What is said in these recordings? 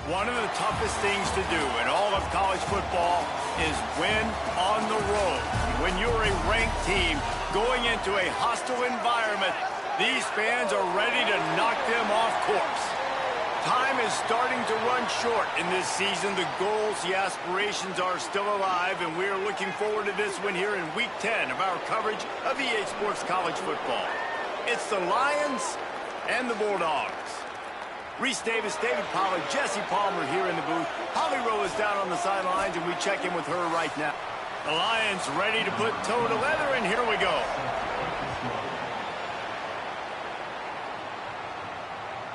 One of the toughest things to do in all of college football is win on the road. When you're a ranked team going into a hostile environment, these fans are ready to knock them off course. Time is starting to run short in this season. The goals, the aspirations are still alive, and we are looking forward to this one here in Week 10 of our coverage of EA Sports College Football. It's the Lions and the Bulldogs. Reese Davis, David Pollard, Jesse Palmer here in the booth. Holly Rowe is down on the sidelines, and we check in with her right now. The Lions ready to put toe to leather, and here we go.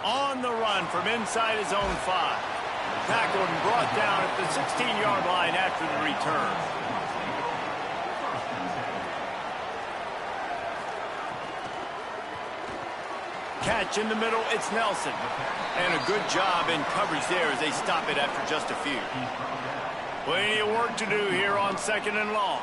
On the run from inside his own 5. Tackled and brought down at the 16-yard line after the return. Catch in the middle, it's Nelson. And a good job in coverage there as they stop it after just a few. Plenty of work to do here on 2nd and long.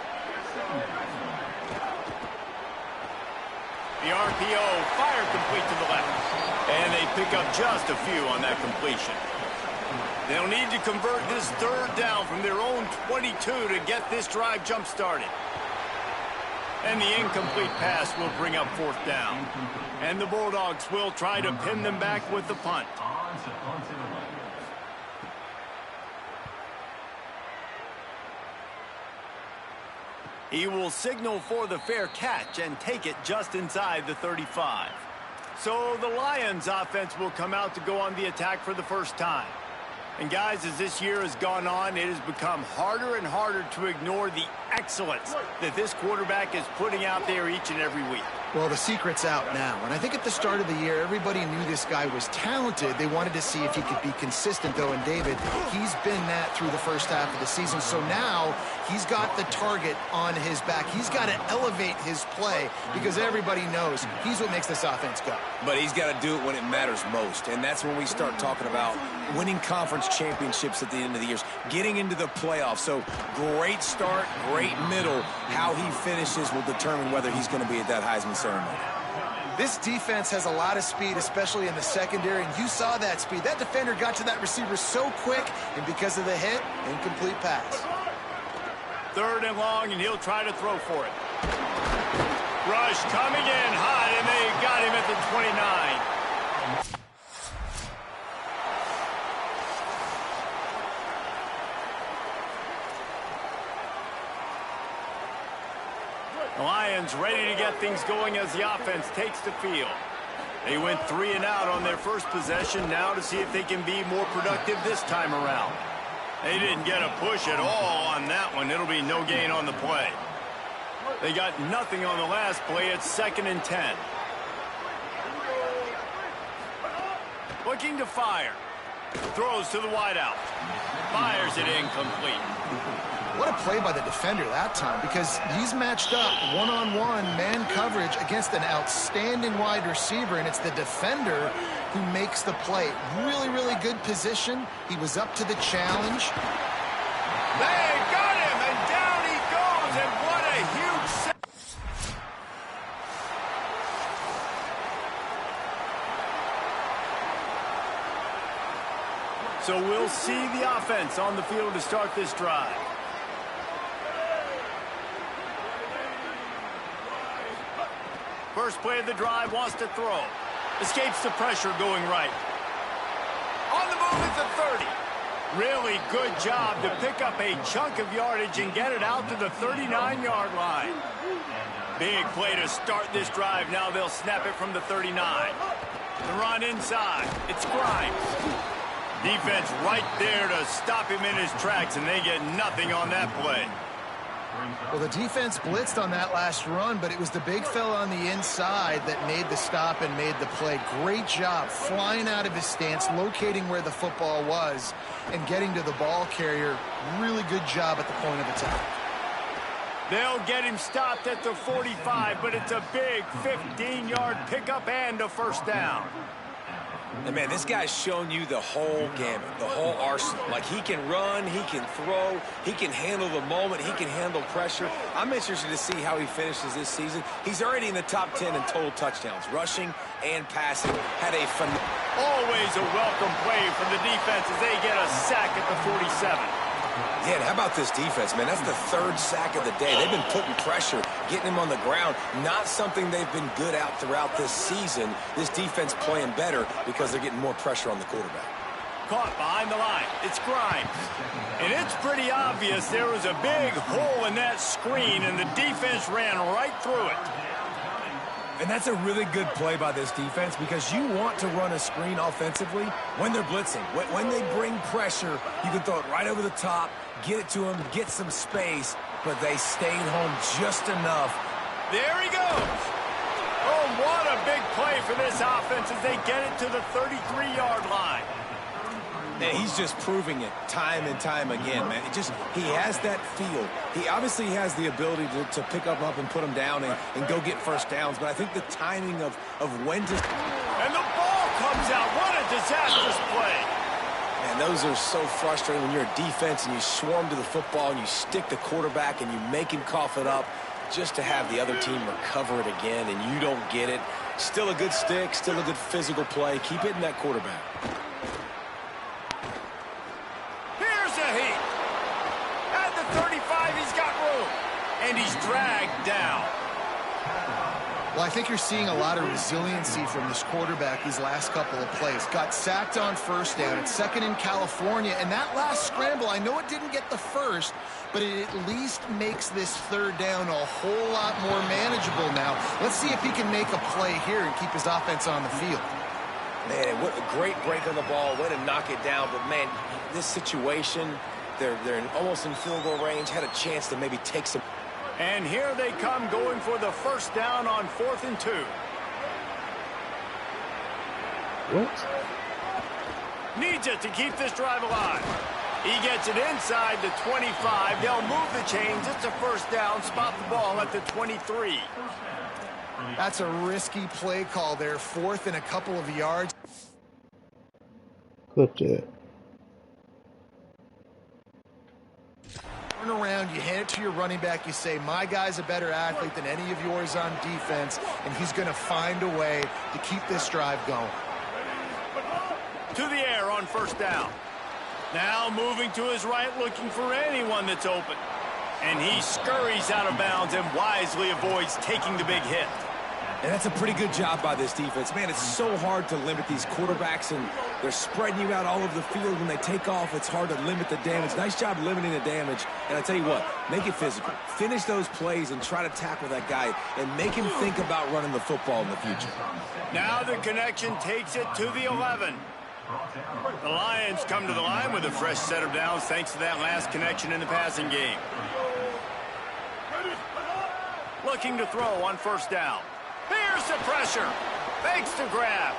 The RPO fired complete to the left. And they pick up just a few on that completion. They'll need to convert this 3rd down from their own 22 to get this drive jump-started. And the incomplete pass will bring up 4th down. And the Bulldogs will try to pin them back with the punt. He will signal for the fair catch and take it just inside the 35. So the Lions offense will come out to go on the attack for the first time. And guys, as this year has gone on, it has become harder and harder to ignore the excellence that this quarterback is putting out there each and every week. Well, the secret's out now, and I think at the start of the year, everybody knew this guy was talented. They wanted to see if he could be consistent, though, and David, he's been that through the first half of the season. So now he's got the target on his back. He's got to elevate his play because everybody knows he's what makes this offense go. But he's got to do it when it matters most, and that's when we start talking about winning conference championships at the end of the year, getting into the playoffs. So great start, great middle. How he finishes will determine whether he's going to be at that Heisman ceremony. This defense has a lot of speed, especially in the secondary, and you saw that speed. That defender got to that receiver so quick, and because of the hit, incomplete pass. 3rd and long, and he'll try to throw for it. Rush coming in hot, and they got him at the 29. The Lions ready to get things going as the offense takes the field. They went 3 and out on their first possession, now to see if they can be more productive this time around. They didn't get a push at all on that one. It'll be no gain on the play. They got nothing on the last play. It's 2nd and 10. Looking to fire. Throws to the wideout. Fires it incomplete. What a play by the defender that time, because he's matched up one-on-one man coverage against an outstanding wide receiver, and it's the defender who makes the play. Really, really good position. He was up to the challenge. They got him, and down he goes, and what a huge set. So we'll see the offense on the field to start this drive. First play of the drive, wants to throw. Escapes the pressure going right. On the move at the 30. Really good job to pick up a chunk of yardage and get it out to the 39-yard line. Big play to start this drive. Now they'll snap it from the 39. The run inside. It's Grimes. Defense right there to stop him in his tracks, and they get nothing on that play. Well, the defense blitzed on that last run, but it was the big fella on the inside that made the stop and made the play. Great job flying out of his stance, locating where the football was, and getting to the ball carrier. Really good job at the point of attack. They'll get him stopped at the 45, but it's a big 15-yard pickup and a 1st down. And man, this guy's shown you the whole gamut, the whole arsenal. Like, he can run, he can throw, he can handle the moment, he can handle pressure. I'm interested to see how he finishes this season. He's already in the top 10 in total touchdowns, rushing and passing. Had a phenomenal... Always a welcome play from the defense as they get a sack at the 47. Yeah, and how about this defense, man? That's the third sack of the day. They've been putting pressure, getting him on the ground. Not something they've been good at throughout this season. This defense playing better because they're getting more pressure on the quarterback. Caught behind the line. It's Grimes. And it's pretty obvious there was a big hole in that screen, and the defense ran right through it. And that's a really good play by this defense because you want to run a screen offensively when they're blitzing. When they bring pressure, you can throw it right over the top, get it to them, get some space, but they stayed home just enough. There he goes. Oh, what a big play for this offense as they get it to the 33-yard line. And he's just proving it time and time again, man. He has that feel. He obviously has the ability to pick up and put them down and go get first downs, but I think the timing of when to... And the ball comes out. What a disastrous play. Man, those are so frustrating when you're a defense and you swarm to the football and you stick the quarterback and you make him cough it up just to have the other team recover it again and you don't get it. Still a good stick, still a good physical play. Keep hitting that quarterback. At the 35, he's got room. And he's dragged down. Well, I think you're seeing a lot of resiliency from this quarterback these last couple of plays. Got sacked on first down. It's second in California. And that last scramble, I know it didn't get the first, but it at least makes this third down a whole lot more manageable now. Let's see if he can make a play here and keep his offense on the field. Man, what a great break on the ball. Way to knock it down. But, man, this situation, they're almost in field goal range. Had a chance to maybe take some. And here they come going for the first down on 4th and 2. What? Needs it to keep this drive alive. He gets it inside the 25. They'll move the chains. It's a first down. Spot the ball at the 23. That's a risky play call there. 4th and a couple of yards. Clip that. Turn around, you hand it to your running back, you say, my guy's a better athlete than any of yours on defense, and he's going to find a way to keep this drive going. To the air on first down. Now moving to his right, looking for anyone that's open. And he scurries out of bounds and wisely avoids taking the big hit. And that's a pretty good job by this defense. Man, it's so hard to limit these quarterbacks, and they're spreading you out all over the field. When they take off, it's hard to limit the damage. Nice job limiting the damage. And I tell you what, make it physical. Finish those plays and try to tackle that guy and make him think about running the football in the future. Now the connection takes it to the 11. The Lions come to the line with a fresh set of downs thanks to that last connection in the passing game. Looking to throw on first down. Here's the pressure. Fakes to grab.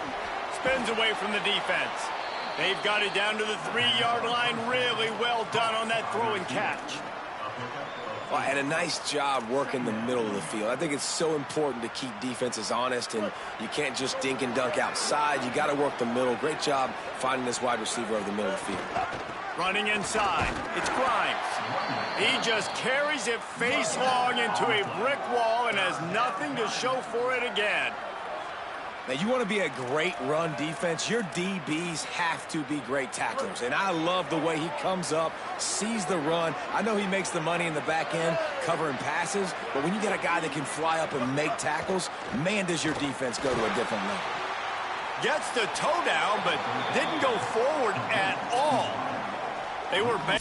Spins away from the defense. They've got it down to the 3-yard line. Really well done on that throw and catch. Well, and a nice job working the middle of the field. I think it's so important to keep defenses honest, and you can't just dink and dunk outside. You got to work the middle. Great job finding this wide receiver over the middle of the field. Running inside. It's Grimes. He just carries it face long into a brick wall and has nothing to show for it again. Now, you want to be a great run defense, your DBs have to be great tacklers. And I love the way he comes up, sees the run. I know he makes the money in the back end covering passes, but when you get a guy that can fly up and make tackles, man, does your defense go to a different level. Gets the toe down, but didn't go forward at all. They were back.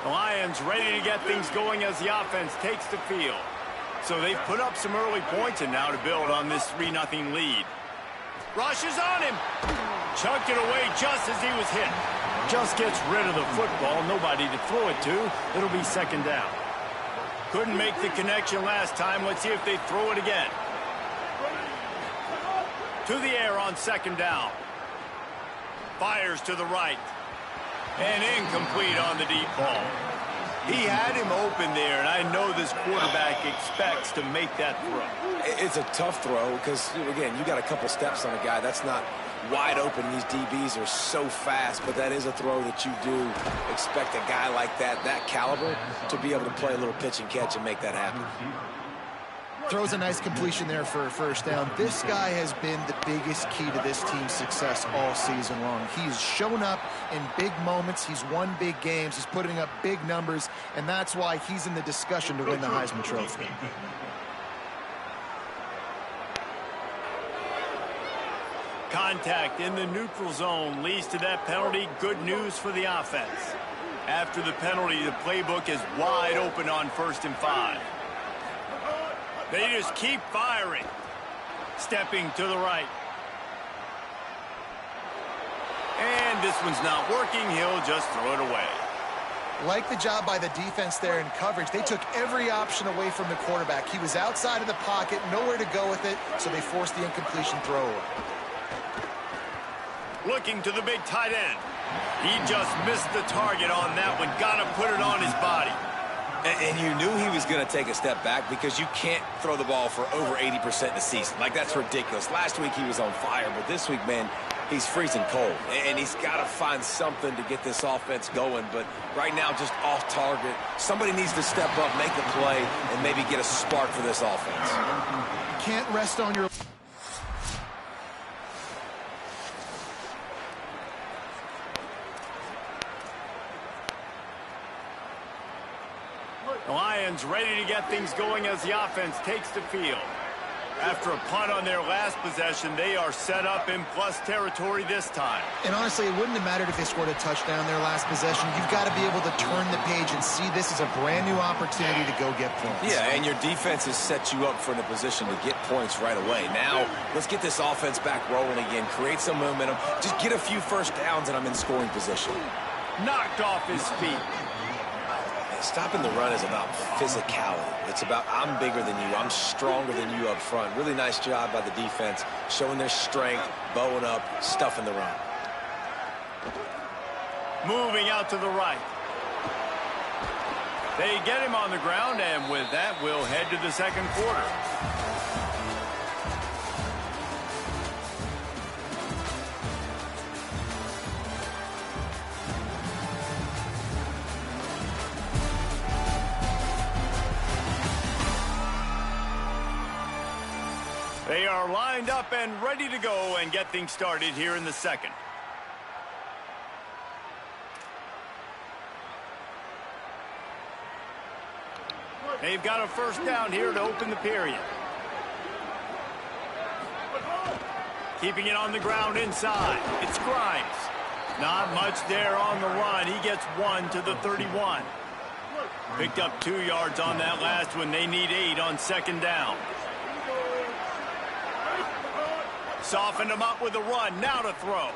The Lions ready to get things going as the offense takes the field. So they've put up some early points and now to build on this 3-0 lead. Rushes on him. Chucked it away just as he was hit. Just gets rid of the football. Nobody to throw it to. It'll be second down. Couldn't make the connection last time. Let's see if they throw it again. To the air on second down. Fires to the right. And incomplete on the deep ball. He had him open there, and I know this quarterback expects to make that throw. It's a tough throw because, again, you got a couple steps on a guy. That's not wide open. These DBs are so fast, but that is a throw that you do expect a guy like that caliber, to be able to play a little pitch and catch and make that happen. Throws a nice completion there for a first down. This guy has been the biggest key to this team's success all season long. He's shown up in big moments. He's won big games. He's putting up big numbers, and that's why he's in the discussion to win the Heisman Trophy. Contact in the neutral zone leads to that penalty. Good news for the offense. After the penalty, the playbook is wide open on 1st and 5. They just keep firing. Stepping to the right. And this one's not working. He'll just throw it away. Like the job by the defense there in coverage. They took every option away from the quarterback. He was outside of the pocket, nowhere to go with it, so they forced the incompletion throwaway. Looking to the big tight end. He just missed the target on that one. Got to put it on his body. And you knew he was going to take a step back, because you can't throw the ball for over 80% in the season. Like, that's ridiculous. Last week he was on fire, but this week, man, he's freezing cold. And he's got to find something to get this offense going. But right now, just off target. Somebody needs to step up, make a play, and maybe get a spark for this offense. Can't rest on your... The Lions ready to get things going as the offense takes the field. After a punt on their last possession, they are set up in plus territory this time. And honestly, it wouldn't have mattered if they scored a touchdown their last possession. You've got to be able to turn the page and see this as a brand new opportunity to go get points. Yeah, and your defense has set you up for the position to get points right away. Now, let's get this offense back rolling again, create some momentum, just get a few first downs, and I'm in scoring position. Knocked off his feet. Stopping the run is about physicality. It's about, I'm bigger than you, I'm stronger than you up front. Really nice job by the defense, showing their strength, bowing up, stuffing the run. Moving out to the right. They get him on the ground, and with that, we'll head to the second quarter. They are lined up and ready to go and get things started here in the second. They've got a first down here to open the period. Keeping it on the ground inside. It's Grimes. Not much there on the run. He gets 1 to the 31. Picked up 2 yards on that last one. They need 8 on second down. Softened him up with a run. Now to throw.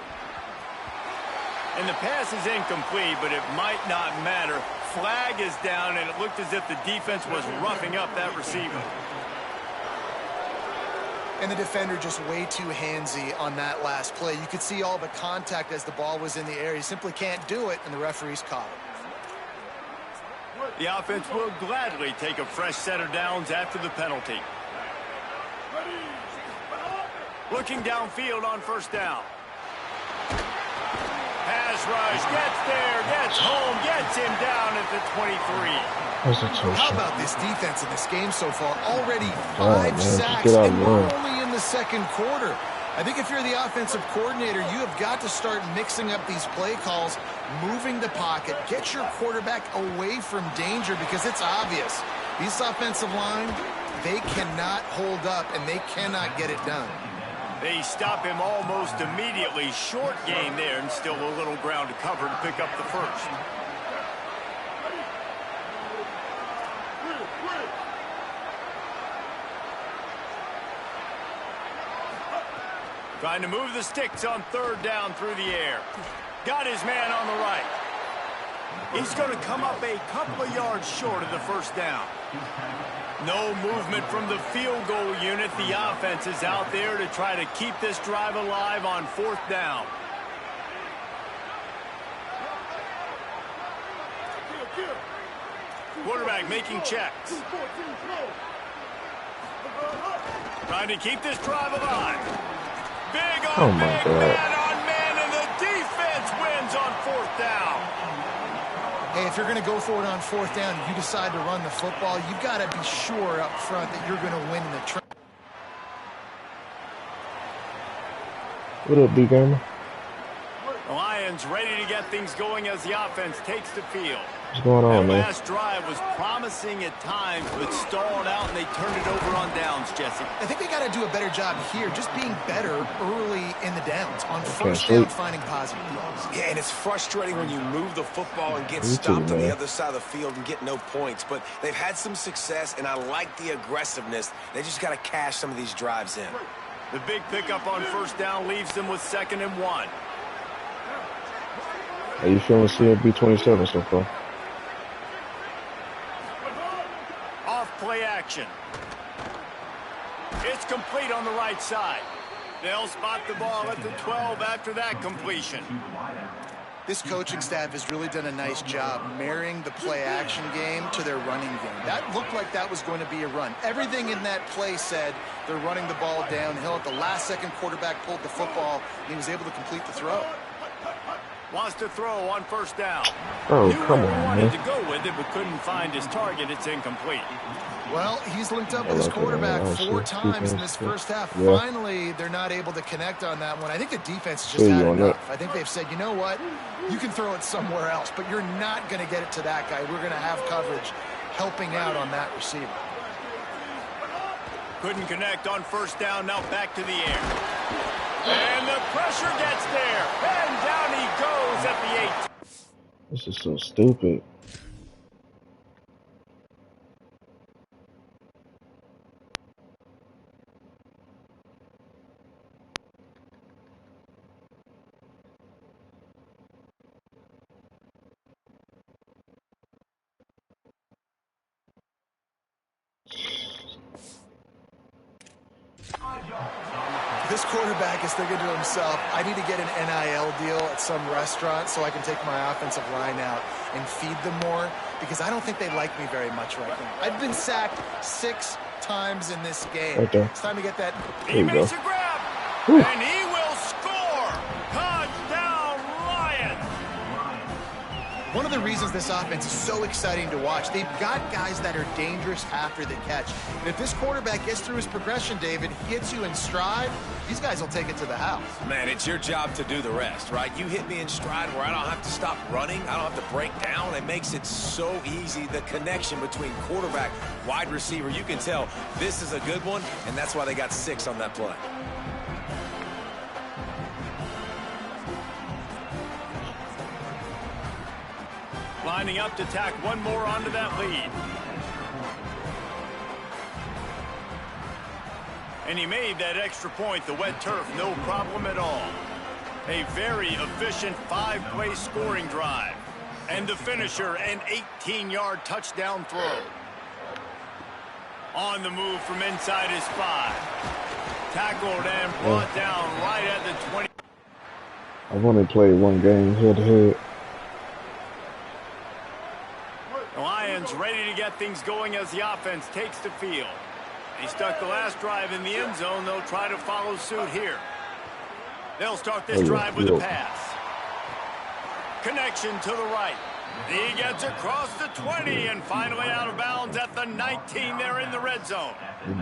And the pass is incomplete, but it might not matter. Flag is down, and it looked as if the defense was roughing up that receiver. And the defender just way too handsy on that last play. You could see all the contact as the ball was in the air. He simply can't do it, and the referees caught it. The offense will gladly take a fresh set of downs after the penalty. Looking downfield on first down. Pass rush, gets there, gets home, gets him down at the 23. How about this defense in this game so far? Already 5 sacks, and we're only in the second quarter. I think if you're the offensive coordinator, you have got to start mixing up these play calls, moving the pocket, get your quarterback away from danger, because it's obvious. These offensive line, they cannot hold up, and they cannot get it done. They stop him almost immediately. Short gain there, and still a little ground to cover to pick up the first. Trying to move the sticks on third down through the air. Got his man on the right. He's going to come up a couple of yards short of the first down. No movement from the field goal unit. The offense is out there to try to keep this drive alive on fourth down. Quarterback making checks. Trying to keep this drive alive. Big Oh on my big, God. man on man, and the defense wins on 4th down. Hey, if you're going to go for it on 4th down and you decide to run the football, you've got to be sure up front that you're going to win in the trap. What up, B-Gamer? The Lions ready to get things going as the offense takes the field. What's going on, That man? last drive was promising at times, but stalled out, and they turned it over on downs, Jesse. I think they got to do a better job here, just being better early in the downs, on can't 1st down, sleep. finding positive plays. Yeah, and it's frustrating when you move the football and get Me too, stopped on the man. other side of the field and get no points. But they've had some success, and I like the aggressiveness. They just got to cash some of these drives in. The big pickup on 1st down leaves them with 2nd and 1. How you feeling CFB 27 so far? Off play action. It's complete on the right side. They'll spot the ball at the 12 after that completion. This coaching staff has really done a nice job marrying the play-action game to their running game. That looked like that was going to be a run. Everything in that play said they're running the ball downhill. At the last second, quarterback pulled the football, and he was able to complete the throw. Wants to throw on 1st down. Oh, Knew come where he on, wanted man. to go with it, but couldn't find his target. It's incomplete. Well, he's linked up with his quarterback 4 times in this first half. Yeah. Finally, they're not able to connect on that one. I think the defense has just Feel had you on enough. that. I think they've said, you know what? You can throw it somewhere else, but you're not going to get it to that guy. We're going to have coverage helping out on that receiver. Couldn't connect on 1st down. Now back to the air. And the pressure gets there. And down he goes at the 8. This is so stupid. This quarterback is thinking to himself, I need to get an NIL deal at some restaurant so I can take my offensive line out and feed them more, because I don't think they like me very much right now. I've been sacked 6 times in this game. Right there. It's time to get that. There He you go. makes a grab. Whew. And he will score. Touchdown, Lions. One of the reasons this offense is so exciting to watch, they've got guys that are dangerous after the catch. And if this quarterback gets through his progression, David, hits you in stride, these guys will take it to the house. Man, it's your job to do the rest, right? You hit me in stride where I don't have to stop running. I don't have to break down. It makes it so easy. The connection between quarterback, wide receiver, you can tell this is a good one, and that's why they got 6 on that play. Lining up to tack one more onto that lead. And he made that extra point, the wet turf, no problem at all. A very efficient 5-play scoring drive. And the finisher, an 18-yard touchdown throw. On the move from inside his 5. Tackled and brought down right at the 20. I've only played one game head-to-head. The Lions ready to get things going as the offense takes the field. They stuck the last drive in the end zone. They'll try to follow suit here. They'll start this drive with a pass. Connection to the right. He gets across the 20 and finally out of bounds at the 19. They're in the red zone.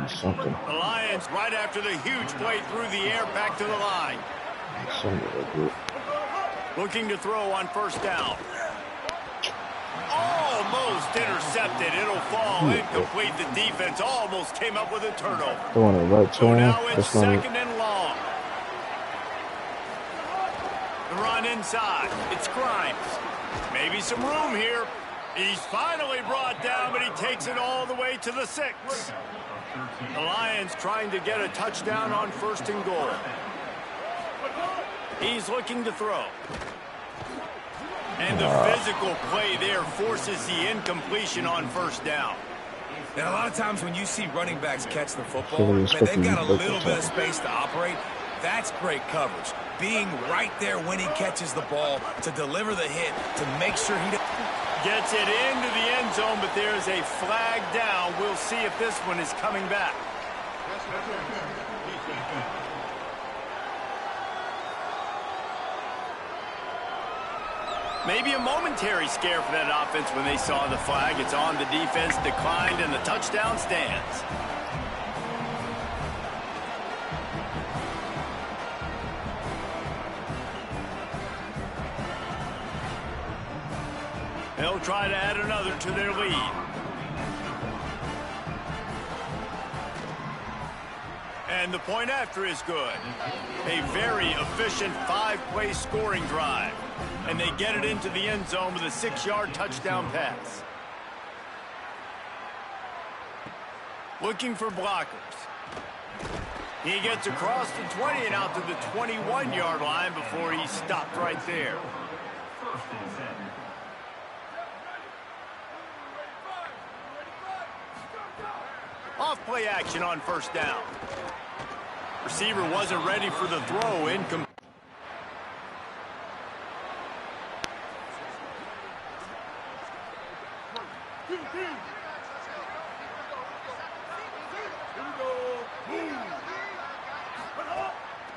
Something. The Lions right after the huge play through the air back to the line. Something like that. Looking to throw on 1st down. Almost intercepted. It'll fall incomplete. The defense almost came up with a turnover. Throwing it right to So him. now it's That's not it. 2nd and long. The run inside. It's Grimes. Maybe some room here. He's finally brought down, but he takes it all the way to the 6. The Lions trying to get a touchdown on 1st and goal. He's looking to throw. And the physical play there forces the incompletion on 1st down. Now, a lot of times when you see running backs catch the football, So man, they're they've got a expecting little bit of space to operate. That's great coverage. Being right there when he catches the ball to deliver the hit, to make sure he Gets it into the end zone, but there's a flag down. We'll see if this one is coming back. Maybe a momentary scare for that offense when they saw the flag. It's on, the defense declined, and the touchdown stands. They'll try to add another to their lead. And the point after is good. A very efficient 5-play scoring drive. And they get it into the end zone with a 6-yard touchdown pass. Looking for blockers. He gets across the 20 and out to the 21-yard line before he stopped right there. Off-play action on first down. Receiver wasn't ready for the throw. Incomplete.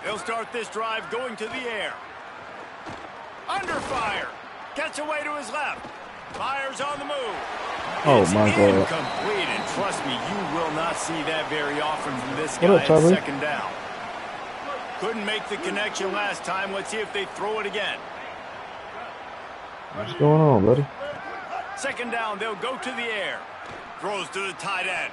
They'll start this drive going to the air. Under fire. Gets away to his left. Fires on the move. Oh my God. Incomplete, and trust me, you will not see that very often from this guy at second down. Couldn't make the connection last time. Let's see if they throw it again. What's going on, buddy? Second down, they'll go to the air. Throws to the tight end.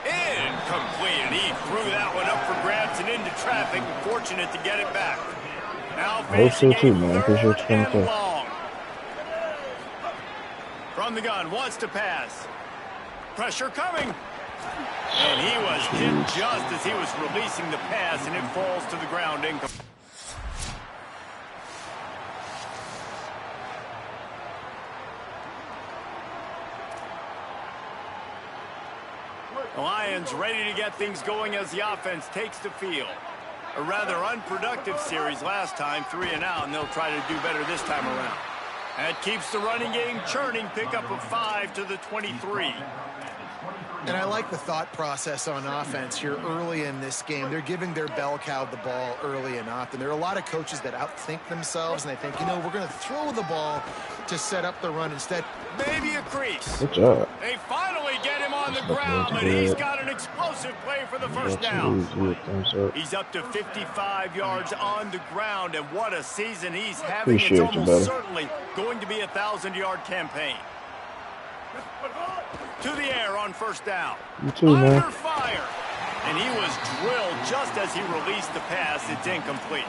Incomplete, and he threw that one up for grabs and into traffic. Fortunate to get it back. Now facing a third and long. From the gun, wants to pass. Pressure coming. And he was hit just as he was releasing the pass, and it falls to the ground. Incomplete. The Lions ready to get things going as the offense takes the field. A rather unproductive series last time, 3 and out, and they'll try to do better this time around. That keeps the running game churning. Pick up a 5 to the 23. And I like the thought process on offense here early in this game. They're giving their bell cow the ball early and often. There are a lot of coaches that outthink themselves, and they think, you know, we're going to throw the ball to set up the run instead. Maybe a crease. Good job. They finally get him on the ground, but he's got an explosive play for the first down. He's up to 55 yards on the ground, and what a season he's having. It's almost certainly going to be a 1,000-yard campaign. To the air on first down. You too, man. Under fire. And he was drilled just as he released the pass. It's incomplete.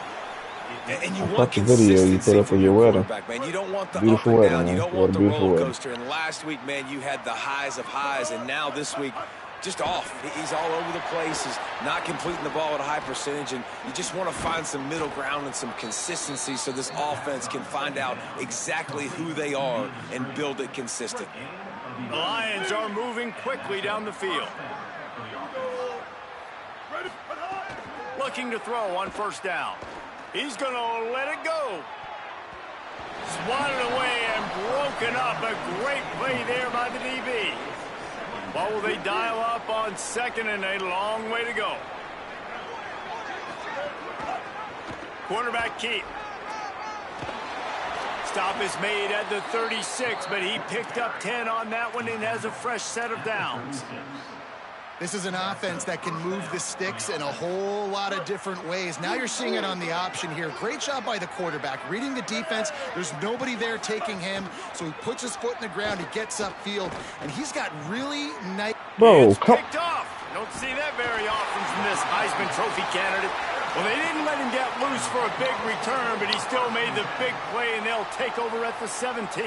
And you want the video you put up for your wedding. Man. You don't want the beautiful up and down. Wedding, you don't want the roller coaster. And last week, man, you had the highs of highs. And now this week, just off. He's all over the place. He's not completing the ball at a high percentage. And you just want to find some middle ground and some consistency so this offense can find out exactly who they are and build it consistent. The Lions are moving quickly down the field. Looking to throw on first down. He's going to let it go. Swatted away and broken up. A great play there by the DB. What will they dial up on second and a long way to go? Quarterback keep. Stop is made at the 36, but he picked up 10 on that one and has a fresh set of downs. This is an offense that can move the sticks in a whole lot of different ways. Now you're seeing it on the option here. Great job by the quarterback. Reading the defense, there's nobody there taking him, so he puts his foot in the ground, he gets upfield, and he's got really nice... Bro, picked off. Don't see that very often from this Heisman Trophy candidate. Well, they didn't let him get loose for a big return, but he still made the big play, and they'll take over at the 17.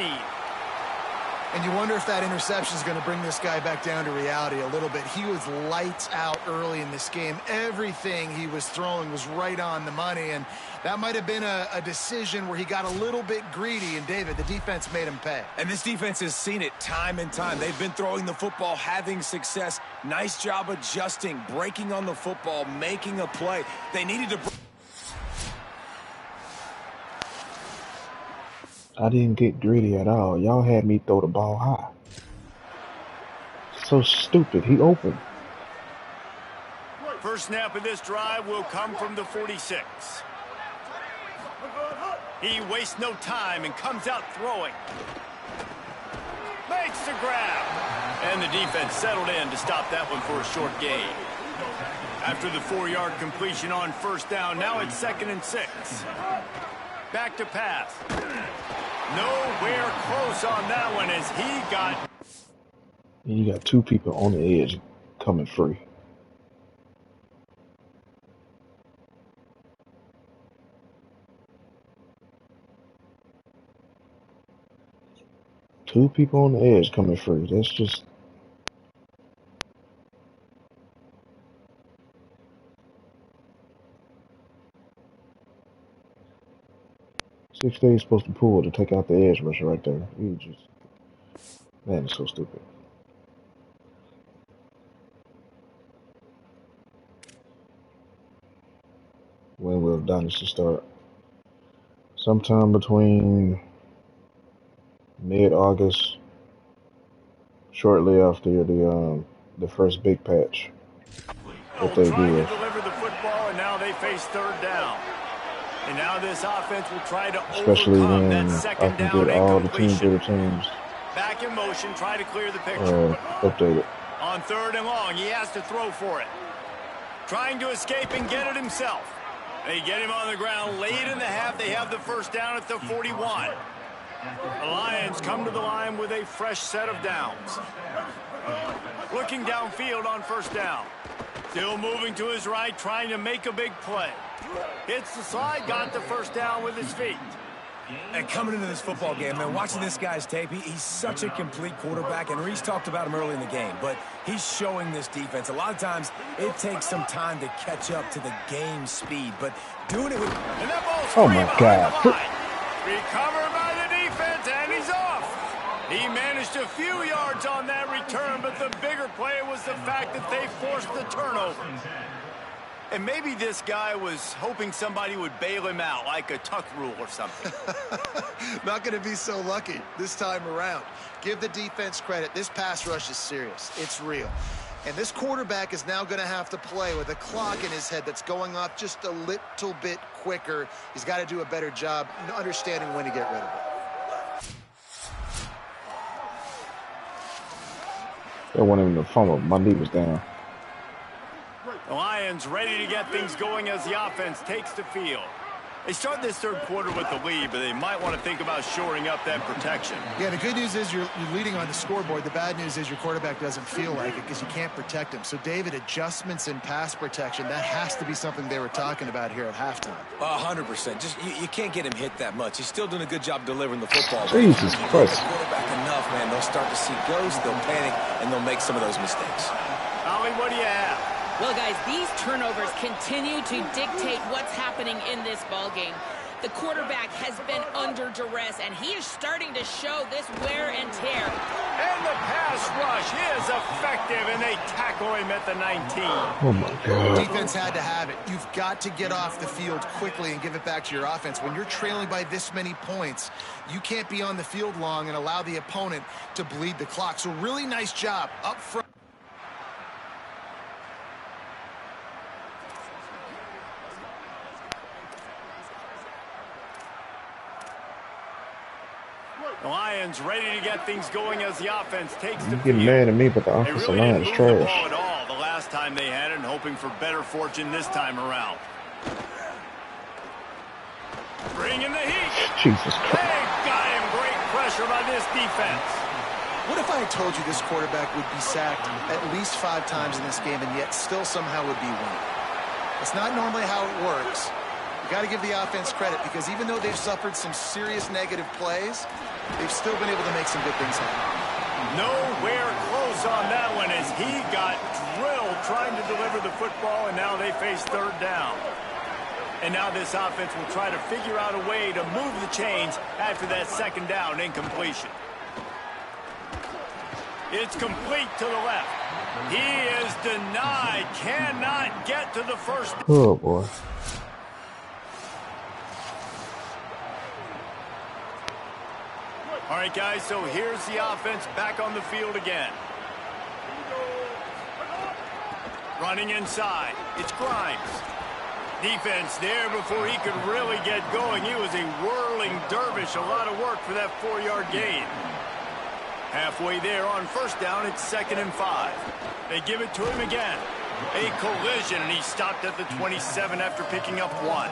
And you wonder if that interception is going to bring this guy back down to reality a little bit. He was lights out early in this game. Everything he was throwing was right on the money, and that might have been a decision where he got a little bit greedy, and David, the defense made him pay. And this defense has seen it time and time. They've been throwing the football, having success. Nice job adjusting, breaking on the football, making a play. They needed to... I didn't get greedy at all. Y'all had me throw the ball high. So stupid. He opened. First snap of this drive will come from the 46. He wastes no time and comes out throwing. Makes the grab. And the defense settled in to stop that one for a short gain. After the 4-yard completion on first down, now it's 2nd and 6. Back to pass. Nowhere close on that one as he got... You got 2 people on the edge coming free. Two people on the edge coming free. That's just... Six days supposed to pull to take out the edge rusher right there. You just... Man, it's so stupid. When will Dynasty start? Sometime between mid-August, shortly after the first big patch that they trying give. to deliver the football, and now they face 3rd down. And now this offense will try to Especially overcome when that 2nd I can down get all the incompletion. teams Back in motion, try to clear the picture. updated. On 3rd and long, he has to throw for it. Trying to escape and get it himself. They get him on the ground late in the half. They have the first down at the 41. The Lions come to the line with a fresh set of downs. Looking downfield on first down. Still moving to his right, trying to make a big play. Hits the slide, got the first down with his feet. And coming into this football game, man, watching this guy's tape, he's such a complete quarterback, and Reese talked about him early in the game, but he's showing this defense. A lot of times, it takes some time to catch up to the game speed, but doing it with... And that ball's Oh, free my behind God. the line. Recovered by the defense, and he's off. He managed a few yards on that return, but the bigger play was the fact that they forced the turnover. And maybe this guy was hoping somebody would bail him out, like a tuck rule or something. Not going to be so lucky this time around. Give the defense credit. This pass rush is serious. It's real. And this quarterback is now going to have to play with a clock in his head that's going off just a little bit quicker. He's got to do a better job understanding when to get rid of it. That wasn't even the fumble. My knee was down. The Lions ready to get things going as the offense takes the field. They start this 3rd quarter with the lead, but they might want to think about shoring up that protection. Yeah, the good news is you're leading on the scoreboard. The bad news is your quarterback doesn't feel like it because you can't protect him. So, David, adjustments in pass protection, that has to be something they were talking about here at halftime. 100%. Just you can't get him hit that much. He's still doing a good job delivering the football. Jesus Christ. The quarterback enough, man. They'll start to see ghosts, they'll panic, and they'll make some of those mistakes. Ollie, what do you have? Well, guys, these turnovers continue to dictate what's happening in this ballgame. The quarterback has been under duress, and he is starting to show this wear and tear. And the pass rush is effective, and they tackle him at the 19. Oh, my God. Defense had to have it. You've got to get off the field quickly and give it back to your offense. When you're trailing by this many points, you can't be on the field long and allow the opponent to bleed the clock. So really nice job up front. The Lions ready to get things going as the offense takes the You getting mad at me, but the They offensive really line didn't is move the ball trash. at all the last time they had it, and hoping for better fortune this time around. Bringing the heat. Jesus Christ. They've got him. Great pressure by this defense. What if I had told you this quarterback would be sacked at least 5 times in this game and yet still somehow would be winning? It's not normally how it works. You got to give the offense credit because even though they've suffered some serious negative plays, they've still been able to make some good things happen. Nowhere close on that one as he got drilled trying to deliver the football, and now they face 3rd down. And now this offense will try to figure out a way to move the chains after that 2nd down incompletion. It's complete to the left. He is denied. Cannot get to the first. Oh, boy. All right, guys, so here's the offense back on the field again. Running inside. It's Grimes. Defense there before he could really get going. He was a whirling dervish. A lot of work for that 4-yard gain. Halfway there on first down, it's 2nd and 5. They give it to him again. A collision, and he stopped at the 27 after picking up 1.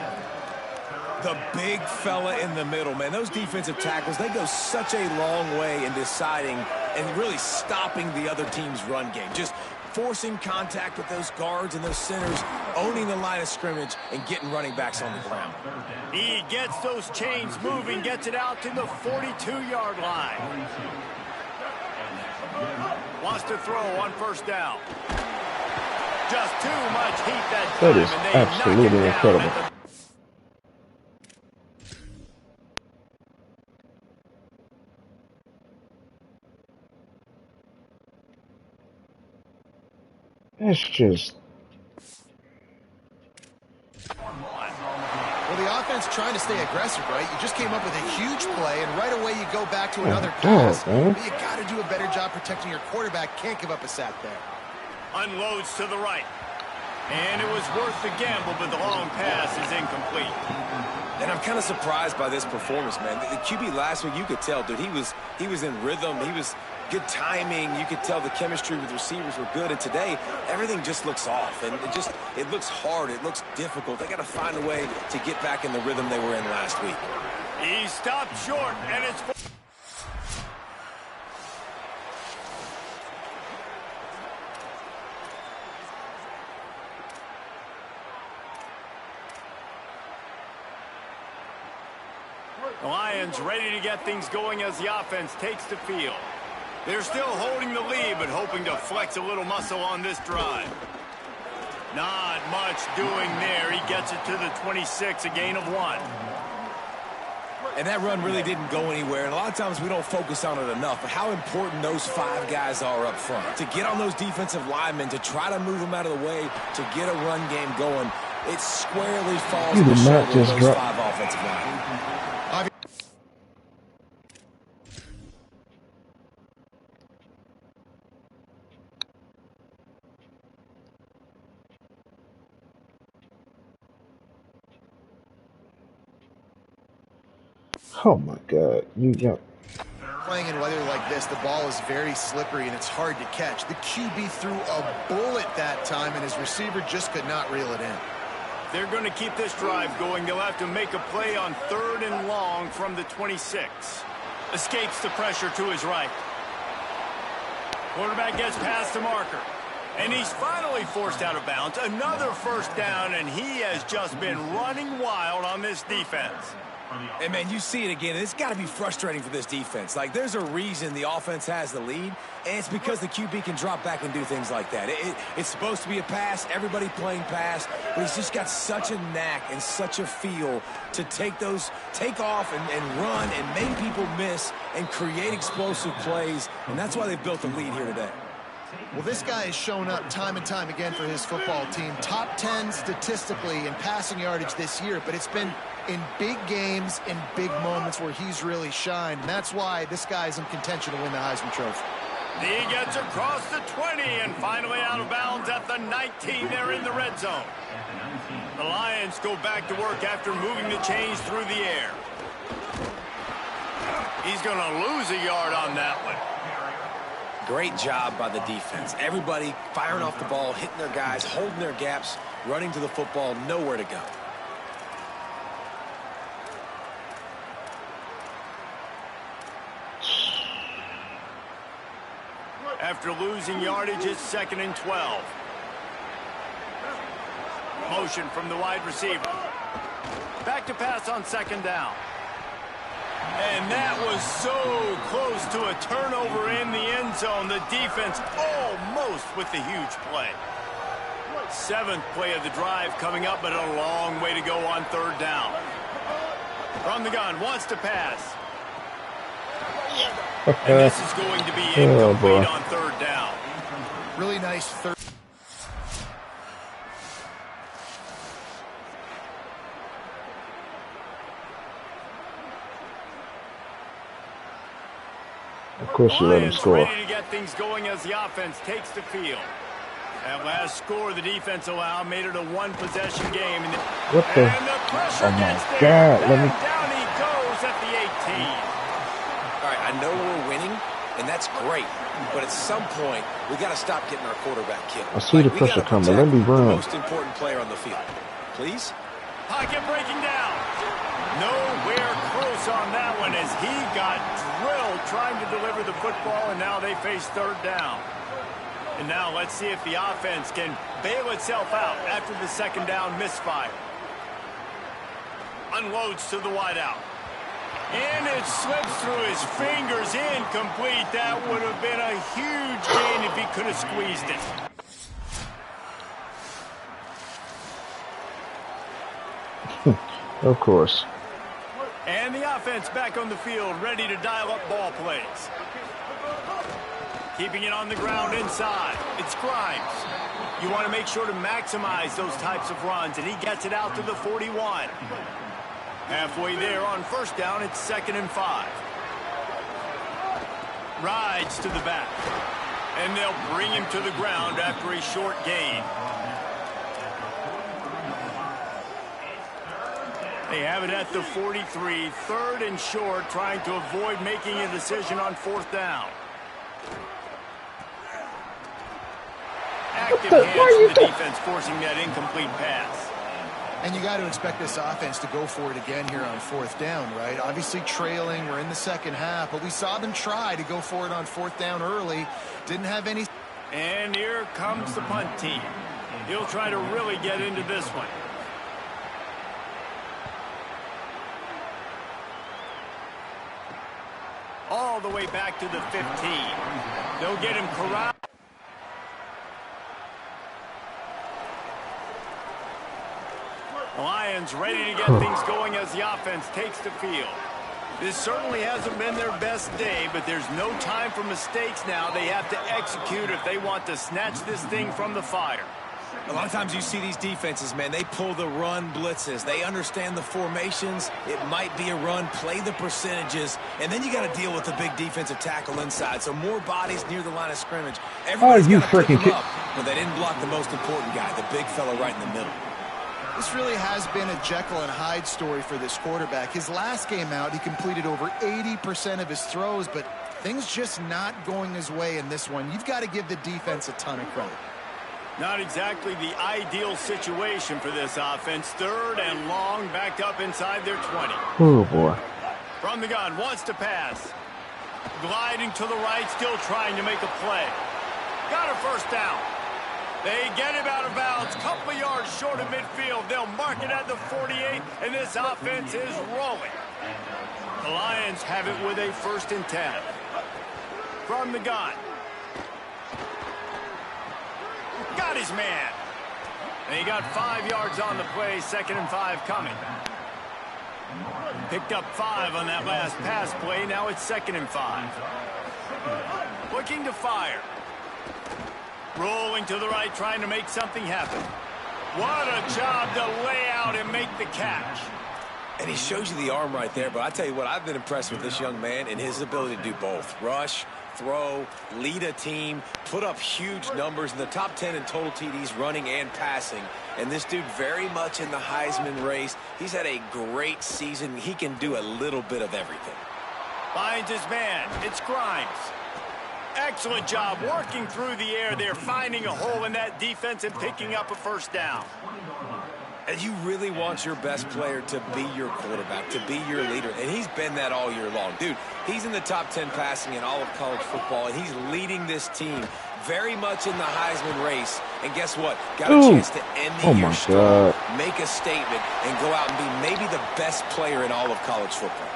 The big fella in the middle, man. Those defensive tackles, they go such a long way in deciding and really stopping the other team's run game. Just forcing contact with those guards and those centers, owning the line of scrimmage, and getting running backs on the ground. He gets those chains moving, gets it out to the 42-yard line. Wants to throw on first down. Just too much heat that time. That is and they absolutely knock it down incredible. That's just... Well, the offense trying to stay aggressive, right? You just came up with a huge play, and right away you go back to another pass. But you got to do a better job protecting your quarterback. Can't give up a sack there. Unloads to the right. And it was worth the gamble, but the long pass is incomplete. And I'm kind of surprised by this performance, man. The QB last week, you could tell, dude, he was in rhythm. He was good timing. You could tell the chemistry with receivers were good. And today, everything just looks off. And it looks hard. It looks difficult. They got to find a way to get back in the rhythm they were in last week. He stopped short, and it's... The Lions ready to get things going as the offense takes the field. They're still holding the lead, but hoping to flex a little muscle on this drive. Not much doing there. He gets it to the 26, a gain of 1. And that run really didn't go anywhere. And a lot of times we don't focus on it enough, but how important those 5 guys are up front. To get on those defensive linemen, to try to move them out of the way, to get a run game going, it squarely falls on the shoulders of those 5 offensive linemen. Oh my God, Playing in weather like this, the ball is very slippery and it's hard to catch. The QB threw a bullet that time and his receiver just could not reel it in. They're going to keep this drive going. They'll have to make a play on 3rd and long from the 26. Escapes the pressure to his right. Quarterback gets past the marker. And he's finally forced out of bounds. Another first down, and he has just been running wild on this defense. And, man, you see it again. It's got to be frustrating for this defense. Like, there's a reason the offense has the lead, and it's because the QB can drop back and do things like that. It's supposed to be a pass, everybody playing pass, but he's just got such a knack and such a feel to take off and run and make people miss and create explosive plays, and that's why they've built the lead here today. Well, this guy has shown up time and time again for his football team. Top 10 statistically in passing yardage this year, but it's been in big games, in big moments where he's really shined. And that's why this guy's in contention to win the Heisman Trophy. He gets across the 20 and finally out of bounds at the 19. They're in the red zone. The Lions go back to work after moving the chains through the air. He's going to lose a yard on that one. Great job by the defense. Everybody firing off the ball, hitting their guys, holding their gaps, running to the football, nowhere to go. After losing yardage, it's 2nd and 12. Motion from the wide receiver. Back to pass on 2nd down. And that was so close to a turnover in the end zone. The defense almost with the huge play. 7th play of the drive coming up, but a long way to go on 3rd down. From the gun, wants to pass. And this is going to be incomplete on 3rd down. Really nice third. Of course you let him score. Ready to get things going as the offense takes the field. That last score the defense allowed made it a one-possession game. What the? And the pressure Oh my gets there. God! Let And me. down he goes at the 18. All right, I know we're winning, and that's great. But at some point, we got to stop getting our quarterback killed. I see the We pressure gotta coming. protect Let me the run. most important player on the field. Please? Pocket breaking down. Nowhere close on that one as he got drilled trying to deliver the football, and now they face third down. And now let's see if the offense can bail itself out after the second down misfire. Unloads to the wideout. And it slips through his fingers, incomplete. That would have been a huge gain if he could have squeezed it. Of course. And the offense back on the field, ready to dial up ball plays. Keeping it on the ground inside. It's Grimes. You want to make sure to maximize those types of runs, and he gets it out to the 41. Halfway there on first down, it's 2nd and 5. Rides to the back. And they'll bring him to the ground after a short gain. They have it at the 43, 3rd and short, trying to avoid making a decision on 4th down. Active hands from the defense forcing that incomplete pass. And you got to expect this offense to go for it again here on 4th down, right? Obviously trailing, we're in the second half, but we saw them try to go for it on 4th down early. Didn't have any. And here comes the punt team. He'll try to really get into this one. All the way back to the 15. They'll get him corralled. The Lions ready to get things going as the offense takes the field. This certainly hasn't been their best day, but there's no time for mistakes now. They have to execute if they want to snatch this thing from the fire. A lot of times you see these defenses, man, they pull the run blitzes. They understand the formations. It might be a run, play the percentages, and then you got to deal with the big defensive tackle inside. So more bodies near the line of scrimmage. Everybody's got to pick him up, but they didn't block the most important guy, the big fella right in the middle. This really has been a Jekyll and Hyde story for this quarterback. His last game out, he completed over 80% of his throws, but things just not going his way in this one. You've got to give the defense a ton of credit. Not exactly the ideal situation for this offense. 3rd and long, backed up inside their 20. Oh, boy. From the gun, wants to pass. Gliding to the right, still trying to make a play. Got a first down. They get him out of bounds, couple of yards short of midfield. They'll mark it at the 48, and this offense is rolling. The Lions have it with a 1st and 10. From the gun. Got his man. And he got 5 yards on the play, 2nd and 5 coming. Picked up 5 on that last pass play. Now it's 2nd and 5. Looking to fire. Rolling to the right, trying to make something happen. What a job to lay out and make the catch. And he shows you the arm right there, but I tell you what, I've been impressed with this young man and his ability to do both. Rush, throw, lead a team, put up huge numbers in the top 10 in total TDs running and passing. And this dude very much in the Heisman race. He's had a great season. He can do a little bit of everything. Finds his man. It's Grimes. Excellent job working through the air there, finding a hole in that defense and picking up a first down. And you really want your best player to be your quarterback, to be your leader. And he's been that all year long. Dude, he's in the top 10 passing in all of college football, and he's leading this team very much in the Heisman race. And guess what? Got a chance to end the year strong, make a statement, and go out and be maybe the best player in all of college football.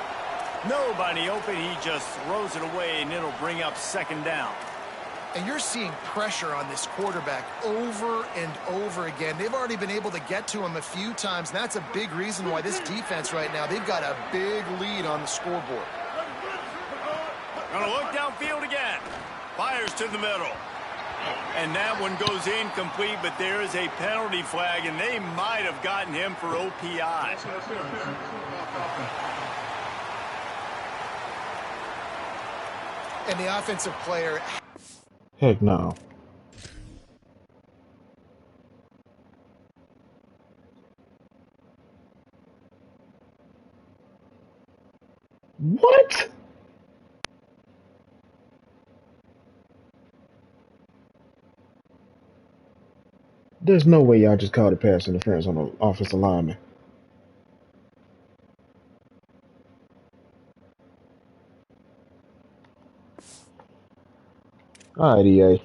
Nobody open. He just throws it away, and it'll bring up 2nd down. And you're seeing pressure on this quarterback over and over again. They've already been able to get to him a few times, and that's a big reason why this defense right now, they've got a big lead on the scoreboard. Gonna look downfield again. Fires to the middle. And that one goes incomplete, but there is a penalty flag, and they might have gotten him for OPI. And the offensive player... Heck no. What? There's no way y'all just called a pass interference on an offensive lineman. All right, EA.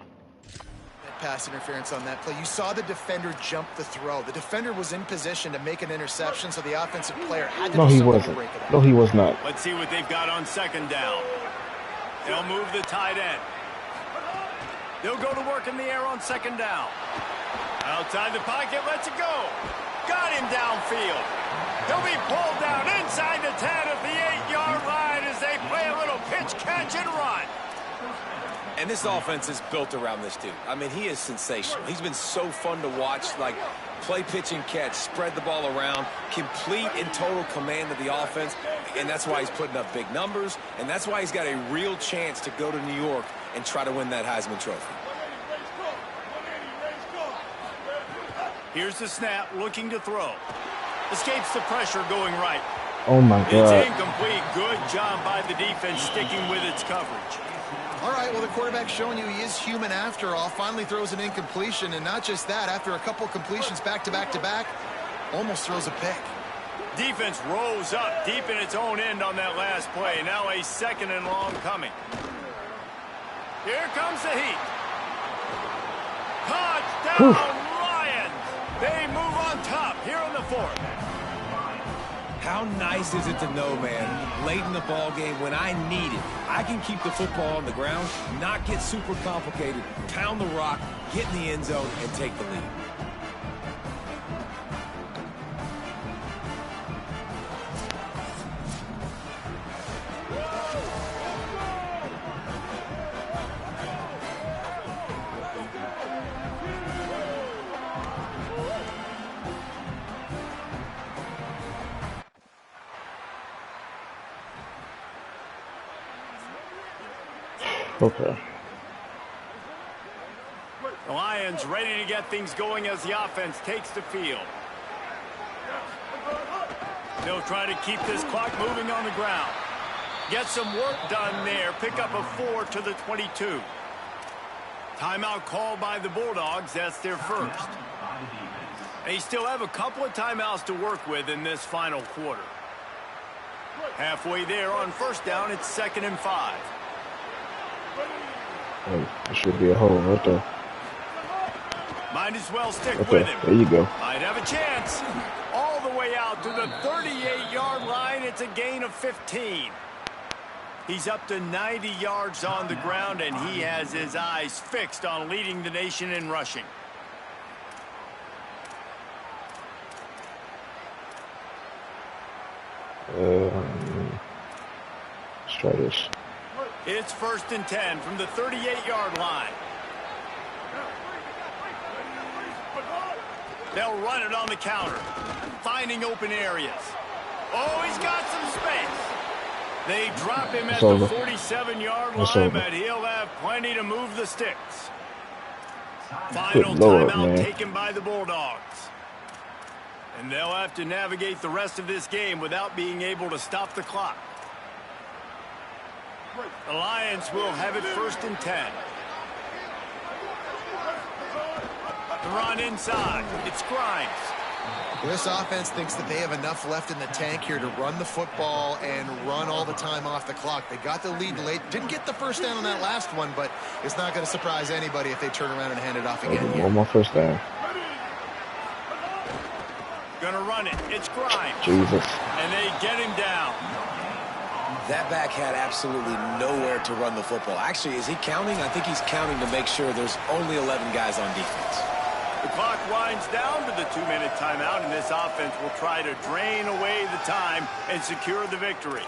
Pass interference on that play. You saw the defender jump the throw. The defender was in position to make an interception, so the offensive player had to No, do he something wasn't. to break it up. No, he was not. Let's see what they've got on second down. They'll move the tight end. They'll go to work in the air on second down. Outside the pocket, lets it go. Got him downfield. He'll be pulled down inside the 10 at the 8-yard line as they play a little pitch, catch, and run. And this offense is built around this dude. I mean, he is sensational. He's been so fun to watch, like play, pitch, and catch, spread the ball around, complete and total command of the offense, and that's why he's putting up big numbers, and that's why he's got a real chance to go to New York and try to win that Heisman Trophy. Here's the snap, looking to throw. Escapes the pressure going right. Oh, my God. It's incomplete. Good job by the defense sticking with its coverage. All right, well, the quarterback's showing you he is human after all. Finally throws an incompletion, and not just that, after a couple completions back-to-back-to-back, almost throws a pick. Defense rose up deep in its own end on that last play. Now a second and long coming. Here comes the heat. Touchdown, Lions! They move on top here in the fourth. How nice is it to know, man, late in the ball game when I need it, I can keep the football on the ground, not get super complicated, pound the rock, get in the end zone, and take the lead. Okay. The Lions ready to get things going as the offense takes the field. They'll try to keep this clock moving on the ground. Get some work done there. Pick up a 4 to the 22. Timeout called by the Bulldogs. That's their first. They still have a couple of timeouts to work with in this final quarter. Halfway there on first down, it's 2nd and 5. Hey, there should be a hole right there. Might as well stick Okay, with him. there you go. Might have a chance. All the way out to the 38-yard line. It's a gain of 15. He's up to 90 yards on the ground, and he has his eyes fixed on leading the nation in rushing. Let's try this. It's 1st and 10 from the 38-yard line. They'll run it on the counter, finding open areas. Oh, he's got some space. They drop him at the 47-yard line, but he'll have plenty to move the sticks. Final timeout taken by the Bulldogs. And they'll have to navigate the rest of this game without being able to stop the clock. The Lions will have it 1st and 10. The run inside. It's Grimes. This offense thinks that they have enough left in the tank here to run the football and run all the time off the clock. They got the lead late. Didn't get the first down on that last one, but it's not going to surprise anybody if they turn around and hand it off again. One more first down. Gonna run it. It's Grimes. Jesus. And they get him down. That back had absolutely nowhere to run the football. Actually, is he counting? I think he's counting to make sure there's only 11 guys on defense. The clock winds down to the 2-minute timeout, and this offense will try to drain away the time and secure the victory.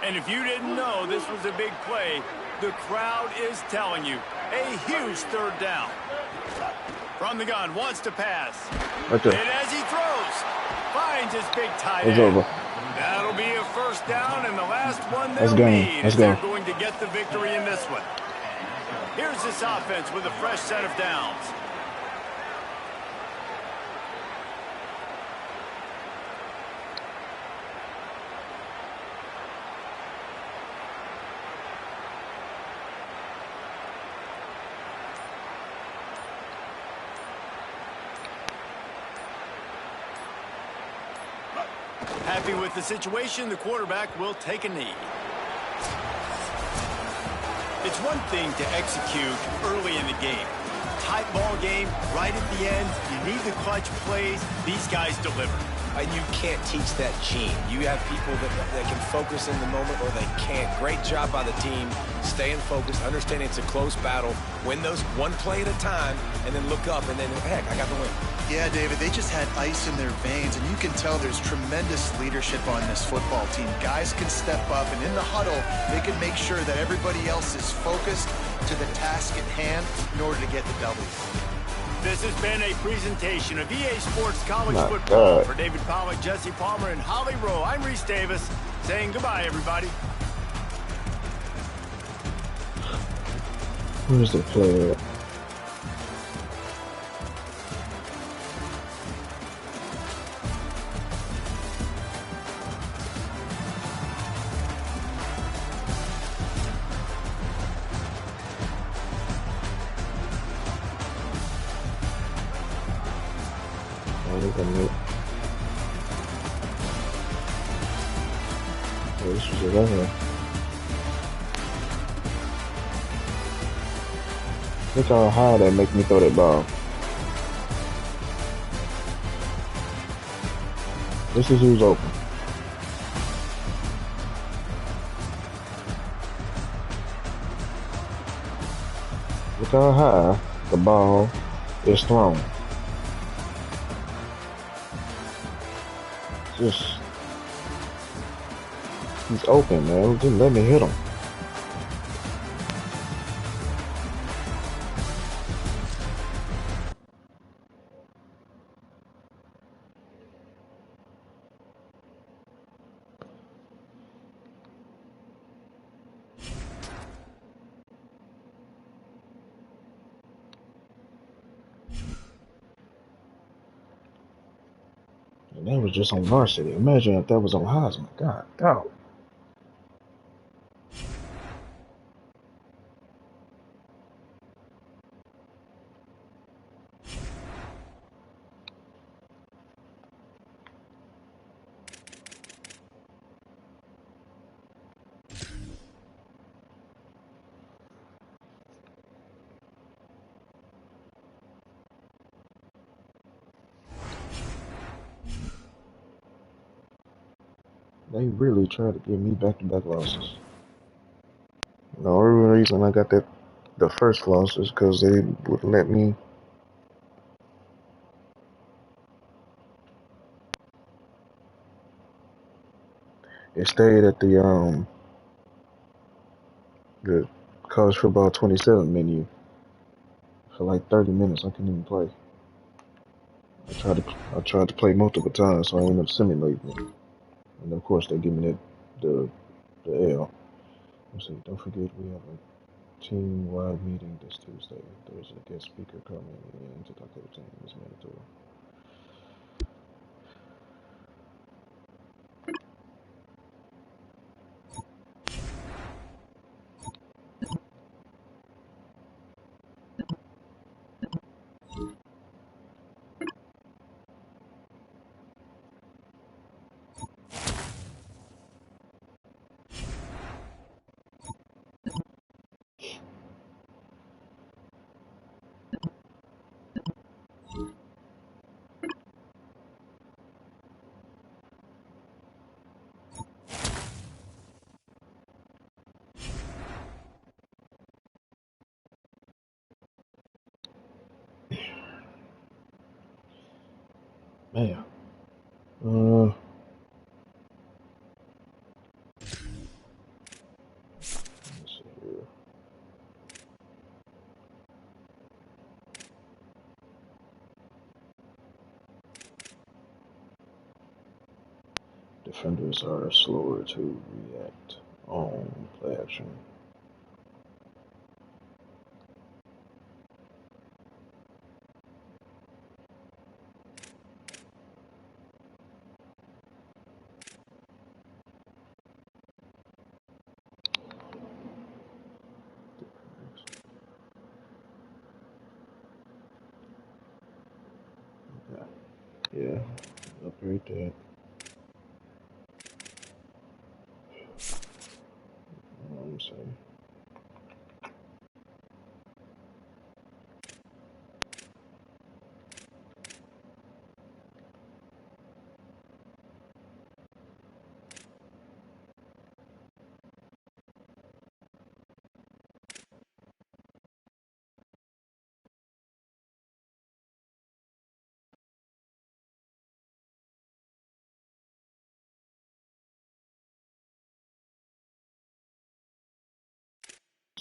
And if you didn't know this was a big play, the crowd is telling you. A huge 3rd down. From the gun, wants to pass. Right there. And as he throws, finds his big tight It's end. over. That'll be a 1st down, and the last one they'll need is they're going to get the victory in this one. Here's this offense with a fresh set of downs. Happy with the situation, the quarterback will take a knee. It's one thing to execute early in the game. Tight ball game, right at the end, you need the clutch plays. These guys deliver. And you can't teach that gene. You have people that can focus in the moment or they can't. Great job by the team, staying focused, understanding it's a close battle, win those one play at a time, and then look up, and then, heck, I got the win. Yeah, David, they just had ice in their veins, and you can tell there's tremendous leadership on this football team. Guys can step up, and in the huddle, they can make sure that everybody else is focused to the task at hand in order to get the W. This has been a presentation of EA Sports College Football. For David Pollack, Jesse Palmer, and Holly Rowe, I'm Reese Davis, saying goodbye, everybody. Where's the player? This was it right here. Look how high that make me throw that ball. This is who's open. Look how high the ball is thrown. Just, he's open, man. Just let me hit him. And that was just on varsity. Imagine if that was on Heisman. God, dog. They really tried to give me back-to-back losses. The only reason I got the first loss is because they would let me. It stayed at the college football 27 menu for like 30 minutes. I couldn't even play. I tried to play multiple times, so I ended up simulating it. And of course, they give me the L. Let's see. Don't forget we have a team-wide meeting this Tuesday. There's a guest speaker coming in to talk to the team. It's mandatory. Man. Let's see here. Defenders are slower to react on play action. Yeah, upgrade that.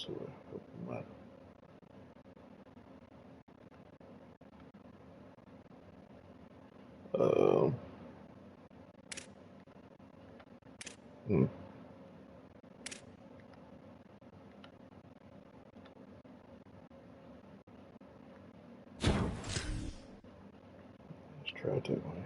to it. Let's try it that way.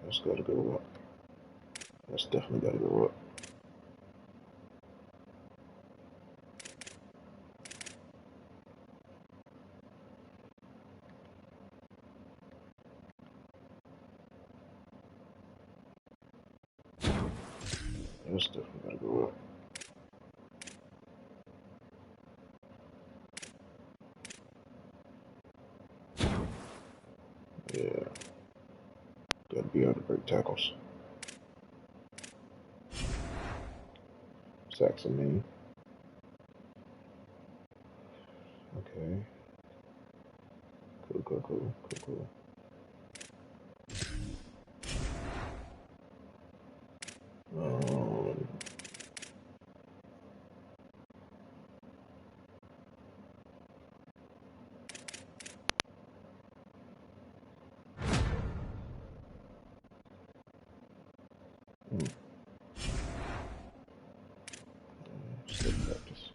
That's gotta go up. That's definitely gotta go up. That's definitely gotta go up. Yeah. Gotta be able to break tackles. Sacks are mean. Okay. Cool. Still practice.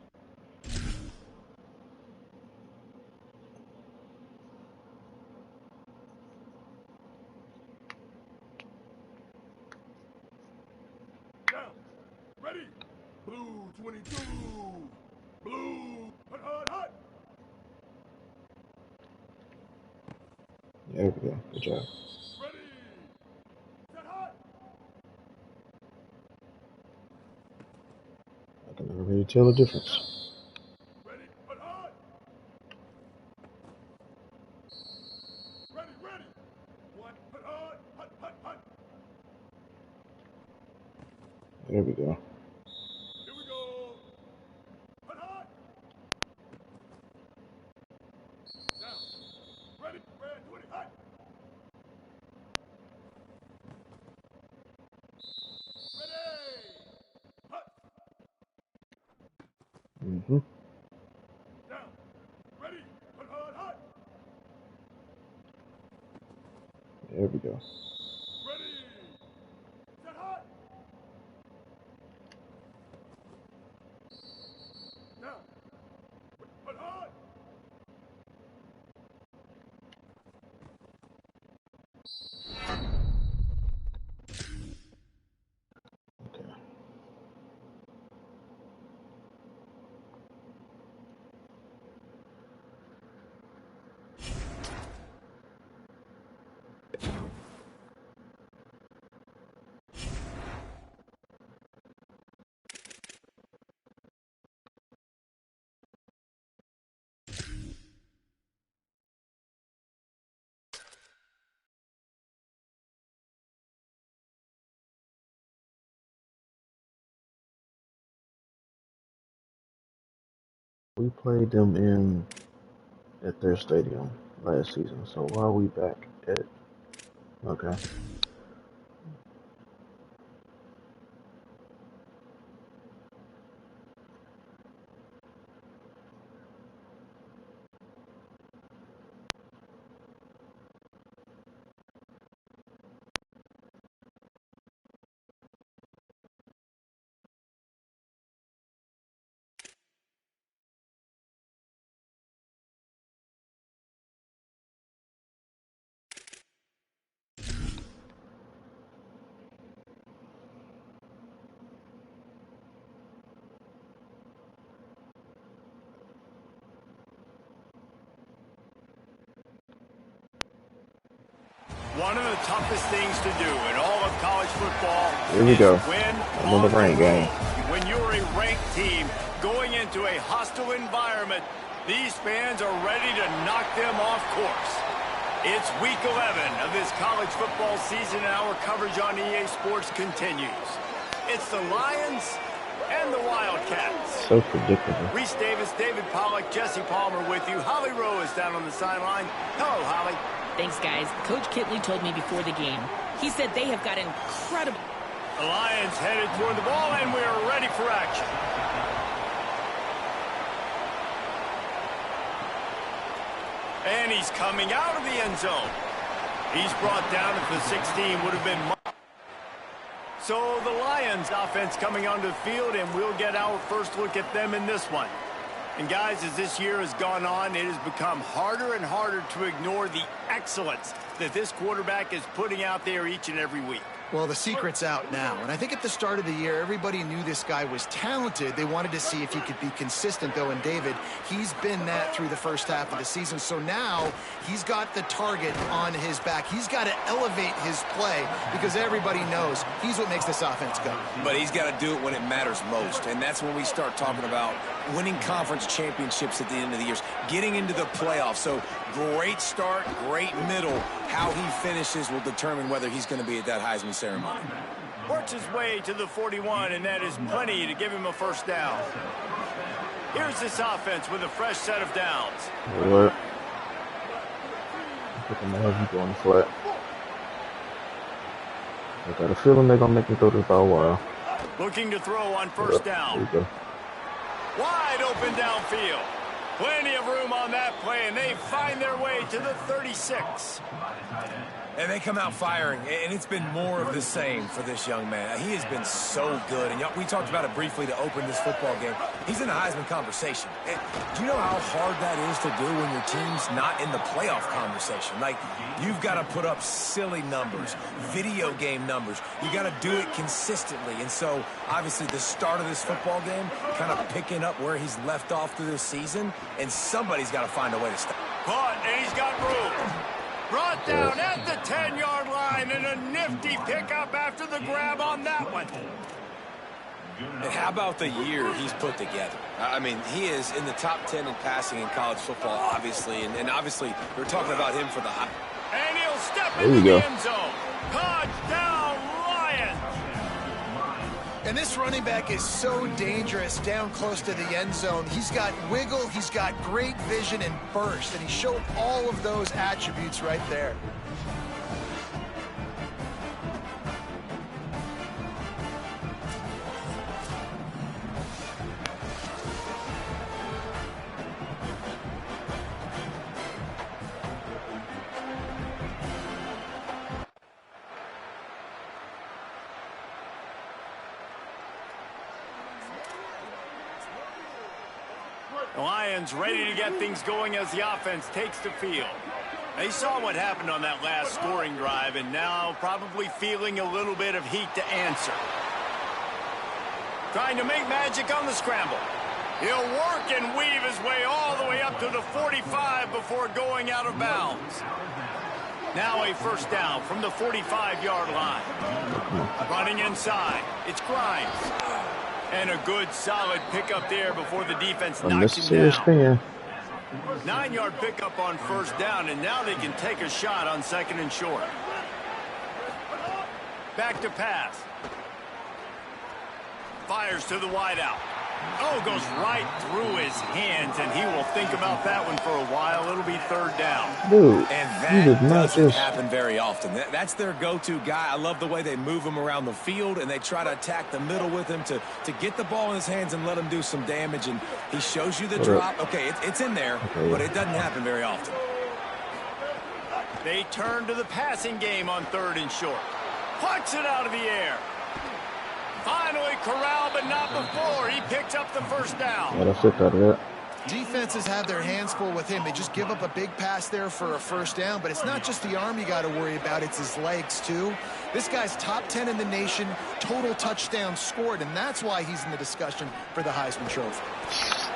Down. Ready. Blue 22. Blue. Hut. There we go. Good job. Ready. Set hut. I can never really tell the difference. Ready. Hut. Ready. One. Hut. There we go. Here we go. Hut. Down. Ready. Red 20. Hut. Ready. Hut. Down. Ready. Hut. There we go. Ready. Set hut. Down. Hut. Okay. We played them at their stadium last season, so why are we back at? Okay. One of the toughest things to do in all of college football Here we go. is win Another on ranked the road. game. When you're a ranked team going into a hostile environment, these fans are ready to knock them off course. It's week 11 of this college football season, and our coverage on EA Sports continues. It's the Lions and the Wildcats. So predictable. Reese Davis, David Pollack, Jesse Palmer with you. Holly Rowe is down on the sideline. Hello, Holly. Thanks, guys. Coach Kitley told me before the game. He said they have got incredible... The Lions headed toward the ball, and we're ready for action. And he's coming out of the end zone. He's brought down at the 16, would have been... So the Lions offense coming onto the field, and we'll get our first look at them in this one. And guys, as this year has gone on, it has become harder and harder to ignore the excellence that this quarterback is putting out there each and every week. Well, the secret's out now, and I think at the start of the year, everybody knew this guy was talented. They wanted to see if he could be consistent, though, and David, he's been that through the first half of the season. So now he's got the target on his back. He's got to elevate his play because everybody knows he's what makes this offense go. But he's got to do it when it matters most, and that's when we start talking about winning conference championships at the end of the year, getting into the playoffs. So great start, great middle. How he finishes will determine whether he's going to be at that Heisman ceremony. Works his way to the 41, and that is plenty to give him a first down. Here's this offense with a fresh set of downs. What? I think I'm going to have you going flat. I got a feeling they're going to make me throw this for a while. Looking to throw on first down. There you go. Wide open downfield. Plenty of room on that play, and they find their way to the 36. And they come out firing, and it's been more of the same for this young man. He has been so good, and we talked about it briefly to open this football game. He's in the Heisman conversation. And do you know how hard that is to do when your team's not in the playoff conversation? Like, you've got to put up silly numbers, video game numbers. You got to do it consistently. And so, obviously, the start of this football game, kind of picking up where he's left off through this season, and somebody's got to find a way to stop. Caught, and he's got room. Brought down at the 10-yard line, and a nifty pickup after the grab on that one. And how about the year he's put together? I mean, he is in the top 10 in passing in college football, obviously. And obviously, we're talking about him for the high. And he'll step into the end zone. Touchdown, Lions! And this running back is so dangerous down close to the end zone. He's got wiggle, he's got great vision and burst, and he showed all of those attributes right there. The Lions ready to get things going as the offense takes the field. They saw what happened on that last scoring drive, and now probably feeling a little bit of heat to answer. Trying to make magic on the scramble. He'll work and weave his way all the way up to the 45 before going out of bounds. Now a first down from the 45-yard line. Running inside. It's Grimes. And a good, solid pickup there before the defense knocks him down. 9-yard pickup on first down, and now they can take a shot on second and short. Back to pass. Fires to the wideout. Oh, goes right through his hands, and he will think about that one for a while. It'll be third down. Dude, and that doesn't happen very often. That's their go-to guy. I love the way they move him around the field, and they try to attack the middle with him to get the ball in his hands and let him do some damage. And he shows you the drop. Okay, it's in there, but it doesn't happen very often. They turn to the passing game on third and short. Plucks it out of the air. Finally corralled, but not before. He picks up the first down. Yeah, that's it, out of that. Defenses have their hands full with him. They just give up a big pass there for a first down, but it's not just the arm you got to worry about, it's his legs too. This guy's top 10 in the nation, total touchdowns scored, and that's why he's in the discussion for the Heisman Trophy.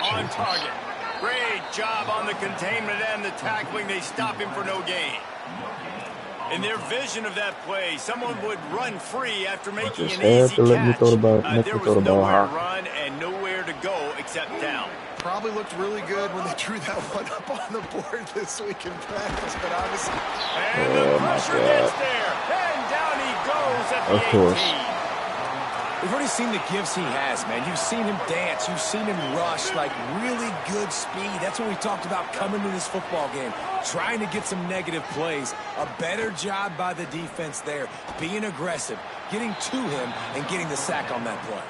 On target. Great job on the containment and the tackling. They stop him for no gain. In their vision of that play, someone would run free after making an easy catch. There was nowhere to run and nowhere to go except down. Probably looked really good when they drew that one up on the board this week in practice, but obviously... And the pressure gets there, and down he goes at the 18. We've already seen the gifts he has, man. You've seen him dance. You've seen him rush, like really good speed. That's what we talked about coming to this football game, trying to get some negative plays. A better job by the defense there, being aggressive, getting to him, and getting the sack on that play.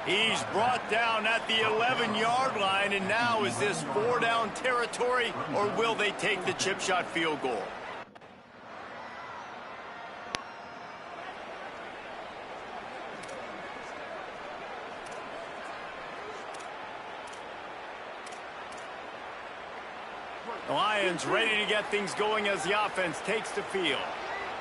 He's brought down at the 11-yard line, and now is this 4-down territory, or will they take the chip shot field goal? The Lions ready to get things going as the offense takes the field.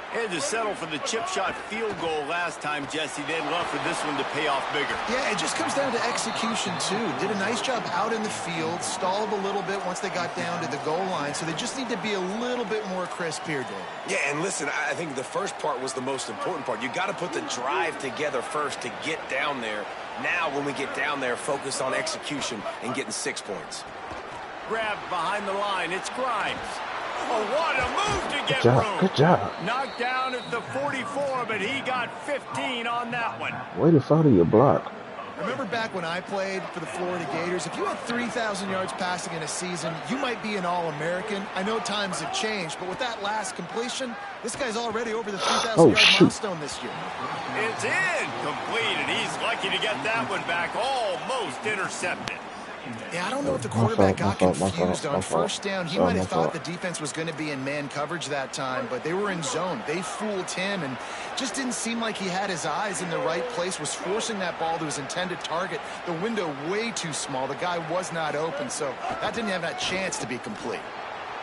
Had to settle for the chip shot field goal last time, Jesse. They'd love for this one to pay off bigger. Yeah, it just comes down to execution, too. Did a nice job out in the field, stalled a little bit once they got down to the goal line, so they just need to be a little bit more crisp here, Dave. Yeah, and listen, I think the first part was the most important part. You got to put the drive together first to get down there. Now, when we get down there, focus on execution and getting 6 points. Grabbed behind the line. It's Grimes. Oh, what a move to get room. Good job. Knocked down at the 44, but he got 15 on that one. Way to follow your block. Remember back when I played for the Florida Gators, if you had 3,000 yards passing in a season, you might be an All-American. I know times have changed, but with that last completion, this guy's already over the 3,000-yard milestone this year. It's incomplete, and he's lucky to get that one back, almost intercepted. Yeah, I don't know if the quarterback got confused on first down. He might have thought the defense was going to be in man coverage that time, but they were in zone. They fooled him and just didn't seem like he had his eyes in the right place, was forcing that ball to his intended target. The window way too small. The guy was not open, so that didn't have that chance to be complete.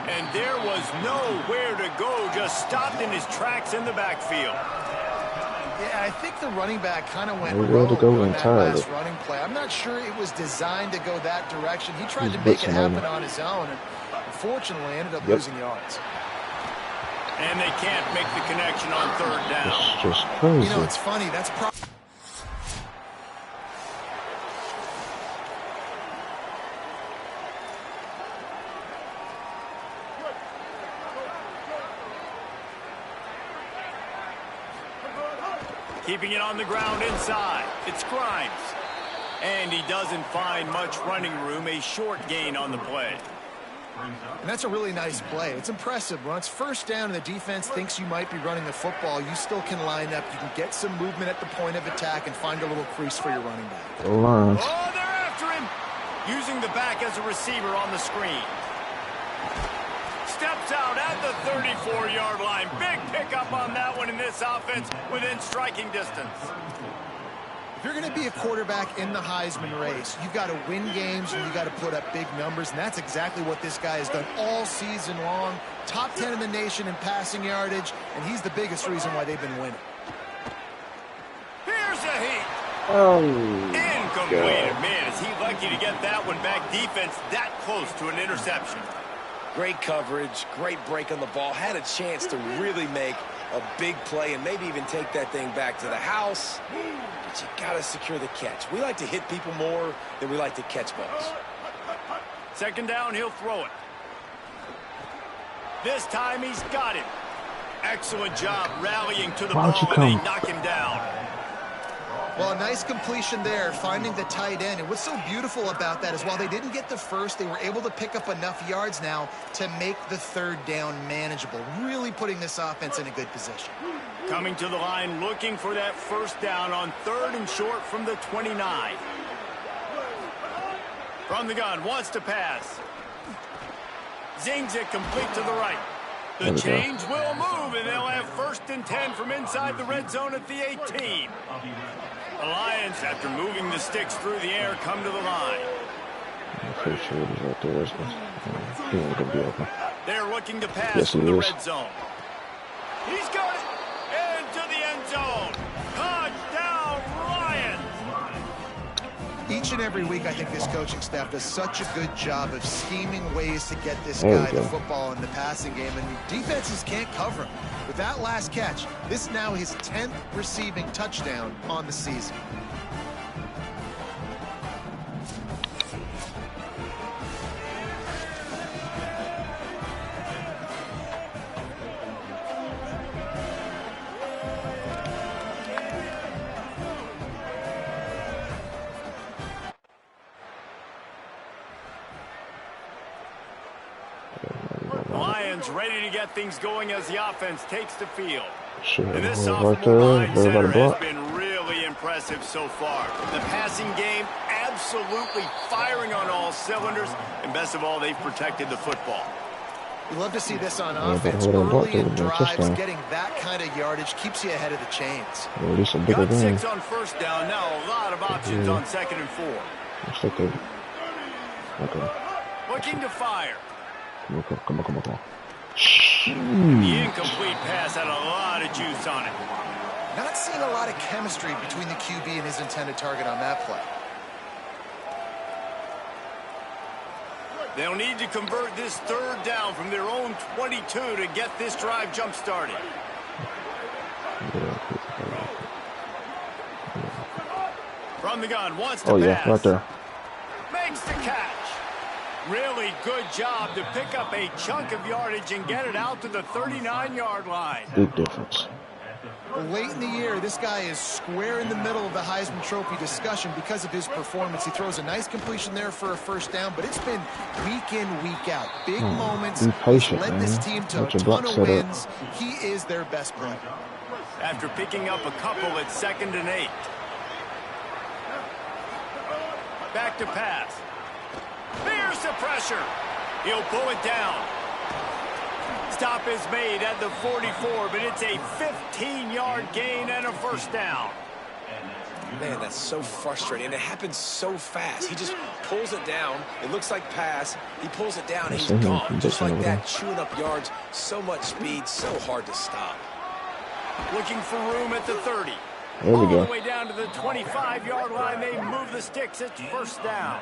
And there was nowhere to go, just stopped in his tracks in the backfield. Yeah, I think the running back kind of went rogue on that last running play. I'm not sure it was designed to go that direction. He tried to make it happen on his own, and unfortunately ended up losing yards. And they can't make the connection on third down. It's just crazy. You know, it's funny. That's keeping it on the ground inside. It's Grimes. And he doesn't find much running room. A short gain on the play. And that's a really nice play. It's impressive. When it's first down and the defense thinks you might be running the football, you still can line up. You can get some movement at the point of attack and find a little crease for your running back. Oh, they're after him. Using the back as a receiver on the screen. Steps out at the 34-yard line. Big pickup on that one in this offense within striking distance. If you're going to be a quarterback in the Heisman race, you've got to win games and you've got to put up big numbers, and that's exactly what this guy has done all season long. Top 10 in the nation in passing yardage, and he's the biggest reason why they've been winning. Here's a heat. Oh, incomplete. Man, is he lucky to get that one back. Defense that close to an interception. Great coverage, great break on the ball. Had a chance to really make a big play and maybe even take that thing back to the house. But you got to secure the catch. We like to hit people more than we like to catch balls. Second down, he'll throw it. This time he's got it. Excellent job rallying to the ball, and they knock him down. Well, a nice completion there, finding the tight end. And what's so beautiful about that is while they didn't get the first, they were able to pick up enough yards now to make the third down manageable, really putting this offense in a good position. Coming to the line, looking for that first down on third and short from the 29. From the gun, wants to pass. Zings it complete to the right. The change will move, and they'll have first and 10 from inside the red zone at the 18. The Lions, after moving the sticks through the air, come to the line. I'm pretty sure he's right there, isn't he? He ain't gonna be open. They're looking to pass from the red zone. He's got it! Into the end zone. Touchdown, Lions! Each and every week, I think this coaching staff does such a good job of scheming ways to get this guy the football in the passing game, and defenses can't cover him. With that last catch, this is now his 10th receiving touchdown on the season. Lions ready to get things going as the offense takes the field. Shit, And this right sophomore line there. center has Block. been really impressive so far. The passing game absolutely firing on all cylinders. And best of all, they've protected the football. You love to see this on Yeah, offense. but Early in drives, touchdown. getting that kind of yardage keeps you ahead of the chains. Yeah, this a bigger Got game. 6 on first down. Now a lot of options on 2nd and 4. It's okay. Okay. Looking to fire. Come on. The incomplete pass had a lot of juice on it. Not seeing a lot of chemistry between the QB and his intended target on that play. They'll need to convert this 3rd down from their own 22 to get this drive jump-started. From the gun, wants to pass. Oh, yeah, right there. Makes the catch. Really good job to pick up a chunk of yardage and get it out to the 39-yard line. Big difference. Late in the year, this guy is square in the middle of the Heisman Trophy discussion because of his performance. He throws a nice completion there for a first down, but it's been week in, week out. Big moments. Be patient, He's led this team to a ton of wins. He is their best player. After picking up a couple at 2nd and 8. Back to pass. There's the pressure. He'll pull it down. Stop is made at the 44, but it's a 15-yard gain and a first down. Man, that's so frustrating. And it happens so fast. He just pulls it down. It looks like pass. He pulls it down, and he's gone. Just like that, chewing up yards. So much speed, so hard to stop. Looking for room at the 30. There we go. All the way down to the 25-yard line. They move the sticks. It's first down.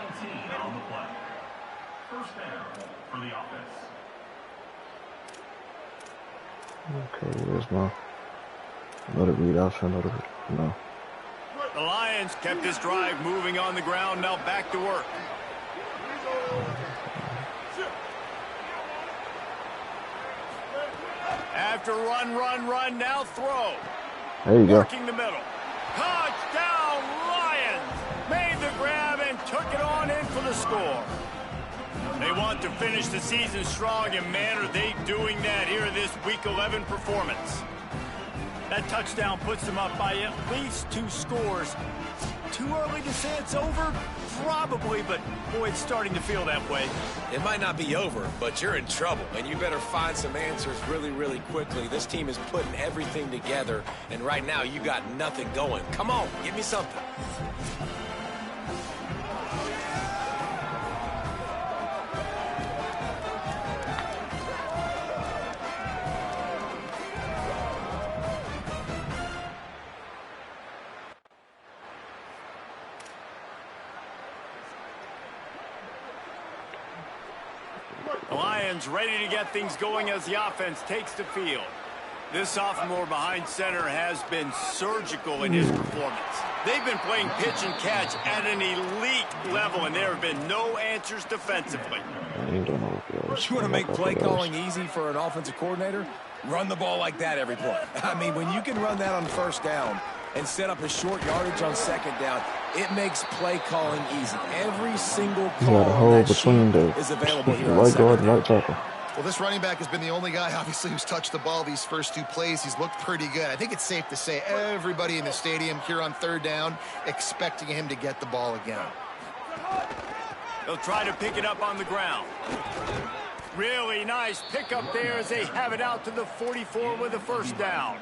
Okay, where's my another read? I'll try another read. No. The Lions kept this drive moving on the ground. Now back to work. After run, now throw. There you go. Working the middle. Touchdown, Lions! Made the grab and took it on in for the score. They want to finish the season strong, and man, are they doing that here in this Week 11 performance. That touchdown puts them up by at least 2 scores. Too early to say it's over? Probably, but boy, it's starting to feel that way. It might not be over, but you're in trouble, and you better find some answers really, really quickly. This team is putting everything together, and right now you got nothing going. Come on, give me something. The Lions ready to get things going as the offense takes the field. This sophomore behind center has been surgical in his performance. They've been playing pitch and catch at an elite level, and there have been no answers defensively. You want to make play calling easy for an offensive coordinator? Run the ball like that every play. I mean, when you can run that on first down and set up a short yardage on 2nd down, it makes play calling easy. Every single call between the is available here right guard and right tackle. Well, this running back has been the only guy, obviously, who's touched the ball these first 2 plays. He's looked pretty good. I think it's safe to say everybody in the stadium here on 3rd down expecting him to get the ball again. They'll try to pick it up on the ground. Really nice pickup there as they have it out to the 44 with a first down.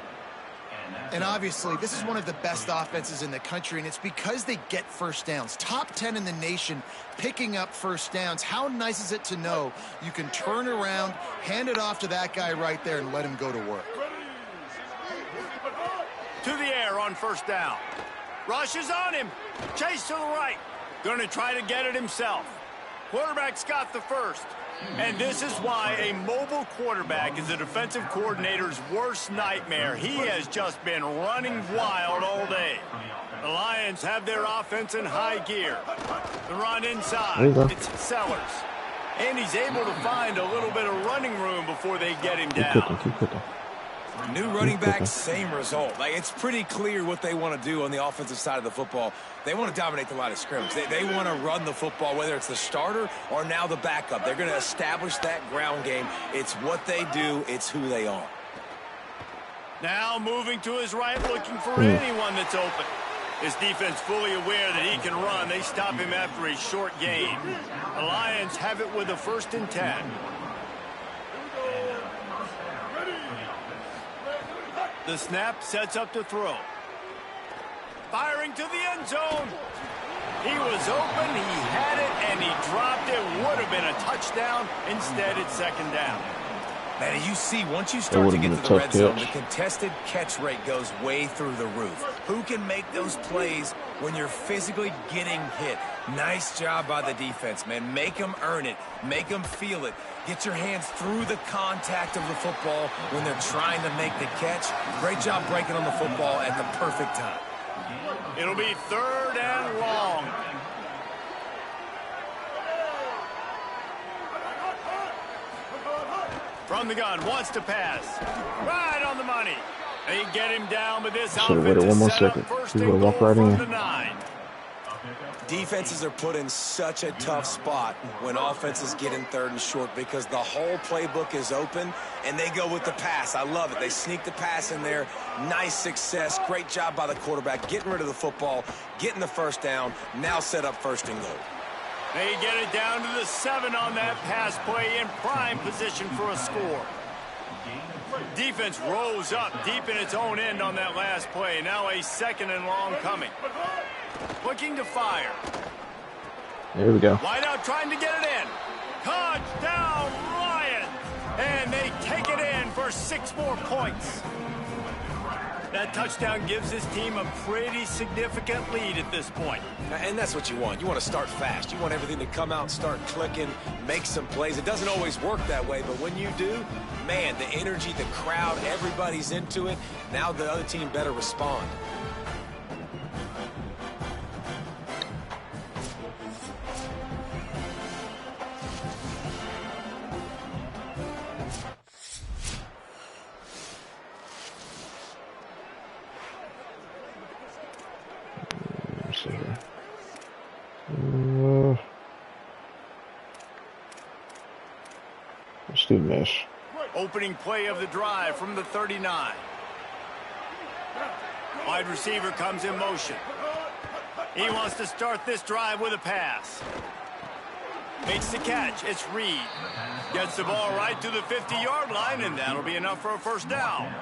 And obviously, this is one of the best offenses in the country, and it's because they get first downs. Top 10 in the nation picking up first downs. How nice is it to know you can turn around, hand it off to that guy right there, and let him go to work. To the air on first down. Rush is on him. Chase to the right. Going to try to get it himself. Quarterback's got the first. And this is why a mobile quarterback is a defensive coordinator's worst nightmare. He has just been running wild all day. The Lions have their offense in high gear. The run inside. It's Sellers. And he's able to find a little bit of running room before they get him down. Keep cooking. New running back, same result. Like, it's pretty clear what they want to do on the offensive side of the football. They want to dominate the line of scrimmage. They want to run the football, whether it's the starter or now the backup. They're going to establish that ground game. It's what they do. It's who they are. Now moving to his right, looking for anyone that's open. His defense fully aware that he can run. They stop him after a short gain. The Lions have it with a 1st and 10. The snap sets up to throw. Firing to the end zone. He was open, he had it, and he dropped it. Would have been a touchdown. Instead, it's 2nd down. Man, you see, once you start to get to the red zone, the contested catch rate goes way through the roof. Who can make those plays when you're physically getting hit? Nice job by the defense, man. Make them earn it. Make them feel it. Get your hands through the contact of the football when they're trying to make the catch. Great job breaking on the football at the perfect time. It'll be 3rd and long. From the gun, wants to pass. Right on the money. They get him down, but this offense is set up 1st and goal from the 9. Defenses are put in such a tough spot when offenses get in 3rd and short because the whole playbook is open and they go with the pass. I love it. They sneak the pass in there. Nice success. Great job by the quarterback getting rid of the football, getting the 1st down, now set up 1st and goal. They get it down to the 7 on that pass play in prime position for a score. Defense rose up deep in its own end on that last play. Now a 2nd and long coming. Looking to fire. There we go. Wide out trying to get it in. Touchdown, Lions! And they take it in for 6 more points. That touchdown gives his team a pretty significant lead at this point. And that's what you want. You want to start fast. You want everything to come out and start clicking, make some plays. It doesn't always work that way, but when you do, man, the energy, the crowd, everybody's into it. Now the other team better respond. Let's do mesh. Opening play of the drive from the 39. Wide receiver comes in motion. He wants to start this drive with a pass. Makes the catch. It's Reed. Gets the ball right to the 50-yard line, and that'll be enough for a 1st down.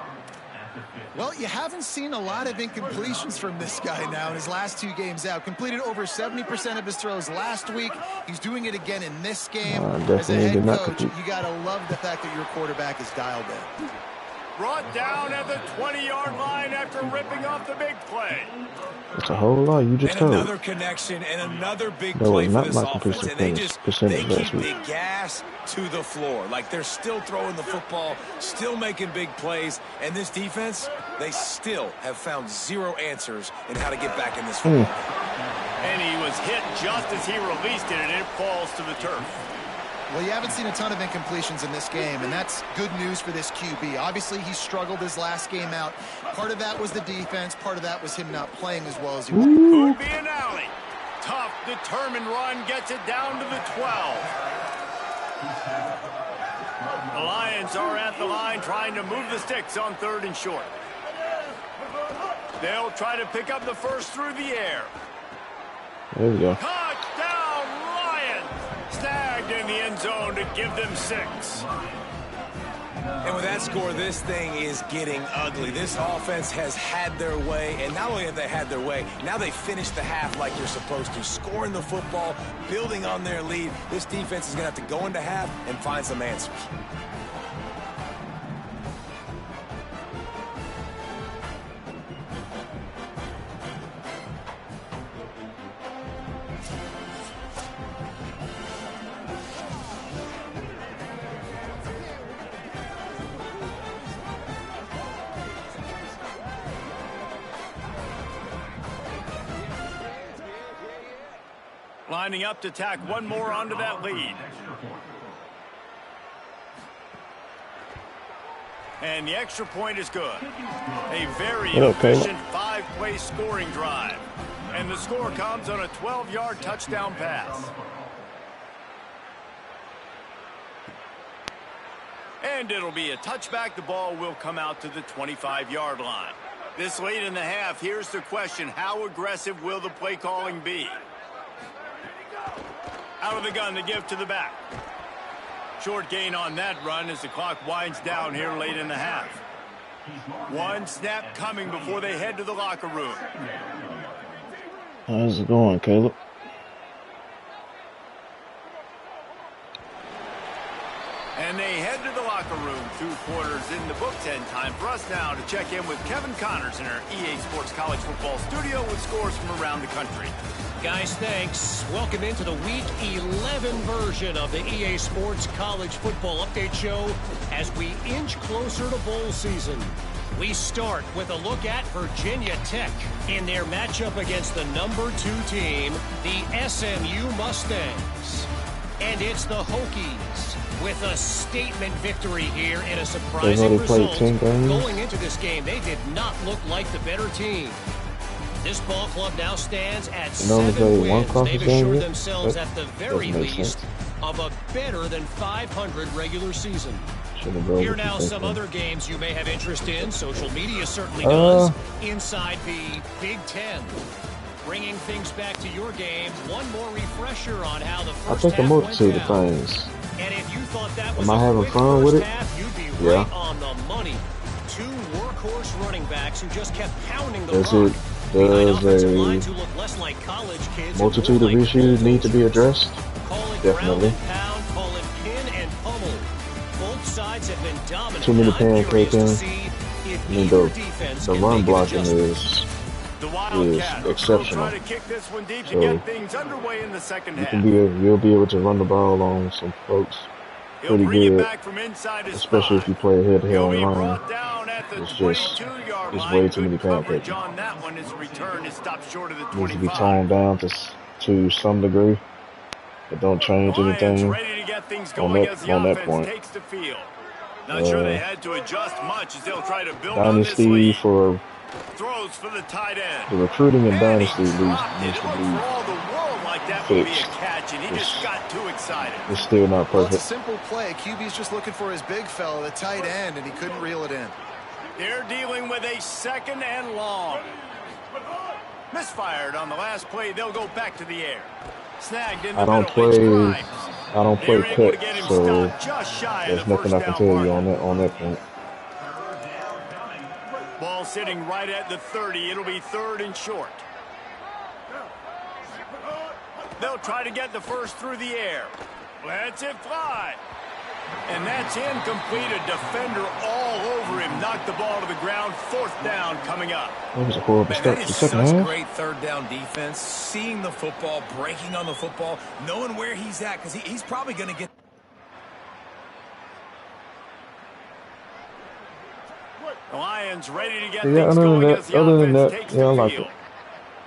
Well, you haven't seen a lot of incompletions from this guy now in his last 2 games out. Completed over 70% of his throws last week. He's doing it again in this game. As a head coach, you got to love the fact that your quarterback is dialed in. Brought down at the 20-yard line after ripping off the big play. It's a whole lot. You just told. Another connection and another big play for this offense. And they keep the gas to the floor. Like, they're still throwing the football, still making big plays. And this defense, they still have found 0 answers in how to get back in this football. And he was hit just as he released it, and it falls to the turf. Well, you haven't seen a ton of incompletions in this game, and that's good news for this QB. Obviously, he struggled his last game out. Part of that was the defense. Part of that was him not playing as well as he wanted. Could be an alley. Tough, determined run gets it down to the 12. The Lions are at the line trying to move the sticks on 3rd and short. They'll try to pick up the 1st through the air. There we go. Touchdown, Lions! Snagged in the end zone to give them 6. And with that score, this thing is getting ugly. This offense has had their way, and not only have they had their way, now they finished the half like you're supposed to, scoring the football, building on their lead. This defense is going to have to go into half and find some answers. Lining up to tack one more onto that lead. And the extra point is good. A very Okay. efficient 5-play scoring drive. And the score comes on a 12-yard touchdown pass. And it'll be a touchback. The ball will come out to the 25-yard line. This late in the half, here's the question. How aggressive will the play calling be? Out of the gun to give to the back. Short gain on that run as the clock winds down here late in the half. One snap coming before they head to the locker room. How's it going, Caleb? And they head to the locker room. 2 quarters in the books, and time for us now to check in with Kevin Connors in our EA Sports College Football studio with scores from around the country. Guys, thanks. Welcome into the Week 11 version of the EA Sports College Football Update Show as we inch closer to bowl season. We start with a look at Virginia Tech in their matchup against the number 2 team, the SMU Mustangs. And it's the Hokies with a statement victory here in a surprising result. Going into this game, they did not look like the better team. This ball club now stands at 7 wins. They've assured themselves at the very least of a better than 500 regular season. Here now some other games you may have interest in. Social media certainly does. Inside the Big Ten. Bringing things back to your game, one more refresher on how the first half went down. And if you thought that was a quick first half, you'd be right on the money. 2 workhorse running backs who just kept pounding the rock. Does a multitude of issues need to be addressed? Definitely. Too many pancaking. I mean, the run blocking is exceptional. So you'll be able to run the ball on some folks pretty good, especially if you play a head-to-head line. It's way too many pancaking. Needs to be toned down to some degree, but don't change anything on that point. Not sure they had to adjust much as they'll try to build Dynasty on this for throws for the tight end. the recruiting in Dynasty needs to be fixed. It's still not perfect. Well, it's a simple play. QB's just looking for his big fella, the tight end, and he couldn't reel it in. They're dealing with a 2nd and long. Misfired on the last play. They'll go back to the air. Snagged in the middle. I don't play cut, so there's nothing I can tell you on that point. Ball sitting right at the 30. It'll be 3rd and short. They'll try to get the first through the air. Lets it fly. And that's incomplete. A defender all over him. Knocked the ball to the ground. 4th down coming up. That was a horrible start to the second half. Such great 3rd down defense. Seeing the football, breaking on the football, knowing where he's at, because he's probably going to get. The Lions ready to get things going as the offense takes the field.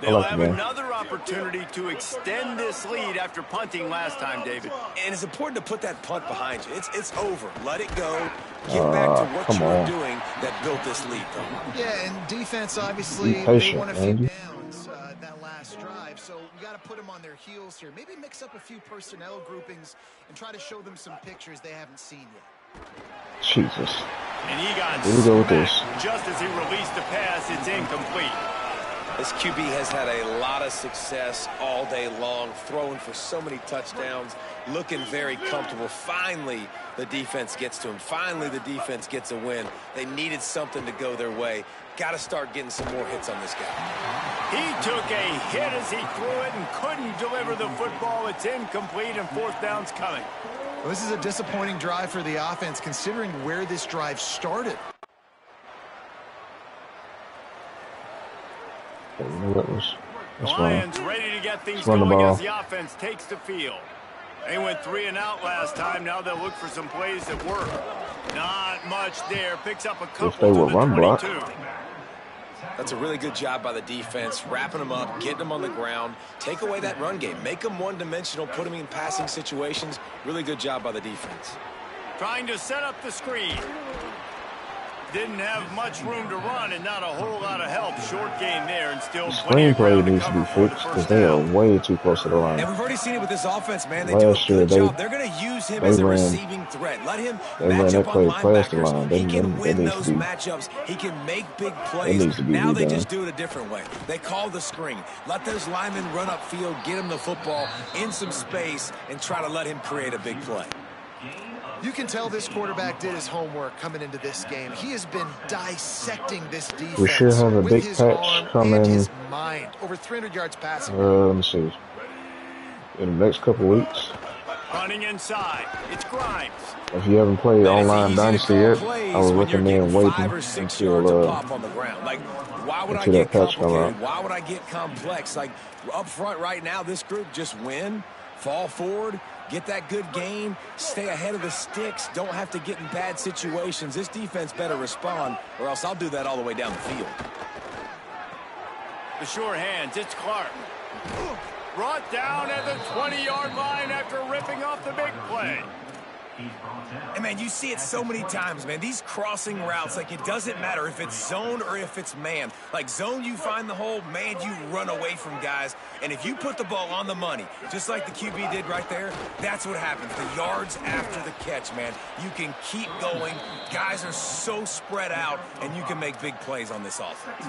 They'll have another opportunity to extend this lead after punting last time, David. And it's important to put that punt behind you. It's over. Let it go. Get back to what you were doing that built this lead, though. Yeah, and defense, obviously, they won a few downs that last drive, so we got to put them on their heels here. Maybe mix up a few personnel groupings and try to show them some pictures they haven't seen yet. Jesus. And he got smacked just as he released the pass. It's incomplete. This QB has had a lot of success all day long, throwing for so many touchdowns, looking very comfortable. Finally, the defense gets to him. Finally, the defense gets a win. They needed something to go their way. Got to start getting some more hits on this guy. He took a hit as he threw it and couldn't deliver the football. It's incomplete, and 4th down's coming. Well, this is a disappointing drive for the offense, considering where this drive started. The Lions ready to get things going as the offense takes the field. They went 3 and out last time. Now they'll look for some plays that work. Not much there. Picks up a couple to the 22. That's a really good job by the defense, wrapping them up, getting them on the ground. Take away that run game. Make them one-dimensional, put them in passing situations. Really good job by the defense. Trying to set up the screen. didn't have much room to run and not a whole lot of help. Short gain there and still The plenty of screenplay ground to needs to be cover for the fixed first because they are down. way too close to the line. And we've already seen it with this offense, man. They do a Last year, good job. They're going to use him as a receiving threat. Let him match that up on play past the linebackers. line. He can win needs those to be, matchups. He can make big that plays. needs to be Now they redone. just do it a different way. They call the screen. Let those linemen run upfield, get him the football in some space, and try to let him create a big play. You can tell this quarterback did his homework coming into this game. He has been dissecting this defense We should have a with big his patch arm coming. and his mind. Over 300 yards passing. Let me see. In the next couple weeks. Running inside. It's Grimes. If you haven't played online Dynasty yet, I would recommend waiting 5 or 6 yards until of pop on the ground. Like, why would I until get that patch come complicated? out. Why would I get complex? Like, up front right now, this group just win, fall forward, get that good gain, stay ahead of the sticks, don't have to get in bad situations. This defense better respond, or else I'll do that all the way down the field. The sure hands. It's Clark. Brought down at the 20-yard line after ripping off the big play. And, man, you see it so many times, man. These crossing routes, like, it doesn't matter if it's zone or if it's man. Like, zone, you find the hole. Man, you run away from guys. And if you put the ball on the money, just like the QB did right there, that's what happens. The yards after the catch, man. You can keep going. Guys are so spread out, and you can make big plays on this offense.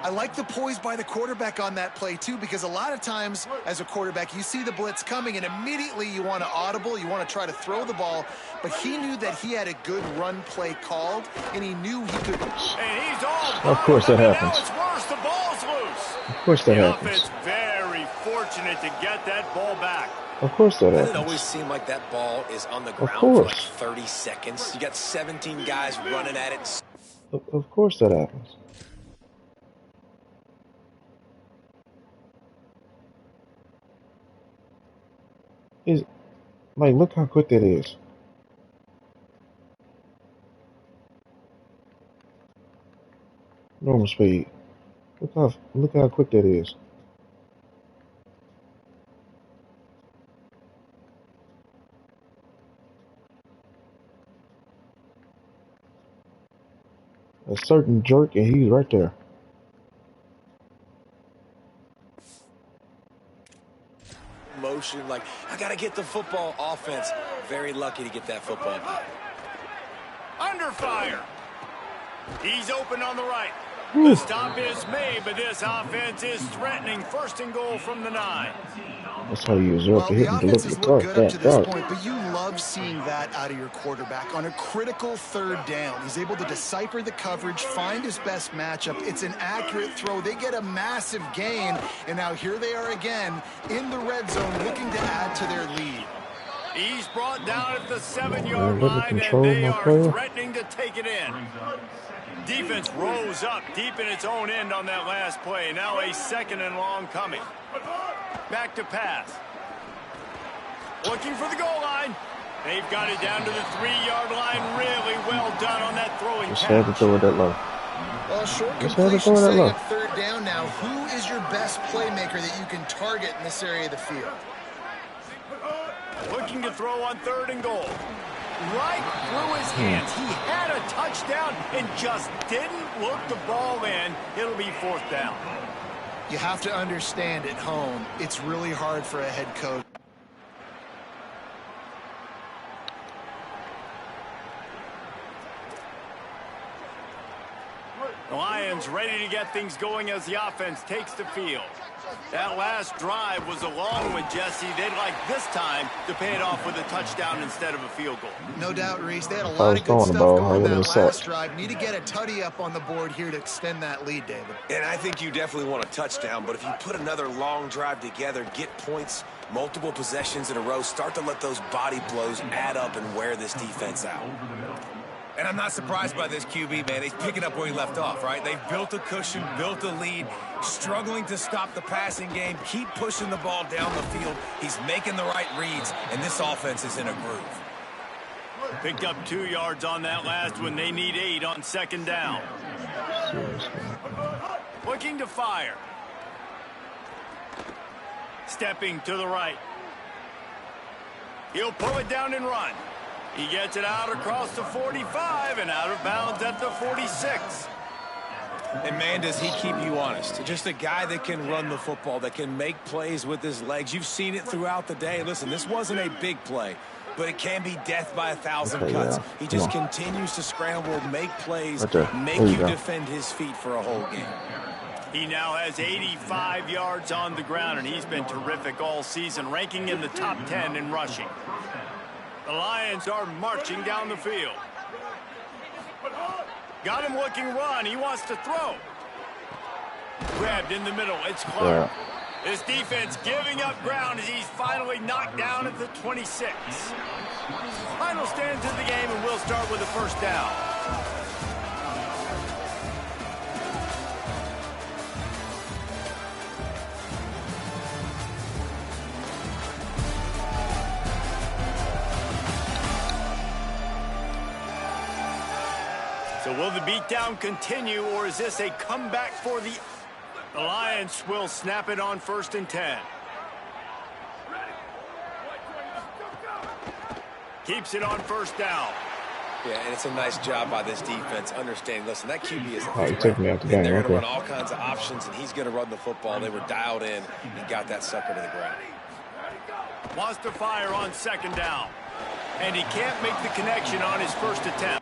I like the poise by the quarterback on that play, too, because a lot of times as a quarterback, you see the blitz coming, and immediately you want to audible, you want to try to throw the ball, but he knew that he had a good run play called, and he knew he could. And he's all Of course that happens. Now it's worse. The ball's loose. Of course that the happens. offense very fortunate to get that ball back. Of course that Doesn't it happens. always seem like that ball is on the ground for course. like 30 seconds? You got 17 guys running at it. Of course that happens. Is like, look how quick that is. Normal speed. Look how quick that is. A certain jerk and he's right there. Motion, like, I got to get the football. Offense, very lucky to get that football back. Under fire. He's open on the right. The stop is made, but this offense is threatening. First and goal from the 9. That's how you Well, reserve to the hit and offense deliver has the looked pass. good up to this That point, but you love seeing that out of your quarterback. On a critical third down, he's able to decipher the coverage, find his best matchup. It's an accurate throw. They get a massive gain, and now here they are again in the red zone looking to add to their lead. He's brought down at the 7-yard Let me line, and control they my are player. threatening to take it in. Defense rose up deep in its own end on that last play. Now a 2nd and long coming. Back to pass. Looking for the goal line. They've got it down to the 3-yard line. Really well done on that throwing just had to catch. throw it that low. Well, short Just had to completion throw that setting low. up third down now. Who is your best playmaker that you can target in this area of the field? Looking to throw on 3rd and goal. Right through his hands. He had a touchdown and just didn't look the ball in. It'll be 4th down. You have to understand at home, it's really hard for a head coach. The Lions ready to get things going as the offense takes the field. That last drive was a long one, Jesse. They'd like this time to pay it off with a touchdown instead of a field goal. No doubt, Reese. They had a I lot was of good throwing the stuff ball. I going would've that been set. last drive. Need to get a tutty up on the board here to extend that lead, David. And I think you definitely want a touchdown, but if you put another long drive together, get points, multiple possessions in a row, start to let those body blows add up and wear this defense out. And I'm not surprised by this QB, man. He's picking up where he left off, right? They've built a cushion, built a lead, struggling to stop the passing game, keep pushing the ball down the field. He's making the right reads, and this offense is in a groove. Picked up 2 yards on that last one. They need 8 on 2nd down. Seriously. Looking to fire. Stepping to the right. He'll pull it down and run. He gets it out across the 45 and out of bounds at the 46. And man, does he keep you honest. Just a guy that can run the football, that can make plays with his legs. You've seen it throughout the day. Listen, this wasn't a big play, but it can be death by 1,000 cuts. He just continues to scramble, make plays, make you defend his feet for a whole game. He now has 85 yards on the ground, and he's been terrific all season, ranking in the top 10 in rushing. The Lions are marching down the field. Got him looking run. He wants to throw. Grabbed in the middle. It's Clark. This defense giving up ground as he's finally knocked down at the 26. Final stand to the game, and we'll start with a first down. So will the beatdown continue, or is this a comeback for the Lions? Will snap it on 1st and 10. Keeps it on 1st down. Yeah, and it's a nice job by this defense understanding, listen, that QB is a took me out the game. They're going to run all kinds of options, and he's going to run the football. They were dialed in. He got that sucker to the ground. Wants to fire on 2nd down. And he can't make the connection on his first attempt.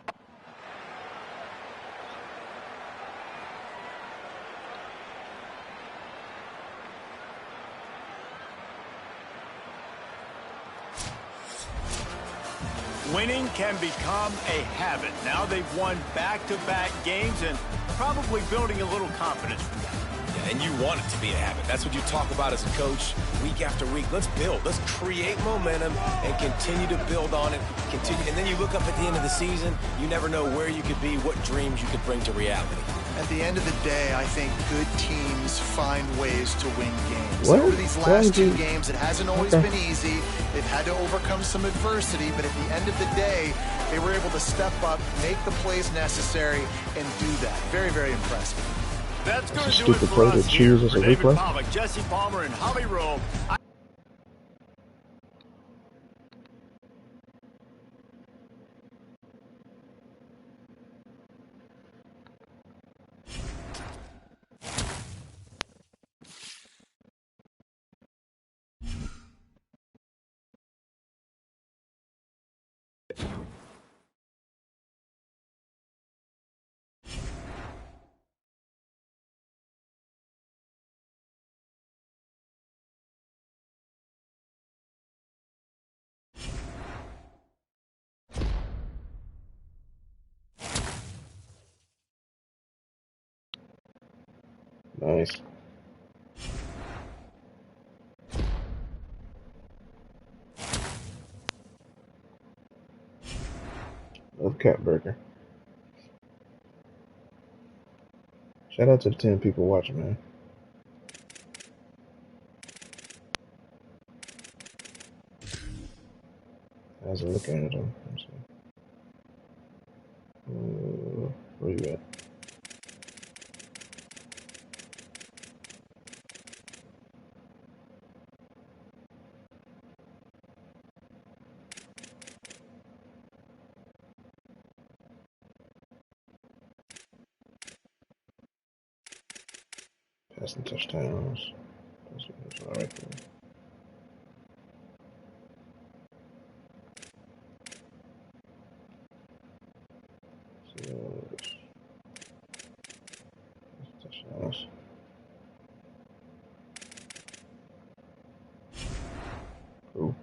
Winning can become a habit. Now they've won back-to-back games and probably building a little confidence from that. Yeah, and you want it to be a habit. That's what you talk about as a coach week after week. Let's build. Let's create momentum and continue to build on it. And then you look up at the end of the season, you never know where you could be, what dreams you could bring to reality. At the end of the day, I think good teams find ways to win games. Over these last 2 games, it hasn't always been easy. They've had to overcome some adversity, but at the end of the day, they were able to step up, make the plays necessary, and do that. Very, very impressive. That's going to do it for us here. For David Pollack, Jesse Palmer, and Holly Rowe. Nice. Love Cat Burger. Shout out to the 10 people watching, man. How's it looking at them? Let's see. Where you at? Passing touchdowns. That's all right for me. Touchdowns. Cool.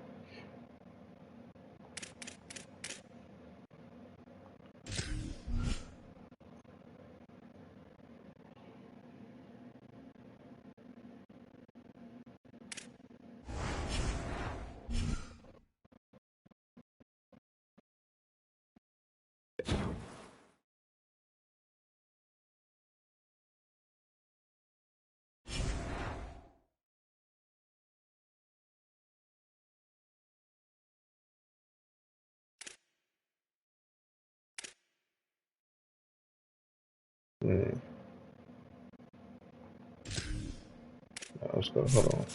Let's go. Hold on.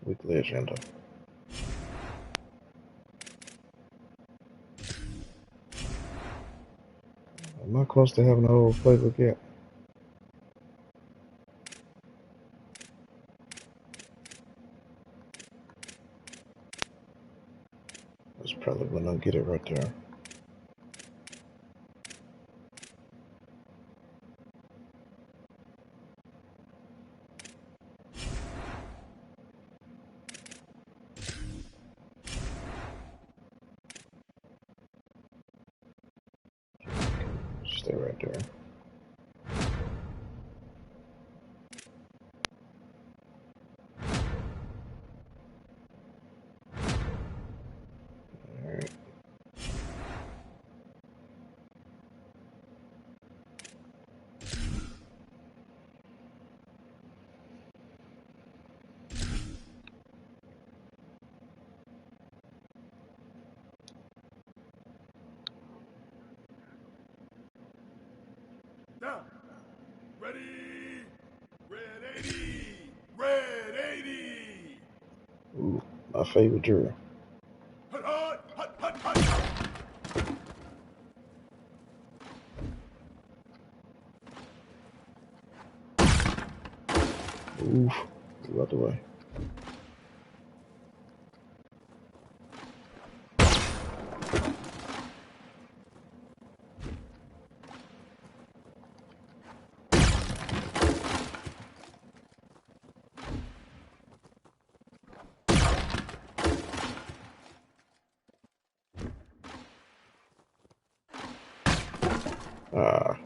Weekly agenda. Am I close to having a whole playbook yet? That's probably when I get it right there. Stay right there. Alright. Down. Ready. Red 80. Red 80. Ooh, my favorite drill. Hut, hut, hut, hut, hut. Oof. Get out the way. Ah.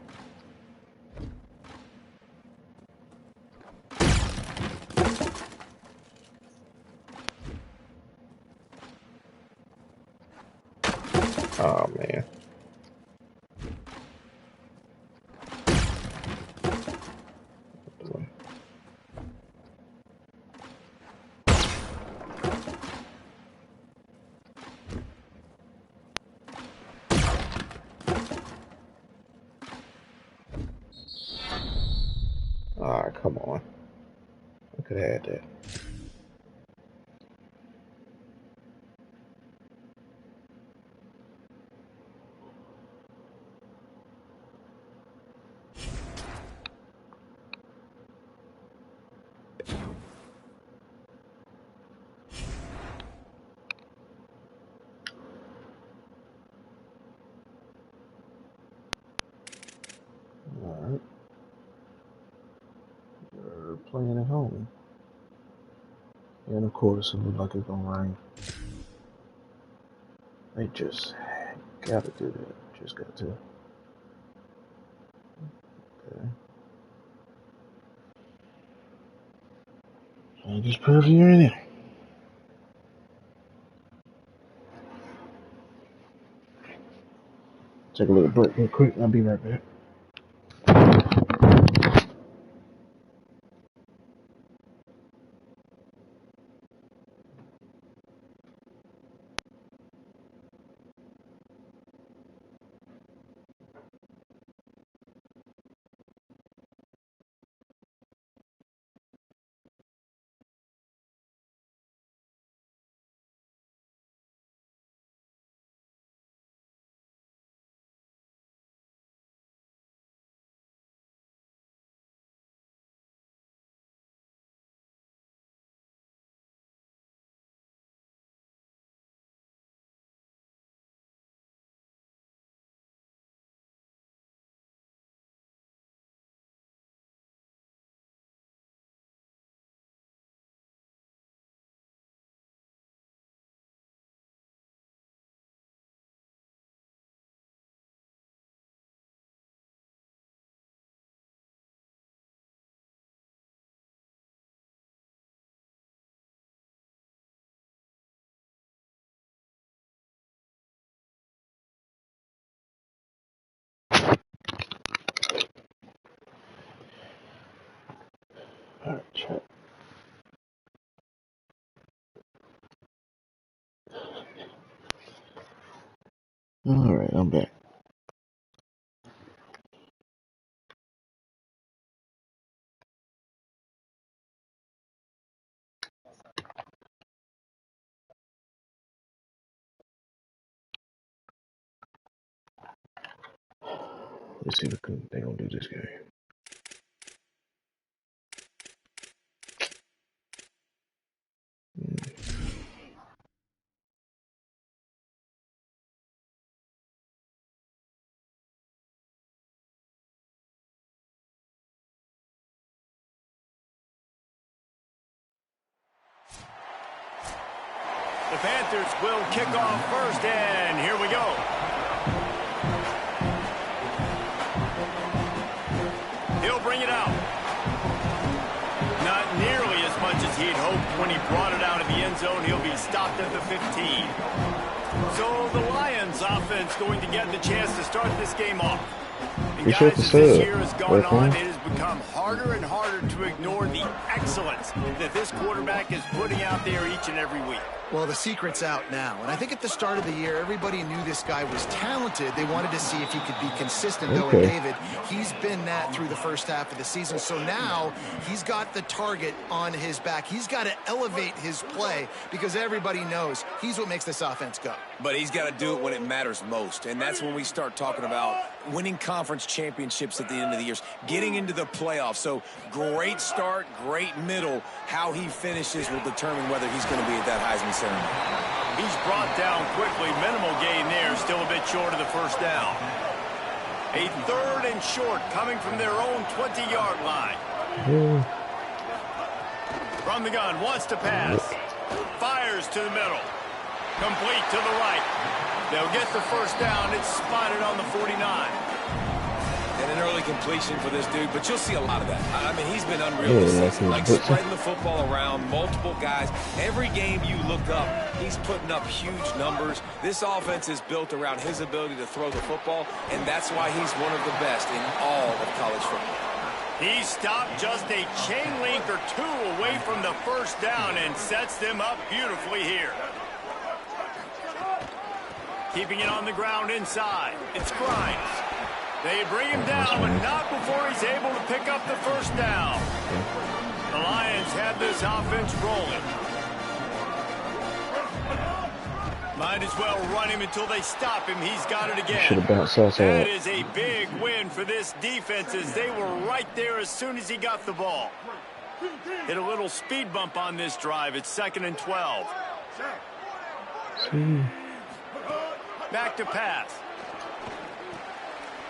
Oh man. Out the way. Ah, come on. I could have had that. Alright. We're playing at home. And of course, it looks like it's gonna rain. They just gotta do that. Just got to. Okay. I just persevere in it. Take a little break real quick. I'll be right back. Let's see if they gonna do this game. The Panthers will kick off first, and here we go. He'll bring it out. Not nearly as much as he'd hoped when he brought it out of the end zone. He'll be stopped at the 15. So the Lions offense going to get the chance to start this game off. And guys, as this year has gone on, it has become harder and harder to ignore the excellence that this quarterback is putting out there each and every week. Well, the secret's out now, and I think at the start of the year, everybody knew this guy was talented. They wanted to see if he could be consistent, though, and David, he's been that through the first half of the season. So now he's got the target on his back. He's got to elevate his play because everybody knows he's what makes this offense go. But he's got to do it when it matters most, and that's when we start talking about winning conference championships at the end of the year, getting into the playoffs. So great start, great middle. How he finishes will determine whether he's going to be at that Heisman ceremony. He's brought down quickly. Minimal gain there, still a bit short of the first down. A 3rd and short coming from their own 20-yard line. From the gun, wants to pass. Fires to the middle. Complete to the right. They'll get the first down. It's spotted on the 49. And an early completion for this dude, but you'll see a lot of that. I mean, he's been unreal this season. Like spreading the football around, multiple guys. Every game you look up, he's putting up huge numbers. This offense is built around his ability to throw the football, and that's why he's one of the best in all of college football. He stopped just a chain link or two away from the first down and sets them up beautifully here. Keeping it on the ground inside. It's Grimes. They bring him down, but not before he's able to pick up the first down. The Lions have this offense rolling. Might as well run him until they stop him. He's got it again. Should have bounced outside. That is a big win for this defense as they were right there as soon as he got the ball. Hit a little speed bump on this drive. It's 2nd and 12. Back to pass.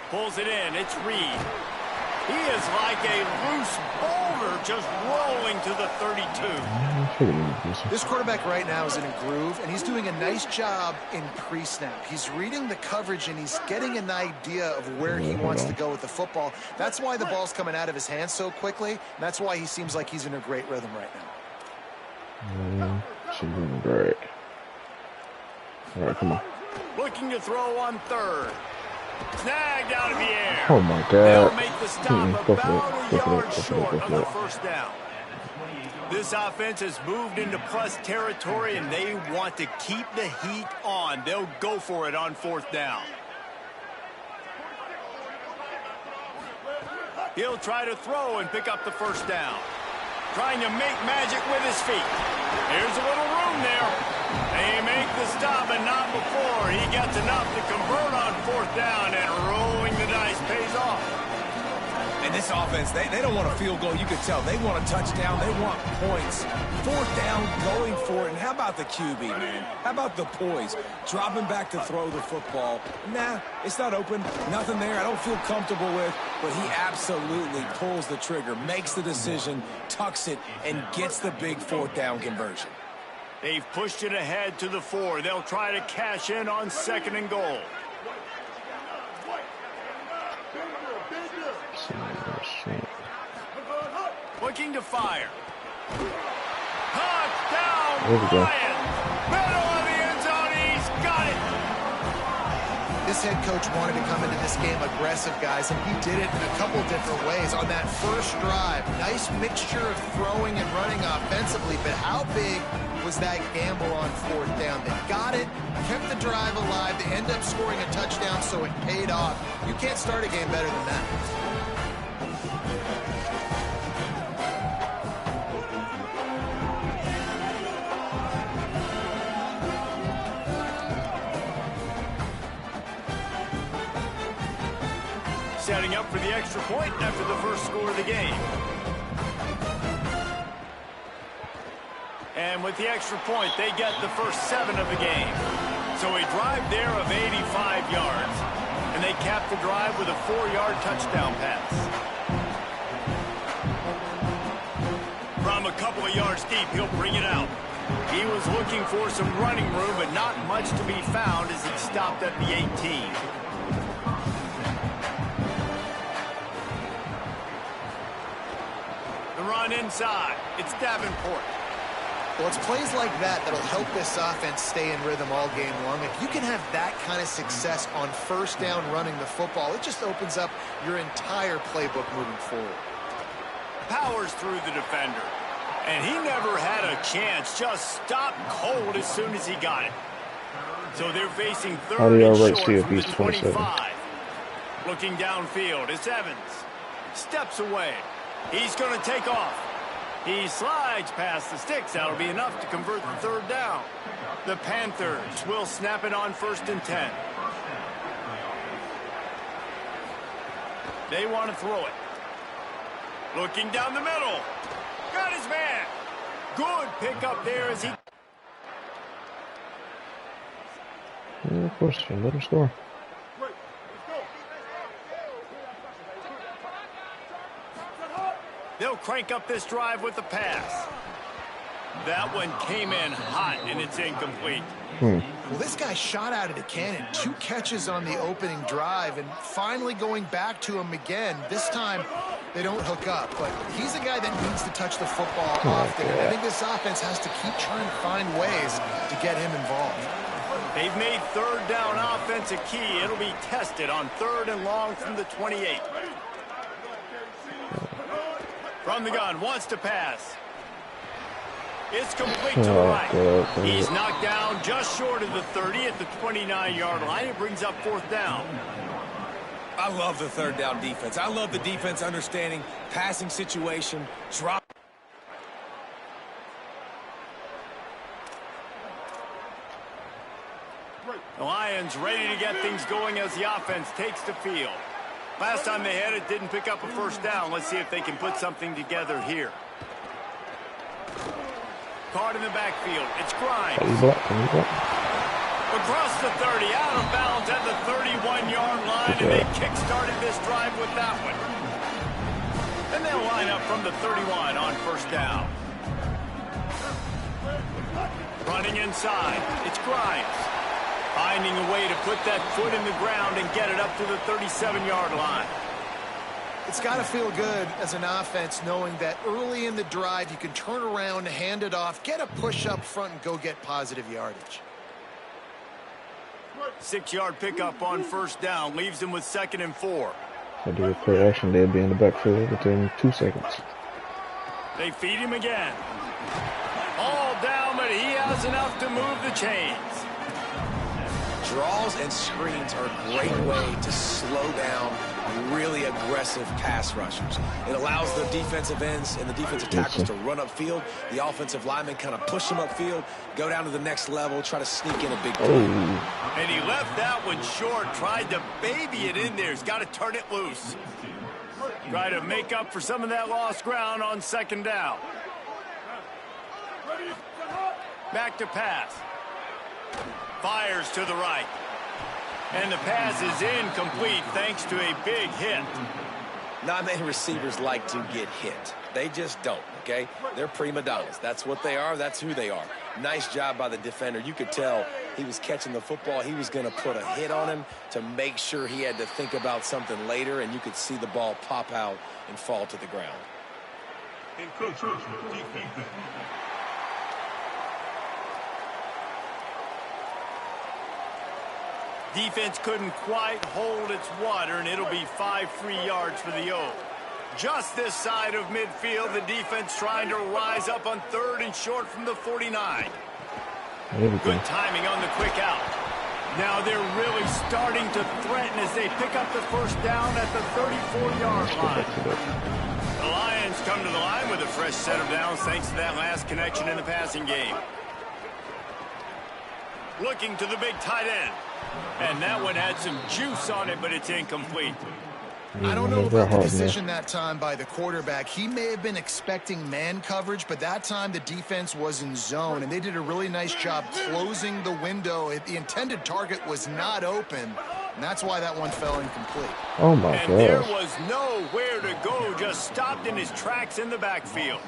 Pulls it in. It's Reed. He is like a loose boulder just rolling to the 32. This quarterback right now is in a groove, and he's doing a nice job in pre-snap. He's reading the coverage, and he's getting an idea of where he wants to go with the football. That's why the ball's coming out of his hands so quickly, and that's why he seems like he's in a great rhythm right now. She's doing great. All right, come on. Looking to throw on 3rd. Snagged out of the air. Oh my God. They'll make the stop about a yard short of the first down. This offense has moved into plus territory, and they want to keep the heat on. They'll go for it on 4th down. He'll try to throw and pick up the first down. Trying to make magic with his feet. Here's a little room there. They make the stop, and not before. He gets enough to convert on 4th down, and rolling the dice pays off. And this offense, they don't want a field goal. You can tell. They want a touchdown. They want points. 4th down, going for it. And how about the QB, man? How about the poise? Dropping back to throw the football. Nah, it's not open. Nothing there I don't feel comfortable with. But he absolutely pulls the trigger, makes the decision, tucks it, and gets the big 4th down conversion. They've pushed it ahead to the 4. They'll try to cash in on 2nd and goal. Looking to fire. Touchdown, Lions! Middle of the end zone, he's got it! This head coach wanted to come into this game aggressive, guys, and he did it in a couple different ways. On that first drive, nice mixture of throwing and running offensively, but how big was that gamble on 4th down? They got it, kept the drive alive, they end up scoring a touchdown, so it paid off. You can't start a game better than that. lining up for the extra point after the first score of the game. And with the extra point, they get the first 7 of the game. So a drive there of 85 yards. And they cap the drive with a 4-yard touchdown pass. From a couple of yards deep, he'll bring it out. He was looking for some running room, but not much to be found as he stopped at the 18. The run inside. It's Davenport. Well, it's plays like that that'll help this offense stay in rhythm all game long. If you can have that kind of success on first down running the football, it just opens up your entire playbook moving forward. Powers through the defender. And he never had a chance. Just stopped cold as soon as he got it. So they're facing third and short from the 25. Looking downfield, it's Evans. Steps away. He's going to take off. He slides past the sticks. That'll be enough to convert the third down. The Panthers will snap it on 1st and 10. They want to throw it. Looking down the middle. Got his man. Good pickup there as he... Yeah, of course, let him score. They'll crank up this drive with the pass. That one came in hot, and it's incomplete. Well, this guy shot out of the cannon. 2 catches on the opening drive, and finally going back to him again. This time, they don't hook up, but he's a guy that needs to touch the football often. I think this offense has to keep trying to find ways to get him involved. They've made third down offense a key. It'll be tested on 3rd and long from the 28. From the gun, wants to pass. It's complete to the right. He's knocked down just short of the 30 at the 29-yard line. It brings up 4th down. I love the third down defense. I love the defense understanding passing situation, drop. The Lions ready to get things going as the offense takes the field. Last time they had it, didn't pick up a first down. Let's see if they can put something together here. Caught in the backfield. It's Grimes. Across the 30, out of bounds at the 31-yard line, and they kick-started this drive with that one. Then they'll line up from the 31 on 1st down. Running inside. It's Grimes. Finding a way to put that foot in the ground and get it up to the 37-yard line. It's got to feel good as an offense knowing that early in the drive you can turn around, hand it off, get a push up front, and go get positive yardage. 6-yard pickup on 1st down. Leaves them with 2nd and 4. I do a play action, they'll be in the backfield within 2 seconds. They feed him again. All down, but he has enough to move the chains. Draws and screens are a great way to slow down really aggressive pass rushers. It allows the defensive ends and the defensive tackles to run upfield. The offensive linemen kind of push them upfield, go down to the next level, try to sneak in a big play. And he left that one short, tried to baby it in there. He's got to turn it loose. Try to make up for some of that lost ground on 2nd down. Back to pass. Fires to the right. And the pass is incomplete thanks to a big hit. Not many receivers like to get hit. They just don't, okay? They're prima donnas. That's what they are. That's who they are. Nice job by the defender. You could tell he was catching the football. He was going to put a hit on him to make sure he had to think about something later, and you could see the ball pop out and fall to the ground. Defense couldn't quite hold its water, and it'll be 5 free yards for the O. Just this side of midfield, the defense trying to rise up on 3rd and short from the 49. Good timing on the quick out. Now they're really starting to threaten as they pick up the 1st down at the 34-yard line. The Lions come to the line with a fresh set of downs thanks to that last connection in the passing game. Looking to the big tight end. And that one had some juice on it, but it's incomplete. I don't know about the decision that time by the quarterback. He may have been expecting man coverage, but that time the defense was in zone, and they did a really nice job closing the window. The intended target was not open, and that's why that one fell incomplete. Oh, my God. And there was nowhere to go, just stopped in his tracks in the backfield.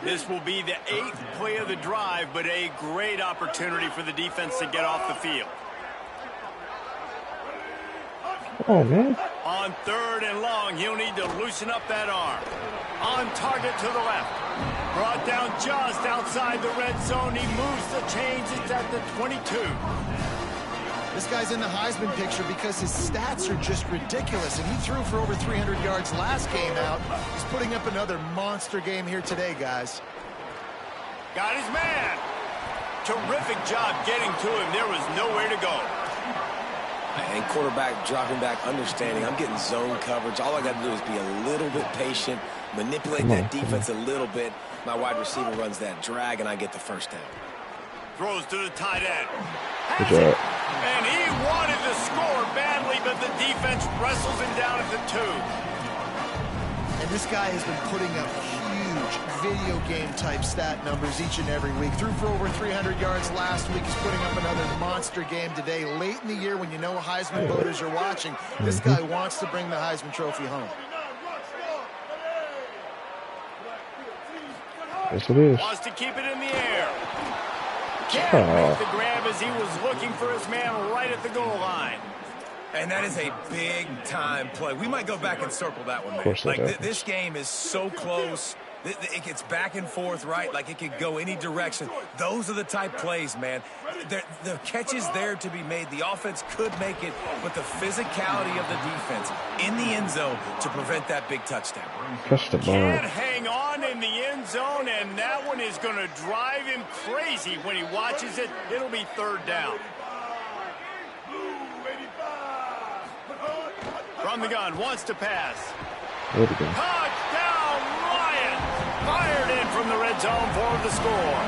This will be the 8th play of the drive, but a great opportunity for the defense to get off the field. Oh, man. On 3rd and long, he'll need to loosen up that arm. On target to the left. Brought down just outside the red zone. He moves the chains. It's at the 22. This guy's in the Heisman picture because his stats are just ridiculous, and he threw for over 300 yards last game out. He's putting up another monster game here today, guys. Got his man. Terrific job getting to him. There was nowhere to go. And quarterback dropping back, understanding I'm getting zone coverage. All I got to do is be a little bit patient, manipulate that defense a little bit. My wide receiver runs that drag, and I get the first down. Throws to the tight end. Good job. And he wanted to score badly, but the defense wrestles him down at the 2. And this guy has been putting up huge video game type stat numbers each and every week. Threw for over 300 yards last week. He's putting up another monster game today. Late in the year when you know Heisman voters are watching, this guy wants to bring the Heisman Trophy home. Yes, it is. Wants to keep it in the air. Can't make the grab as he was looking for his man right at the goal line. And that is a big-time play. We might go back and circle that one, man. Like, this game is so close. It gets back and forth, right? Like, it could go any direction. Those are the type plays, man. The catch is there to be made. The offense could make it, but the physicality of the defense in the end zone to prevent that big touchdown. Catch the ball. Can't hang on in the end zone, and that one is going to drive him crazy when he watches it. It'll be 3rd down. From the gun, wants to pass. Touchdown, Lions! Fired in from the red zone for the score.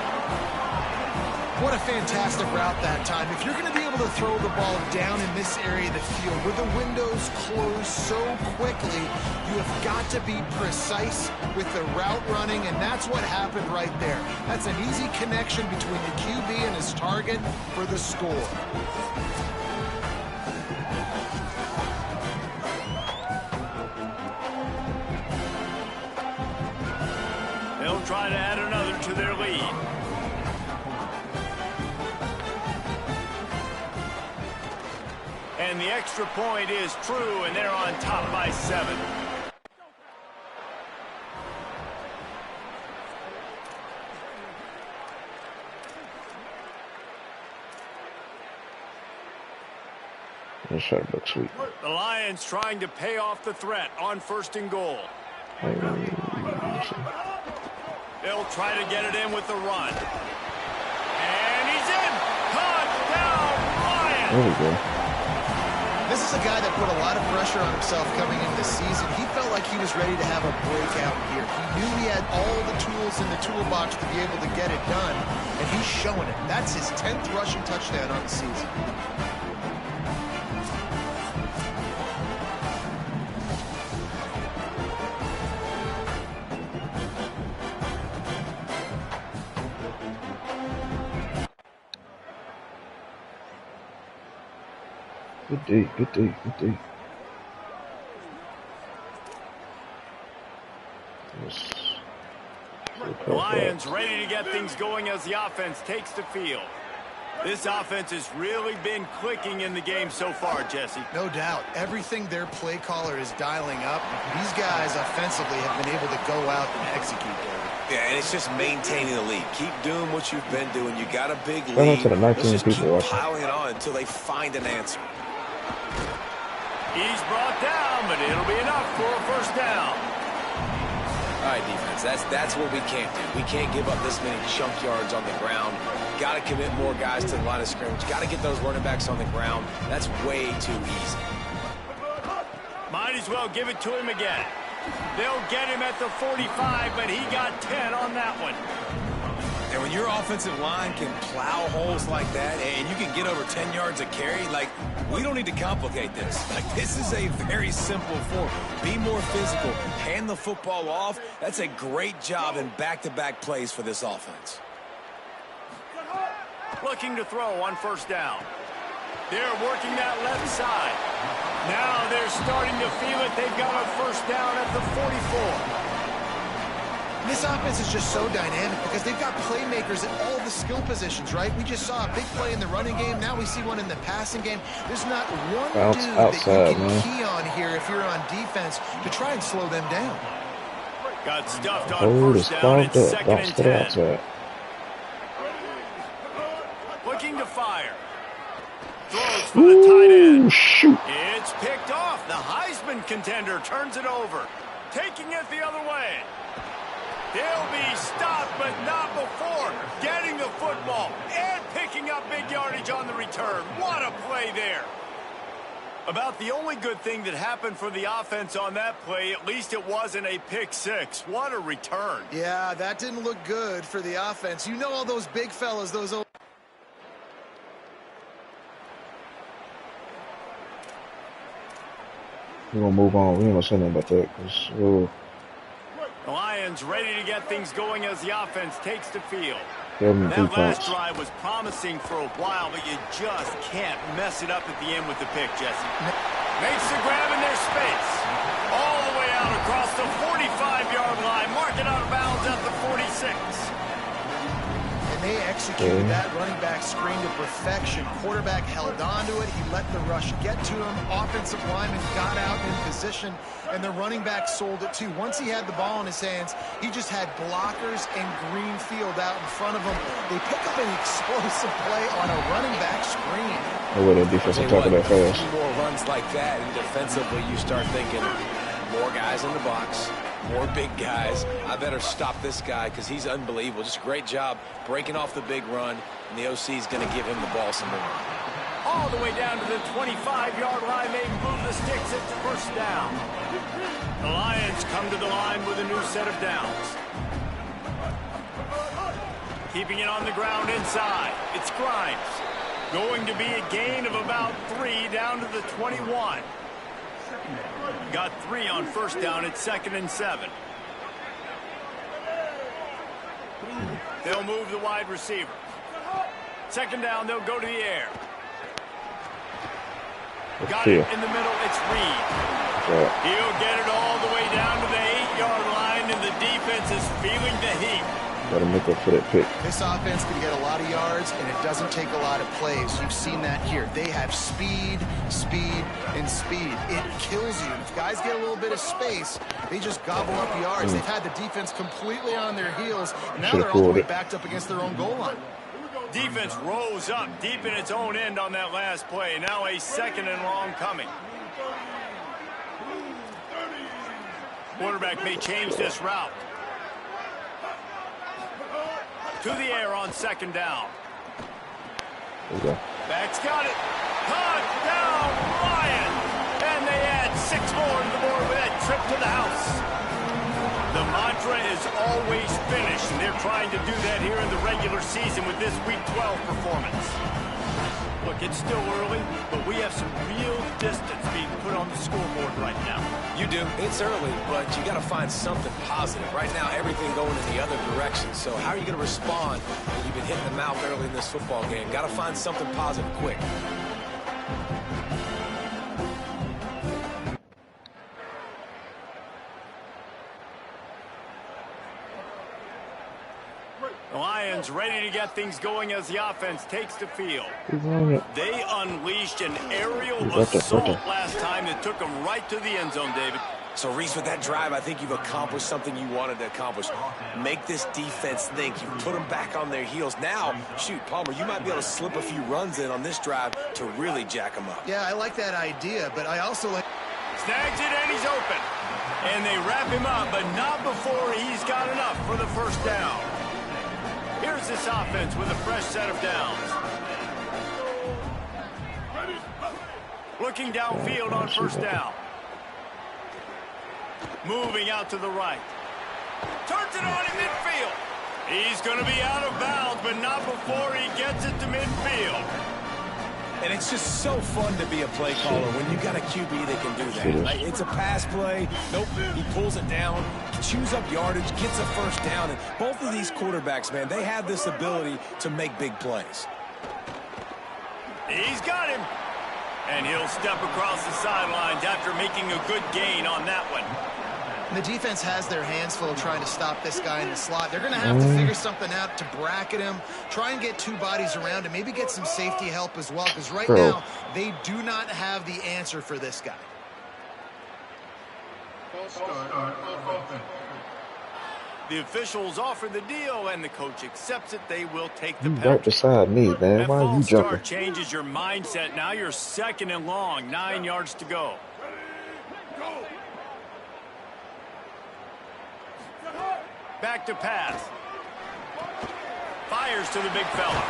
What a fantastic route that time. If you're going to be able to throw the ball down in this area of the field where the windows close so quickly, you have got to be precise with the route running, and that's what happened right there. That's an easy connection between the QB and his target for the score. They'll try to add another to their lead. And the extra point is true, and they're on top by 7. This shot looks sweet. The Lions trying to pay off the threat on 1st and goal. They'll try to get it in with the run. And he's in! Touchdown, Lions! There we go. This is a guy that put a lot of pressure on himself coming into the season. He felt like he was ready to have a breakout year. He knew he had all the tools in the toolbox to be able to get it done, and he's showing it. That's his 10th rushing touchdown on the season. Good day, good day, good day. The Lions ready to get things going as the offense takes the field. This offense has really been clicking in the game so far, Jesse. No doubt. Everything their play caller is dialing up, these guys offensively have been able to go out and execute there. Yeah, and it's just maintaining the lead. Keep doing what you've been doing. You got a big lead. Let's just keep watching. piling it on until they find an answer. He's brought down, but it'll be enough for a 1st down. All right, defense, that's what we can't do. We can't give up this many chunk yards on the ground. Got to commit more guys to the line of scrimmage. Got to get those running backs on the ground. That's way too easy. Might as well give it to him again. They'll get him at the 45, but he got 10 on that one. And when your offensive line can plow holes like that and you can get over 10 yards a carry, like, we don't need to complicate this. Like, this is a very simple form. Be more physical. Hand the football off. That's a great job in back-to-back plays for this offense. Looking to throw on first down. They're working that left side. Now they're starting to feel it. They've got a first down at the 44. This offense is just so dynamic because they've got playmakers at all the skill positions, right? We just saw a big play in the running game. Now we see one in the passing game. There's not one dude that you can key on here if you're on defense to try and slow them down. Got stuffed on first down. It's 2nd and 10. Looking to fire. Throws for the tight end. Shoot. It's picked off. The Heisman contender turns it over. Taking it the other way. They'll be stopped, but not before getting the football and picking up big yardage on the return. What a play there. About the only good thing that happened for the offense on that play, at least it wasn't a pick six. What a return. Yeah, that didn't look good for the offense. You know all those big fellas, those old... We're going to move on. We ain't going to say nothing about that because the Lions ready to get things going as the offense takes the field. That last drive was promising for a while, but you just can't mess it up at the end with the pick, Jesse. Makes the grab in their space. All the way out across the 45-yard line. Mark it out of bounds at the 46. And they executed that running back screen to perfection. Quarterback held on to it. He let the rush get to him. Offensive lineman got out in position, and the running back sold it too. Once he had the ball in his hands, he just had blockers and green field out in front of him. They pick up an explosive play on a running back screen. Oh, well, the defense will tackle that fast. More runs like that, and defensively you start thinking more guys in the box, more big guys. I better stop this guy because he's unbelievable. Just a great job breaking off the big run, and the OC is going to give him the ball some more. All the way down to the 25-yard line. They move the sticks into first down. The Lions come to the line with a new set of downs. Keeping it on the ground inside. It's Grimes. Going to be a gain of about 3 down to the 21. Got 3 on first down. It's 2nd and 7. They'll move the wide receiver. 2nd down, they'll go to the air. Got it in the middle. It's Reed. He'll get it all the way down to the 8-yard line, and the defense is feeling the heat. Gotta make up for that pick. This offense can get a lot of yards, and it doesn't take a lot of plays. You've seen that here. They have speed, speed, and speed. It kills you. If guys get a little bit of space, they just gobble up yards. They've had the defense completely on their heels. Now they're all the way backed up against their own goal line. Defense rose up deep in its own end on that last play. Now a 2nd and long coming. Quarterback may change this route. To the air on 2nd down. Back's got it. Touchdown, Lions! And they add 6 more to the board with that trip to the house. The mantra is always finish, and they're trying to do that here in the regular season with this Week 12 performance. Look, it's still early, but we have some real distance being put on the scoreboard right now. You do. It's early, but you got to find something positive. Right now, everything going in the other direction. So how are you going to respond when you've been hitting the mouth early in this football game? Got to find something positive quick. The Lions ready to get things going as the offense takes the field. They unleashed an aerial assault last time that took them right to the end zone, David. So, Reese, with that drive, I think you've accomplished something you wanted to accomplish. Make this defense think. You put them back on their heels. Now, shoot, Palmer, you might be able to slip a few runs in on this drive to really jack them up. Yeah, I like that idea, but I also like... Snags it, and he's open. And they wrap him up, but not before he's got enough for the first down. Here's this offense with a fresh set of downs. Looking downfield on first down. Moving out to the right. Turns it on in midfield. He's going to be out of bounds, but not before he gets it to midfield. And it's just so fun to be a play caller when you got a QB that can do that. Like, it's a pass play. Nope, he pulls it down, chews up yardage, gets a first down. And both of these quarterbacks, man, they have this ability to make big plays. He's got him. And he'll step across the sidelines after making a good gain on that one. And the defense has their hands full trying to stop this guy in the slot. They're going to have to figure something out to bracket him, try and get two bodies around him, maybe get some safety help as well, because right now they do not have the answer for this guy. The officials offer the deal, and the coach accepts it. They will take the penalty. Right beside me, man. Why are you jumping? That changes your mindset. Now you're second and long, 9 yards to go. Back to pass. Fires to the big fella.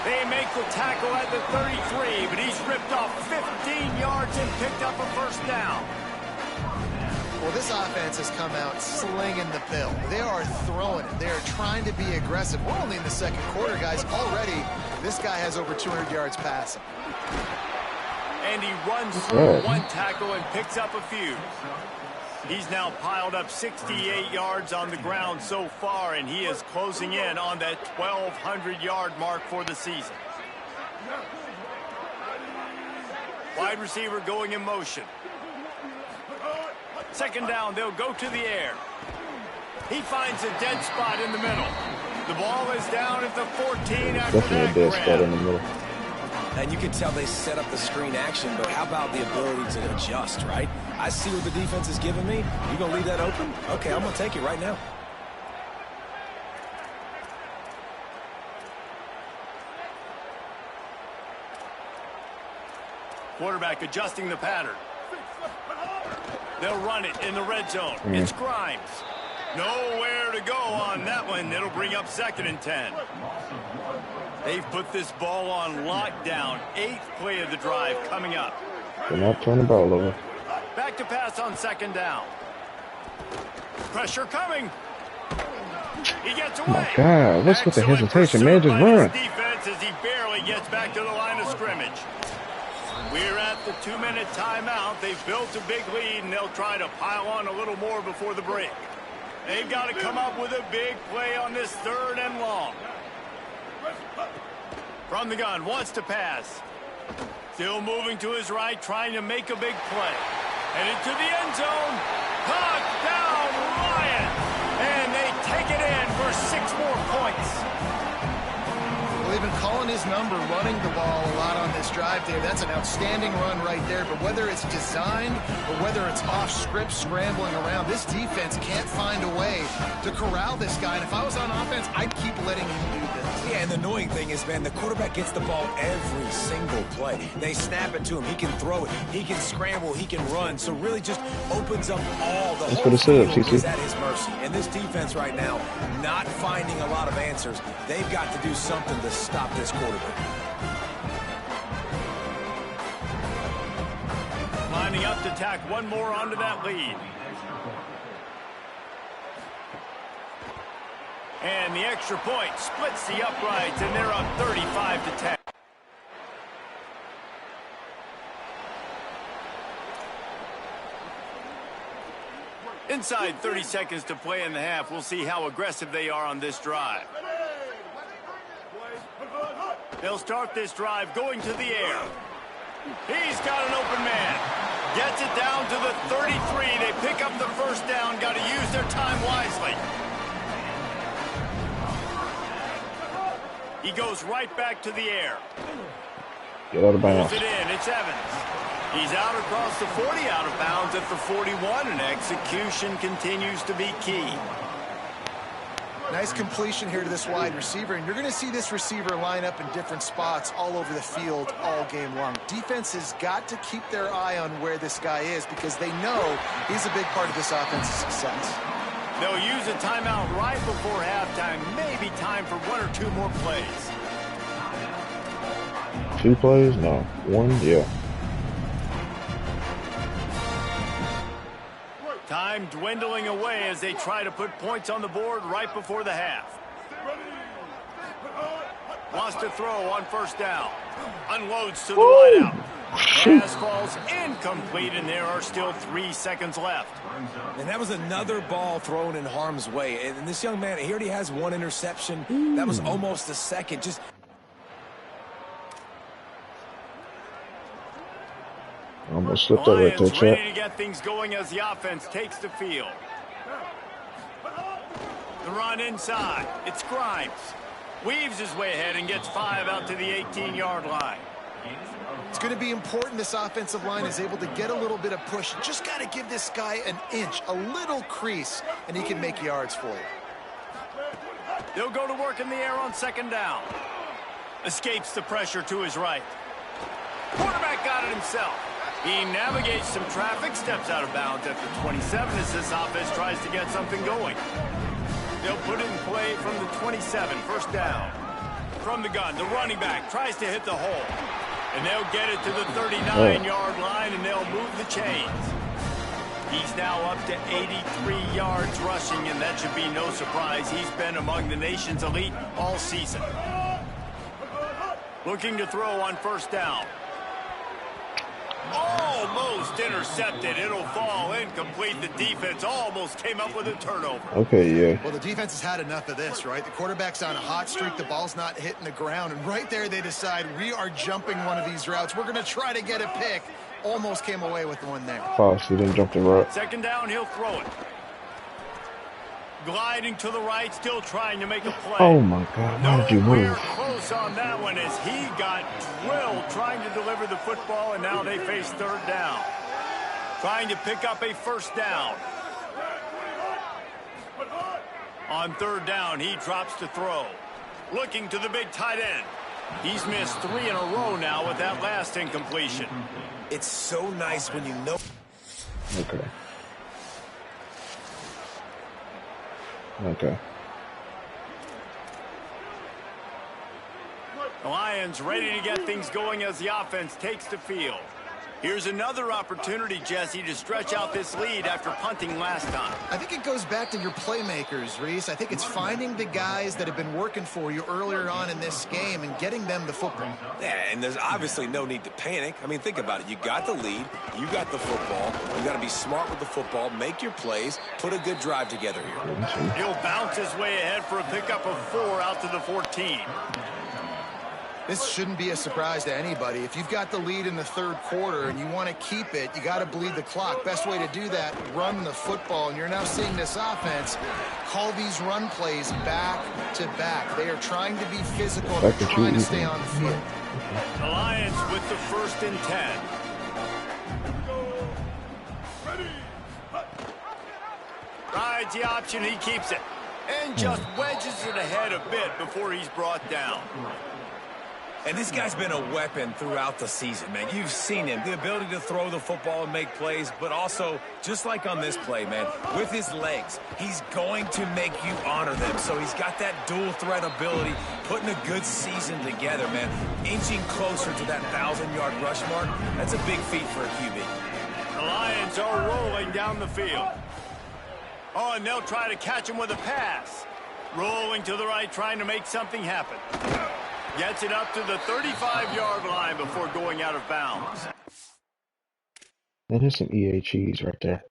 They make the tackle at the 33, but he's ripped off 15 yards and picked up a first down. Well, this offense has come out slinging the pill. They are throwing it. They are trying to be aggressive. We're only in the second quarter, guys. Already, this guy has over 200 yards passing. And he runs through one tackle and picks up a few. He's now piled up 68 yards on the ground so far, and he is closing in on that 1,200-yard mark for the season. Wide receiver going in motion. Second down, they'll go to the air. He finds a dead spot in the middle. The ball is down at the 14 after Definitely that a dead spot in the middle. And you can tell they set up the screen action, but how about the ability to adjust, right? I see what the defense is giving me. You going to leave that open? Okay, I'm going to take it right now. Quarterback adjusting the pattern. They'll run it in the red zone. It's Grimes. Nowhere to go on that one. It'll bring up 2nd and 10. They've put this ball on lockdown. 8th play of the drive coming up. They're not turning the ball over. Back to pass on 2nd down. Pressure coming. He gets away. Oh my God, what's with the hesitation, man? Just run. Defense as he barely gets back to the line of scrimmage. We're at the 2-minute timeout. They've built a big lead, and they'll try to pile on a little more before the break. They've got to come up with a big play on this 3rd and long. From the gun, wants to pass. Still moving to his right, trying to make a big play. Headed to the end zone. Touchdown, Lions! And they take it in for 6 more points. Well, they've been calling his number, running the ball a lot on this drive there. That's an outstanding run right there. But whether it's designed or whether it's off script, scrambling around, this defense can't find a way to corral this guy. And if I was on offense, I'd keep letting him do this. Yeah, and the annoying thing is, man, the quarterback gets the ball every single play. They snap it to him. He can throw it. He can scramble. He can run. So really just opens up all the whole field is at his mercy. And this defense right now, not finding a lot of answers. They've got to do something to stop this quarterback. Lining up to tack one more onto that lead. And the extra point splits the uprights, and they're up 35-10. Inside 30 seconds to play in the half. We'll see how aggressive they are on this drive. They'll start this drive going to the air. He's got an open man. Gets it down to the 33. They pick up the first down. Got to use their time wisely. He goes right back to the air. Get out of bounds. Pulls it in. It's Evans. He's out across the 40, out of bounds at the 41, and execution continues to be key. Nice completion here to this wide receiver, and you're going to see this receiver line up in different spots all over the field all game long. Defense has got to keep their eye on where this guy is because they know he's a big part of this offense's success. They'll use a timeout right before halftime. Maybe time for 1 or 2 more plays. 2 plays? No. 1? Yeah. Time dwindling away as they try to put points on the board right before the half. Wants to throw on first down. Unloads to the wideout. Pass falls incomplete, and there are still 3 seconds left. And that was another ball thrown in harm's way. And this young man, he already has 1 interception. That was almost a second. Just Almost slipped that right there, Lions ready to get things going as the offense takes the field. The run inside. It's Grimes. Weaves his way ahead and gets 5 out to the 18-yard line. It's going to be important this offensive line is able to get a little bit of push. Just got to give this guy an inch, a little crease, and he can make yards for you. They'll go to work in the air on second down. Escapes the pressure to his right. Quarterback got it himself. He navigates some traffic, steps out of bounds at the 27 as this offense tries to get something going. They'll put it in play from the 27, first down. From the gun, the running back tries to hit the hole. And they'll get it to the 39-yard line, and they'll move the chains. He's now up to 83 yards rushing, and that should be no surprise. He's been among the nation's elite all season. Looking to throw on first down. Almost intercepted. It'll fall incomplete. The defense almost came up with a turnover. Okay, yeah. Well, the defense has had enough of this, right? The quarterback's on a hot streak. The ball's not hitting the ground. And right there they decide we are jumping one of these routes. We're going to try to get a pick. Almost came away with one there. False. He didn't jump the route. Second down, he'll throw it. Gliding to the right, still trying to make a play. Oh, my God. Why did you Nowhere move? close on that one as he got drilled trying to deliver the football, and now they face third down. Trying to pick up a first down. On third down, he drops to throw. Looking to the big tight end. He's missed 3 in a row now with that last incompletion. it's so nice when you know. Okay. Okay. The Lions ready to get things going as the offense takes the field. Here's another opportunity, Jesse, to stretch out this lead after punting last time. I think it goes back to your playmakers, Reese. I think it's finding the guys that have been working for you earlier on in this game and getting them the football. Yeah, and there's obviously no need to panic. I mean, think about it. You got the lead. You got the football. You got to be smart with the football, make your plays, put a good drive together here. He'll bounce his way ahead for a pickup of 4 out to the 14. This shouldn't be a surprise to anybody. If you've got the lead in the third quarter and you want to keep it, you got to bleed the clock. Best way to do that, run the football. And you're now seeing this offense call these run plays back to back. They are trying to be physical. They're trying to stay on the field. The Lions with the 1st and 10. Rides the option, he keeps it. And just wedges it ahead a bit before he's brought down. And this guy's been a weapon throughout the season, man. You've seen him, the ability to throw the football and make plays, but also, just like on this play, man, with his legs, he's going to make you honor them. So he's got that dual threat ability, putting a good season together, man. Inching closer to that 1,000-yard rush mark, that's a big feat for a QB. The Lions are rolling down the field. Oh, and they'll try to catch him with a pass. Rolling to the right, trying to make something happen. Gets it up to the 35-yard line before going out of bounds. And there's some EA cheese right there.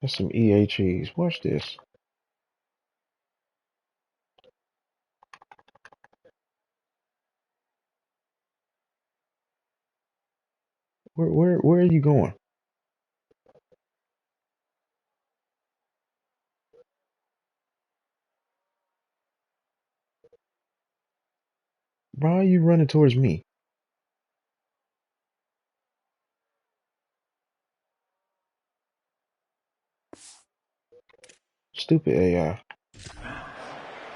That's some EA cheese. Watch this. Where are you going? Why are you running towards me? Stupid AI.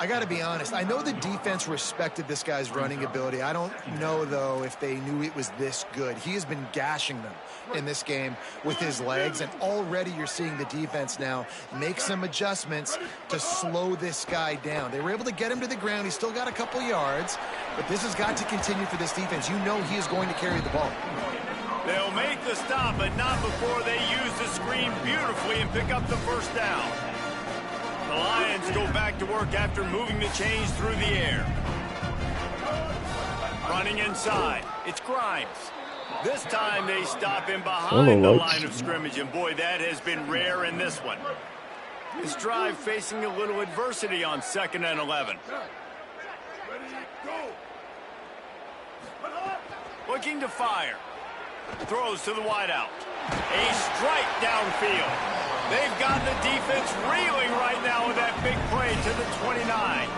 I got to be honest. I know the defense respected this guy's running ability. I don't know, though, if they knew it was this good. He has been gashing them in this game with his legs, and already you're seeing the defense now make some adjustments to slow this guy down. They were able to get him to the ground. He's still got a couple yards, but this has got to continue for this defense. You know he is going to carry the ball. They'll make the stop, but not before they use the screen beautifully and pick up the first down. The Lions go back to work after moving the chains through the air. Running inside, it's Grimes. This time they stop him behind the line of scrimmage, and boy, that has been rare in this one. This drive facing a little adversity on 2nd and 11. Looking to fire. Throws to the wideout. A strike downfield. They've got the defense reeling right now with that big play to the 29.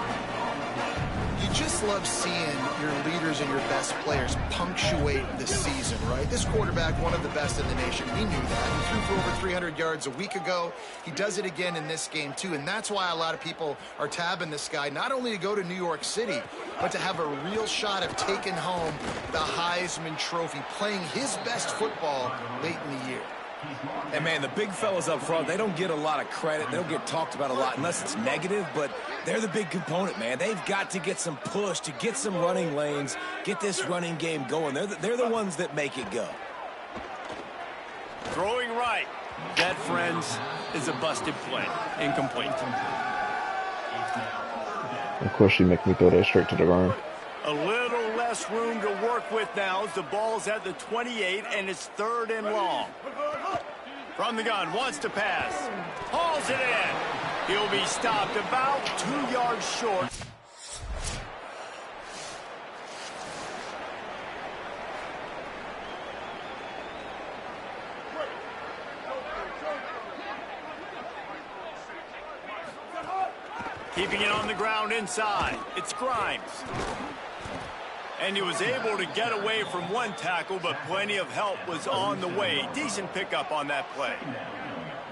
You just love seeing your leaders and your best players punctuate the season, right? This quarterback, one of the best in the nation. We knew that. He threw for over 300 yards a week ago. He does it again in this game, too. And that's why a lot of people are tabbing this guy, not only to go to New York City, but to have a real shot of taking home the Heisman Trophy, playing his best football late in the year. And, man, the big fellas up front, they don't get a lot of credit. They don't get talked about a lot unless it's negative, but they're the big component, man. They've got to get some push, to get some running lanes, get this running game going. They're the ones that make it go. Throwing right. That, friends, is a busted play. Incomplete. Of course, she make me throw that straight to the ground. A little less room to work with now as the ball's at the 28, and it's 3rd and long. From the gun, wants to pass. Hauls it in. He'll be stopped about 2 yards short. Keeping it on the ground inside. It's Grimes. And he was able to get away from one tackle, but plenty of help was on the way. Decent pickup on that play.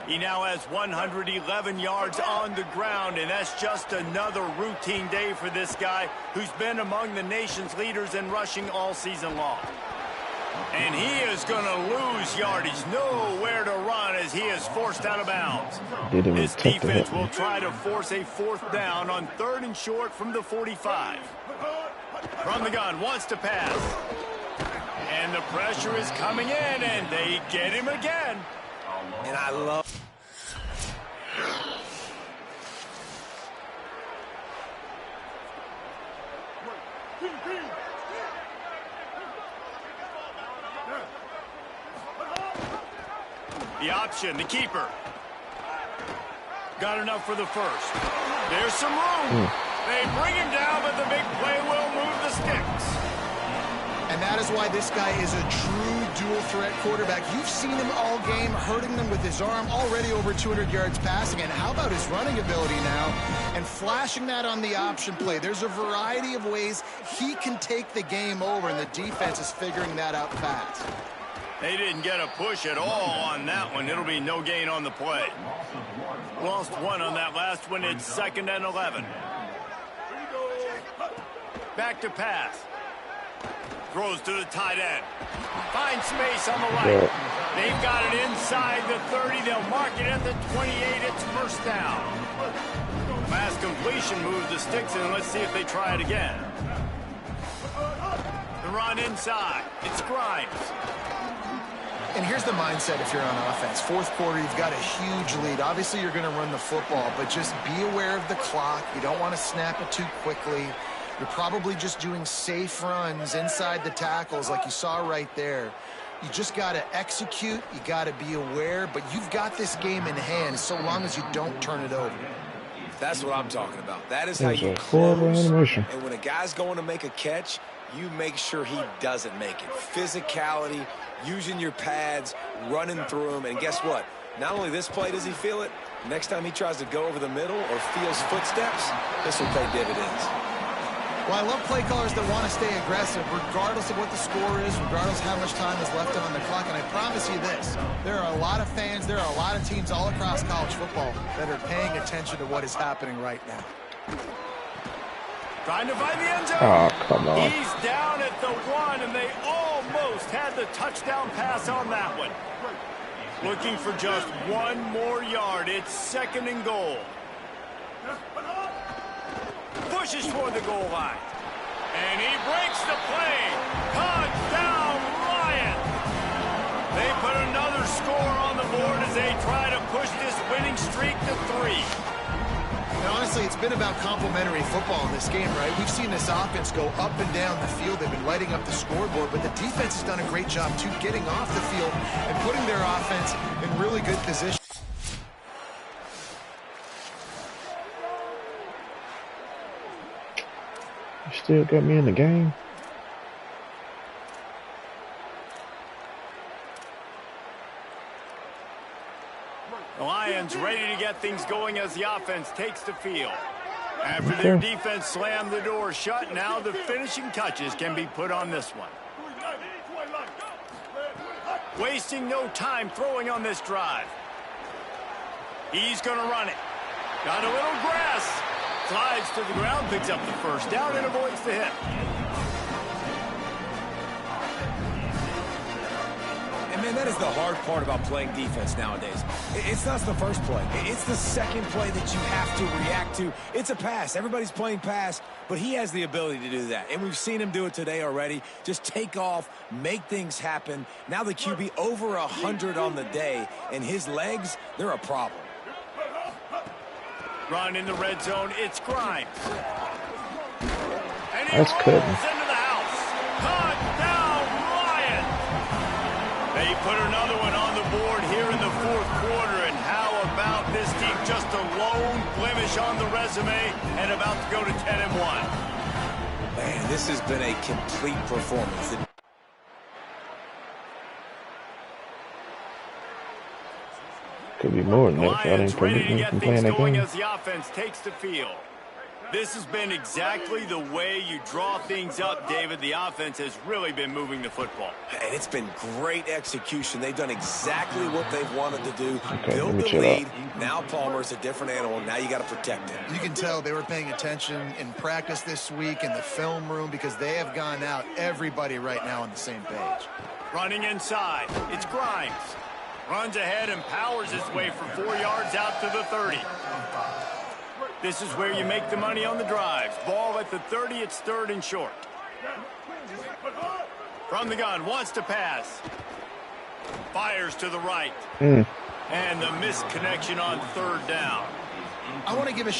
He now has 111 yards on the ground, and that's just another routine day for this guy who's been among the nation's leaders in rushing all season long. And he is going to lose yardage. Nowhere to run as he is forced out of bounds. This defense will try to force a 4th down on 3rd and short from the 45. From the gun, wants to pass. And the pressure is coming in, and they get him again. And I love... The option, the keeper. Got enough for the first. There's some room. They bring him down, but the big play will move the sticks. And that is why this guy is a true dual-threat quarterback. You've seen him all game, hurting them with his arm, already over 200 yards passing. And how about his running ability now? And flashing that on the option play. There's a variety of ways he can take the game over, and the defense is figuring that out fast. They didn't get a push at all on that one. It'll be no gain on the play. Lost one on that last one. It's 2nd and 11. Back to pass. Throws to the tight end. Finds space on the right. They've got it inside the 30. They'll mark it at the 28. It's 1st down. Last completion moves the sticks in. Let's see if they try it again. The run inside. It's Grimes. And here's the mindset if you're on offense. 4th quarter, you've got a huge lead. Obviously, you're going to run the football, but just be aware of the clock. You don't want to snap it too quickly. You're probably just doing safe runs inside the tackles like you saw right there. You just got to execute. You got to be aware, but you've got this game in hand so long as you don't turn it over. That's what I'm talking about. That is how you close. And when a guy's going to make a catch, you make sure he doesn't make it. Physicality, using your pads, running through them. And guess what? Not only this play does he feel it, next time he tries to go over the middle or feels footsteps, this will pay dividends. Well, I love play callers that want to stay aggressive, regardless of what the score is, regardless of how much time is left on the clock. And I promise you this, there are a lot of fans, there are a lot of teams all across college football that are paying attention to what is happening right now. Trying to find the end zone. Oh, come on. He's down at the 1, and they almost had the touchdown pass on that one. Looking for just 1 more yard. It's 2nd and goal. Pushes toward the goal line. And he breaks the play. Touchdown, Lions. They put another score on the board as they try to push this winning streak to 3. And honestly, it's been about complementary football in this game, right? We've seen this offense go up and down the field. They've been lighting up the scoreboard, but the defense has done a great job, too, getting off the field and putting their offense in really good position. You still got me in the game? The Lions ready to get things going as the offense takes the field. After their defense slammed the door shut, now the finishing touches can be put on this one. Wasting no time throwing on this drive. He's going to run it. Got a little grass. Slides to the ground, picks up the first down, and avoids the hit. And, man, that is the hard part about playing defense nowadays. It's not the first play. It's the second play that you have to react to. It's a pass. Everybody's playing pass, but he has the ability to do that. And we've seen him do it today already. Just take off, make things happen. Now the QB over 100 on the day, and his legs, they're a problem. Run in the red zone. It's Grimes. And he That's rolls good. into the house. Touchdown, Lions. They put another one on the board here in the 4th quarter. And how about this team? Just a lone blemish on the resume and about to go to 10-1. Man, this has been a complete performance. Could be more than The that if I Lions didn't ready prevent to me get from things playing that going game. as the offense takes the field. This has been exactly the way you draw things up, David. The offense has really been moving the football. And it's been great execution. They've done exactly what they've wanted to do. Okay, Build let me the chill lead. out. Now Palmer's a different animal. Now you got to protect him. You can tell they were paying attention in practice this week in the film room because they have gone out, everybody right now on the same page. Running inside, it's Grimes. Runs ahead and powers his way for 4 yards out to the 30. This is where you make the money on the drives. Ball at the 30, it's 3rd and short. From the gun, wants to pass. Fires to the right. And the missed connection on 3rd down. I want to give a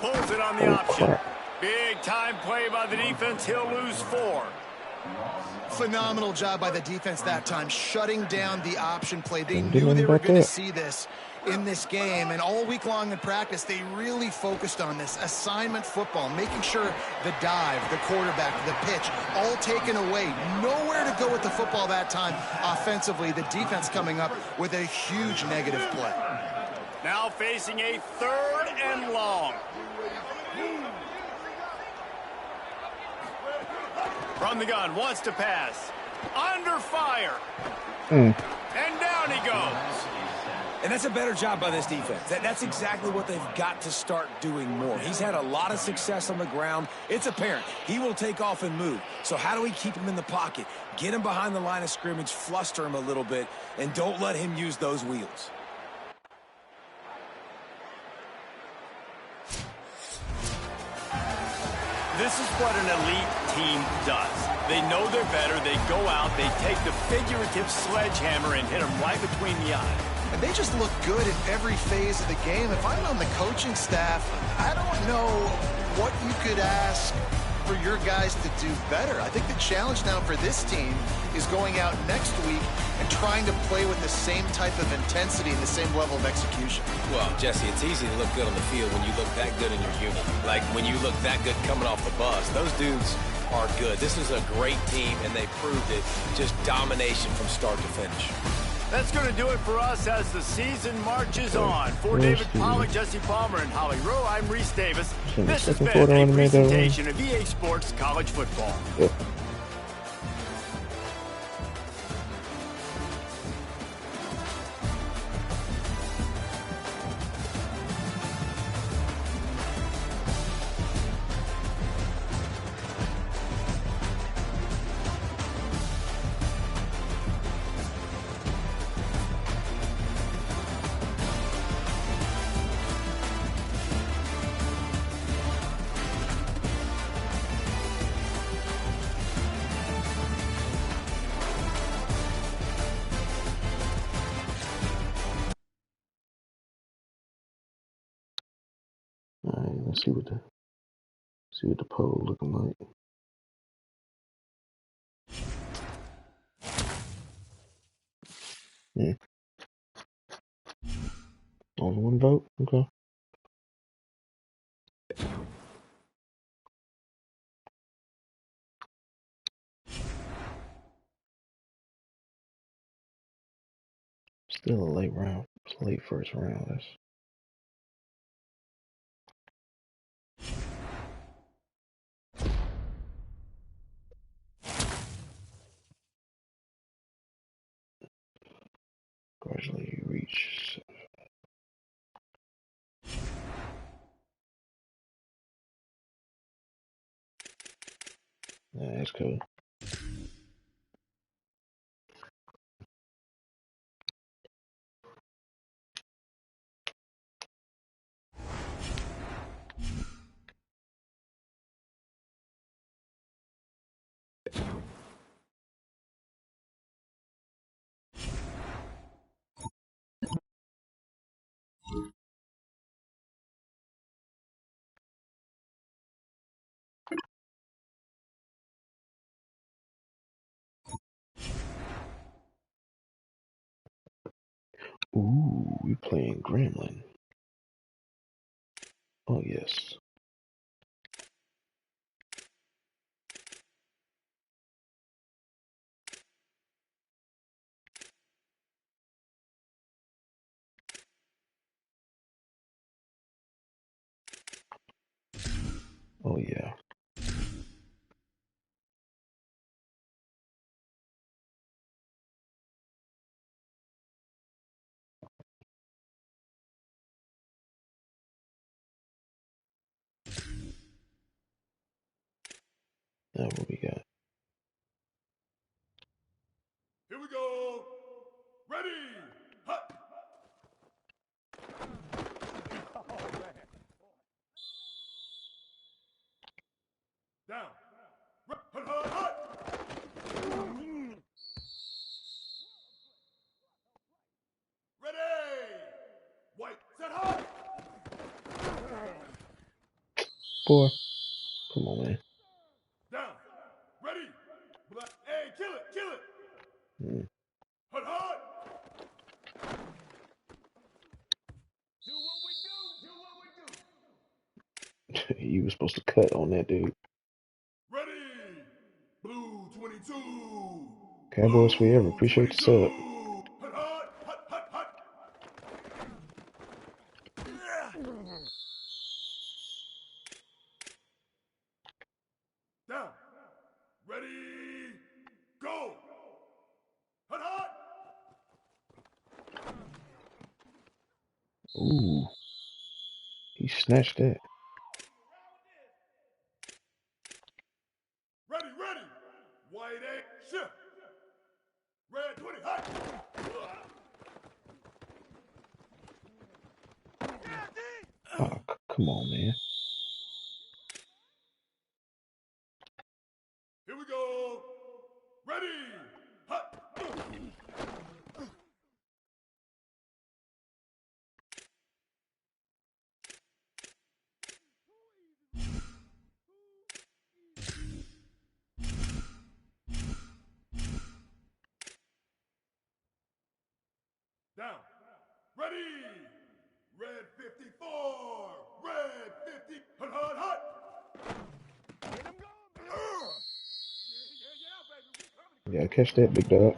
Pulls it on the option. Big time play by the defense. He'll lose 4. phenomenal job by the defense that time, shutting down the option play. They Didn't do knew nothing they were about going to that. see this in this game, and all week long in practice, they really focused on this assignment football, making sure the dive, the quarterback, the pitch, all taken away. Nowhere to go with the football that time offensively. The defense coming up with a huge negative play. Now facing a 3rd and long. From the gun, wants to pass. Under fire. And down he goes. And that's a better job by this defense. That's exactly what they've got to start doing more. He's had a lot of success on the ground. It's apparent he will take off and move. So how do we keep him in the pocket? Get him behind the line of scrimmage, fluster him a little bit, and don't let him use those wheels. This is what an elite team does. They know they're better. They go out. They take the figurative sledgehammer and hit them right between the eyes. And they just look good in every phase of the game. If I'm on the coaching staff, I don't know what you could ask for your guys to do better. I think the challenge now for this team is going out next week and trying to play with the same type of intensity and the same level of execution. Well, Jesse, it's easy to look good on the field when you look that good in your unit. Like when you look that good coming off the bus. Those dudes are good. This is a great team, and they proved it. Just domination from start to finish. That's going to do it for us as the season marches on. For David Pollock, Jesse Palmer, and Holly Rowe, I'm Reese Davis. This has been a presentation of EA Sports College Football. Yep. All right, let's see what the poll looking like. Yeah. Only one vote? Okay. Still a late round. It's late first round. That's gradually you reach. Yeah, that's cool. Ooh, we playing Gremlin. Oh yes. Oh yeah. Now what we got? Here we go. Ready. Hut. Down. Hut, hut, hut. Ready. White. Set hut. Boy. Come on, man. Down. Ready. Black. Hey, kill it. Kill it. Mm. Hut, hut. You were supposed to cut on that dude. Ready. Blue 22. Cowboys forever. Appreciate the sub. Hut, hut, hut, hut, hut. Down. Ready. Go. Hut, hut. Ooh. He snatched that. Ready, ready. White 8, shift. Red 20, hut. Oh, come on, man. Here we go. Ready. Hut. Down. Ready. Red 54. Red 50. Hut, hut, hut. Yeah, catch that, big dog.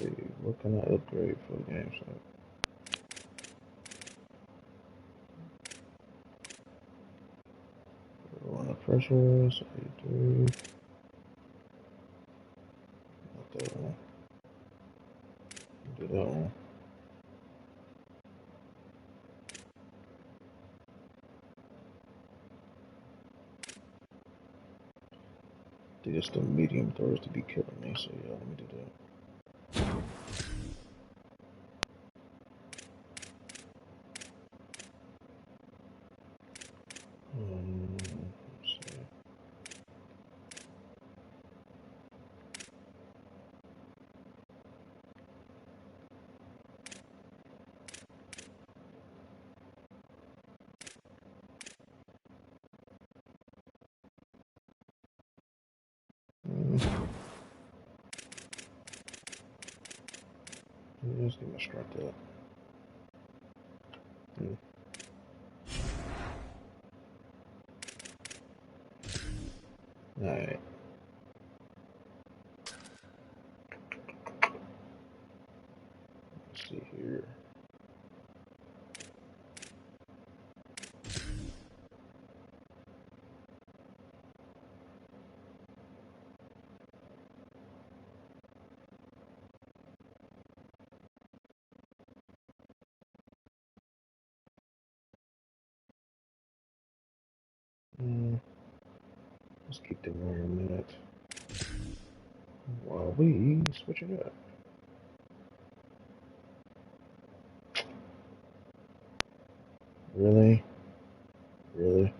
see, what can I upgrade for the game site? On the pressure, so you do. Not that one. Do that one. I think it's the medium throws to be killing me, so yeah, let me do that. Let's see. Let's get my strength up. Alright. Let's see here. Let's keep the wire a minute while we switch it up. Really? Really?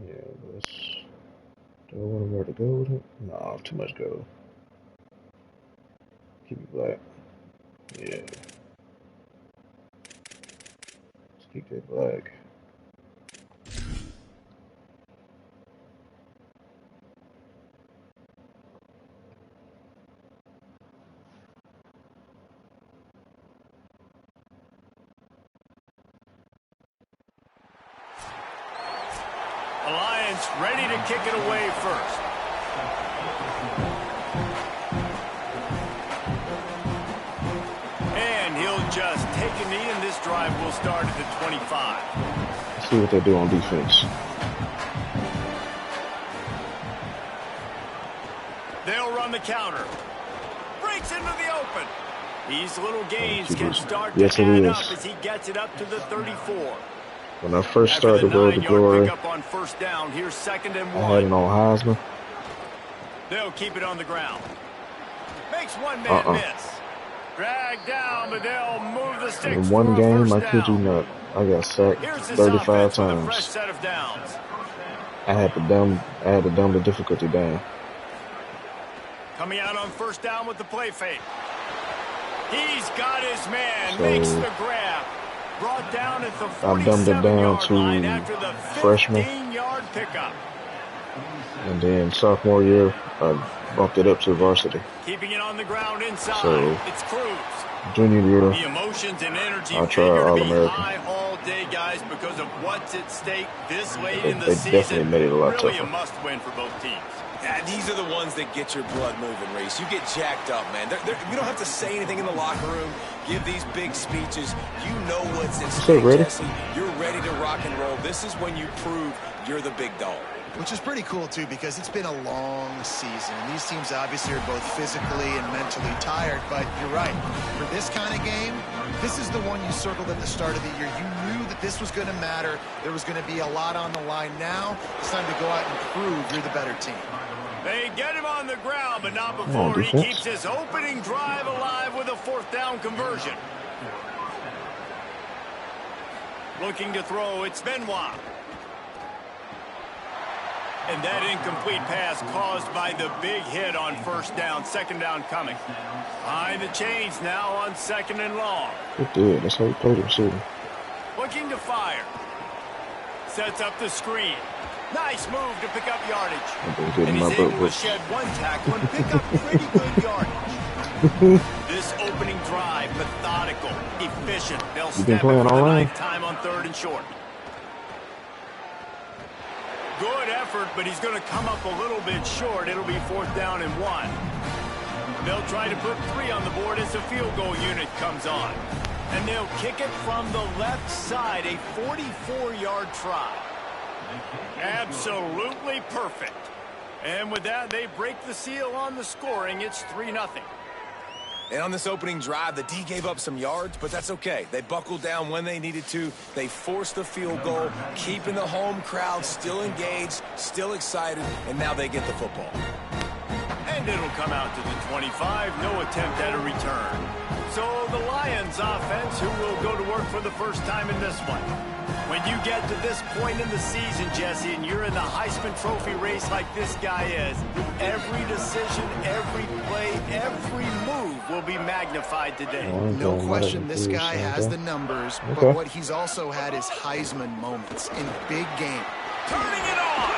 Yeah, let's. Do I want to wear the gold? No, too much gold. Keep it black. Yeah. Let's keep that black. Alliance ready to kick it away first. And he'll just take a knee, and this drive will start at the 25. Let's see what they do on defense. They'll run the counter. Breaks into the open. These little gains can start Yes, to it add is. up as he gets it up to the 34. When I first started the Road to Glory, Pick up on first down. Here's 2nd and 1. I had it on Heisman. They'll keep it on the ground. Makes one man miss. Drag down, but they'll move the sticks. In one game, I down. kid you not, I got sacked 35 times. Set of downs. I had to dumb the difficulty down. Coming out on first down with the play fake. He's got his man. So, makes the grab. Brought down at the I dumbed it down 47-yard line after the to freshman. 15-yard pickup. And then sophomore year, I bumped it up to varsity. Keeping it on the ground inside. So, it's Cruz. Junior year, The emotions and energy I tried figure to be All-American. high all day, guys, because of what's at stake this late in the They season. definitely made it a lot really tougher. a must-win for both teams. These are the ones that get your blood moving, Reese. You get jacked up, man. You don't have to say anything in the locker room. Give these big speeches. You know what's at stake, ready? Jesse. You're ready to rock and roll. This is when you prove you're the big dog. Which is pretty cool, too, because it's been a long season. These teams obviously are both physically and mentally tired, but you're right. For this kind of game, this is the one you circled at the start of the year. You knew that this was going to matter. There was going to be a lot on the line. Now it's time to go out and prove you're the better team. They get him on the ground, but not before he keeps his opening drive alive with a 4th down conversion. Looking to throw, it's Benoit. And that incomplete pass caused by the big hit on first down. 2nd down coming. Behind the chains now on 2nd and long. Good deal. That's how you play the receiver. Looking to fire. Sets up the screen. Nice move to pick up yardage. And he's able to shed one tackle and pick up pretty good yardage. This opening drive, methodical, efficient. They'll You been playing all right? Time on on 3rd and short. Good effort, but he's going to come up a little bit short. It'll be 4th down and 1. They'll try to put 3 on the board as the field goal unit comes on. And they'll kick it from the left side, a 44-yard try. Absolutely perfect. And with that, they break the seal on the scoring. It's 3-0. And on this opening drive, the D gave up some yards, but that's okay. They buckled down when they needed to. They forced the field goal, keeping the home crowd still engaged, still excited, and now they get the football. And it'll come out to the 25. No attempt at a return. So the Lions offense, who will go to work for the first time in this one. When you get to this point in the season, Jesse, and you're in the Heisman Trophy race like this guy is, every decision, every play, every move will be magnified today. No question this guy has the numbers, but what he's also had is Heisman moments in big games. Turning it on.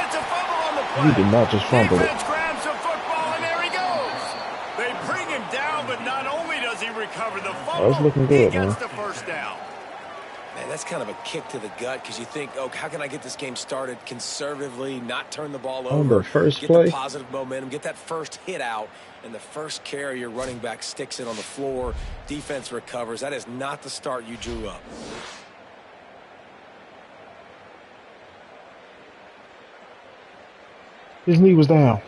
It's a fumble on the play. He did not just fumble it. Defense grabs the football, and there he goes. They bring him down, but not only does he recover the fumble, it's looking good, he gets man. the first down. Man, that's kind of a kick to the gut because you think, oh, how can I get this game started conservatively, not turn the ball over, On the first get play? the positive momentum, get that first hit out, and the first carry, your running back sticks it on the floor, defense recovers. That is not the start you drew up. His knee was down.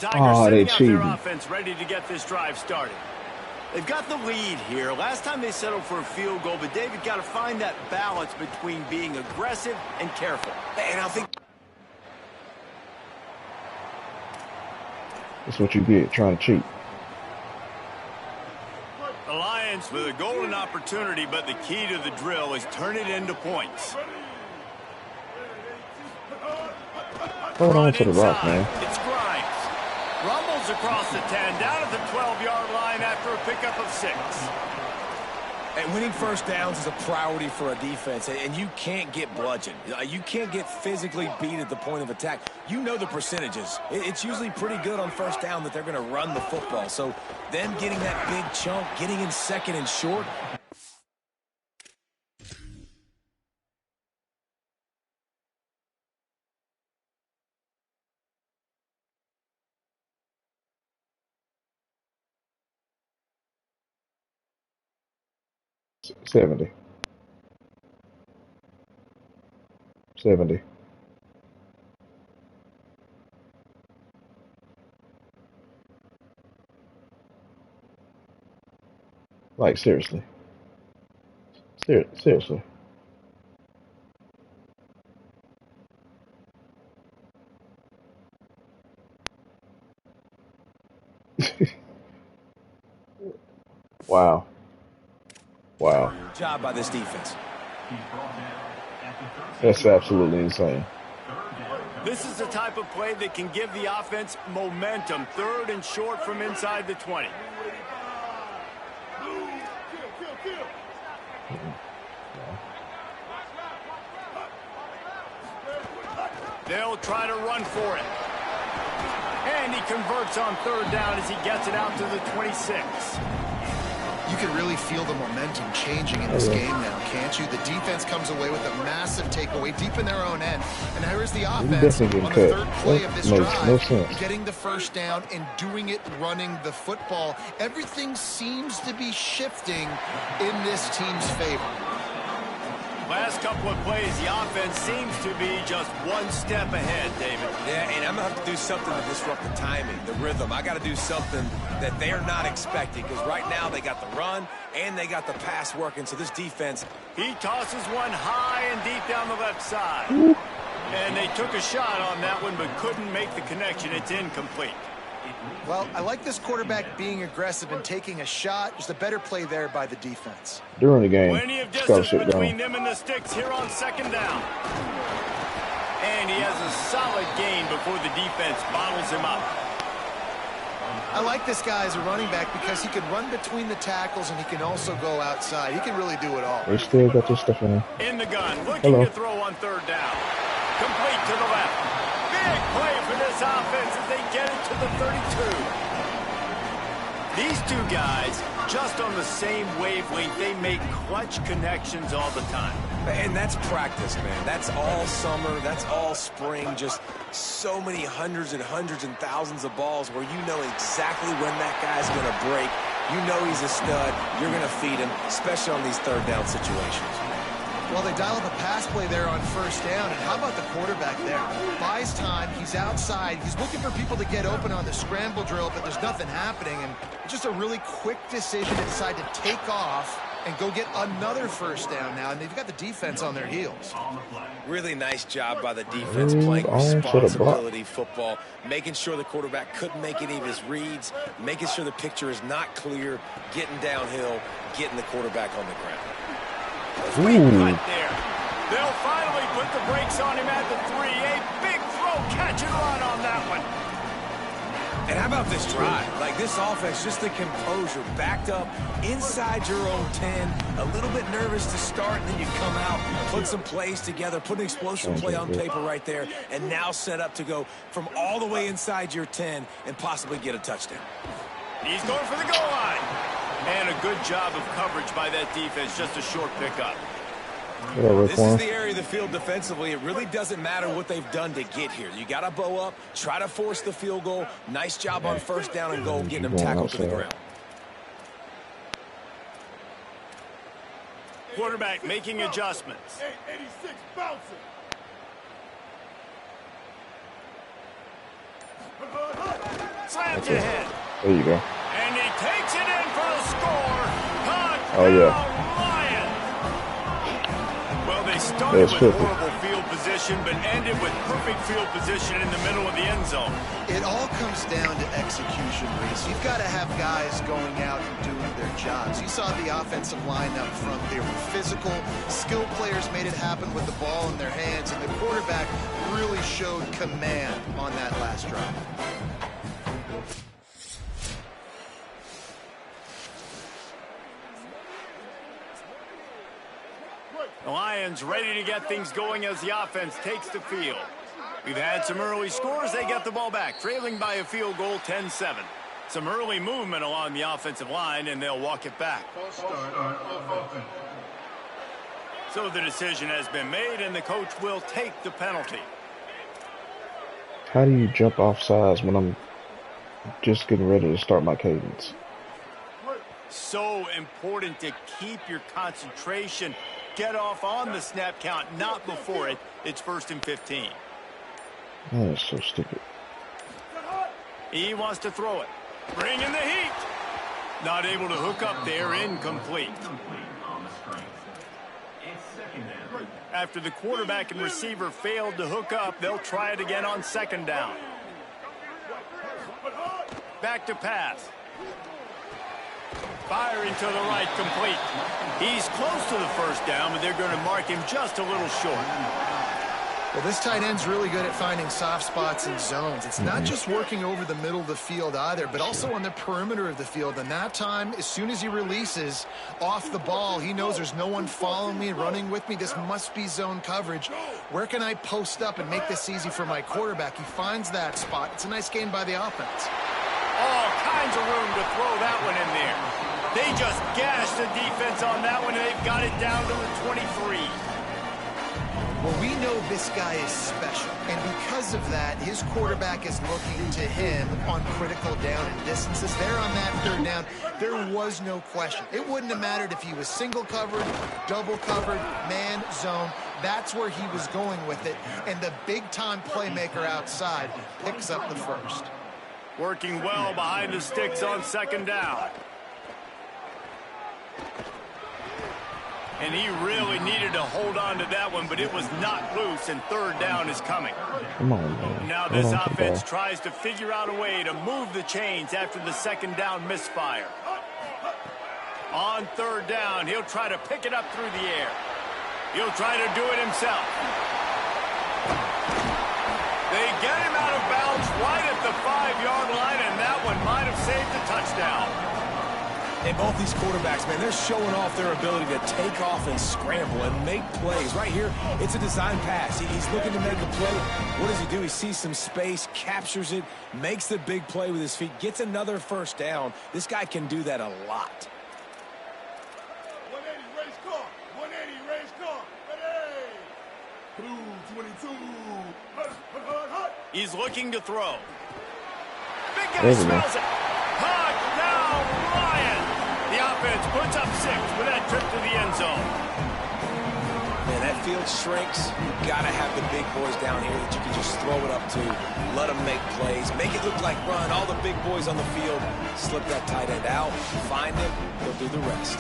Tigers they setting out cheated. their offense ready to get this drive started. They've got the lead here. Last time they settled for a field goal, but David got to find that balance between being aggressive and careful. And I think That's what you get trying to cheat. The Lions with a golden opportunity, but the key to the drill is turn it into points. Hold on to the rock, man. It's Grimes. Rumbles across the 10, down at the 12-yard line after a pickup of 6. and winning first downs is a priority for a defense, and you can't get bludgeoned. You can't get physically beat at the point of attack. You know the percentages. It's usually pretty good on first down that they're going to run the football. So them getting that big chunk, getting in second and short, $70. Like, seriously. Seriously. Wow. Wow. job by this defense. That's absolutely insane. This is the type of play that can give the offense momentum. 3rd and short from inside the 20. They'll try to run for it. And he converts on 3rd down as he gets it out to the 26. You can really feel the momentum changing in this game now, can't you? The defense comes away with a massive takeaway deep in their own end. And here is the offense on the 3rd play of this drive, getting the first down and doing it running the football. Everything seems to be shifting in this team's favor. Last couple of plays, the offense seems to be just one step ahead, David. Yeah, and I'm going to have to do something to disrupt the timing, the rhythm. I got to do something that they're not expecting, because right now they got the run and they got the pass working. So this defense, he tosses one high and deep down the left side. And they took a shot on that one but couldn't make the connection. It's incomplete. Well, I like this quarterback being aggressive and taking a shot. Just a better play there by the defense. During the game, Plenty of distance between them and the sticks here on 2nd down. And he has a solid gain before the defense bottles him up. I like this guy as a running back because he can run between the tackles and he can also go outside. He can really do it all. they still got their stuff in there. In the gun, looking to throw on 3rd down. Complete to the left. Big play for this offense as they get it to the 32. These two guys, just on the same wavelength, they make clutch connections all the time. And that's practice, man. That's all summer. That's all spring. Just so many hundreds and thousands of balls where you know exactly when that guy's going to break. You know he's a stud. You're going to feed him, especially on these third down situations. Well, they dial up a pass play there on first down, and how about the quarterback there? Buys time, he's outside, he's looking for people to get open on the scramble drill, but there's nothing happening, and it's just a really quick decision to decide to take off and go get another first down now, and they've got the defense on their heels. Really nice job by the defense playing responsibility football, making sure the quarterback couldn't make any of his reads, making sure the picture is not clear, getting downhill, getting the quarterback on the ground. Sweet cut there. They'll finally put the brakes on him at the 3. A big throw, catch and run on that one. And how about this drive? Like this offense, just the composure, backed up inside your own 10, a little bit nervous to start, and then you come out, put some plays together, put an explosive play on paper right there, and now set up to go from all the way inside your 10 and possibly get a touchdown. He's going for the goal line. And a good job of coverage by that defense, just a short pickup. This is the area of the field defensively. It really doesn't matter what they've done to get here. You got to bow up, try to force the field goal. Nice job on first down and goal, getting them tackled to the ground. Quarterback making adjustments. 86 bouncing. Slams ahead. There you go. And he takes it in for a score. Oh, yeah. Lions. Well, they started with horrible field position, but ended with perfect field position in the middle of the end zone. It all comes down to execution, Reese. You've got to have guys going out and doing their jobs. You saw the offensive line up front. They were physical. Skilled players made it happen with the ball in their hands, and the quarterback really showed command on that last drive. The Lions ready to get things going as the offense takes the field. We've had some early scores. They get the ball back, trailing by a field goal, 10-7. Some early movement along the offensive line, and they'll walk it back. So the decision has been made, and the coach will take the penalty. How do you jump off sides when I'm just getting ready to start my cadence? So important to keep your concentration. Get off on the snap count, not before it. It's 1st and 15. That is so stupid. He wants to throw it. Bring in the heat. Not able to hook up there, incomplete. After the quarterback and receiver failed to hook up, they'll try it again on 2nd down. Back to pass. Firing to the right, complete. He's close to the 1st down, but they're going to mark him just a little short. Well, this tight end's really good at finding soft spots and zones. It's not just working over the middle of the field either, but also on the perimeter of the field. And that time, as soon as he releases off the ball, he knows there's no one following me, running with me. This must be zone coverage. Where can I post up and make this easy for my quarterback? He finds that spot. It's a nice gain by the offense. All kinds of room to throw that one in there. They just gashed the defense on that one, and they've got it down to the 23. Well, we know this guy is special, and because of that, his quarterback is looking to him on critical down and distances. There on that 3rd down, there was no question. It wouldn't have mattered if he was single covered, double covered, man, zone. That's where he was going with it, and the big-time playmaker outside picks up the 1st. Working well behind the sticks on 2nd down. And he really needed to hold on to that one, but it was not loose, and 3rd down is coming. Come on, man. Now this offense tries to figure out a way to move the chains after the 2nd down misfire. On 3rd down, he'll try to pick it up through the air. He'll try to do it himself. They get him out of bounds right at the 5-yard line, and that one might have saved the touchdown. And both these quarterbacks, man, they're showing off their ability to take off and scramble and make plays. Right here, it's a design pass. He's looking to make a play. What does he do? He sees some space, captures it, makes the big play with his feet, gets another first down. This guy can do that a lot. 180, race car. 180, race car. Blue 22. He's looking to throw. Big guy smells it. Touchdown, Lions. The offense puts up 6 with that trip to the end zone. Man, that field shrinks. You've got to have the big boys down here that you can just throw it up to, let them make plays, make it look like run. All the big boys on the field, slip that tight end out, find him, he'll do the rest.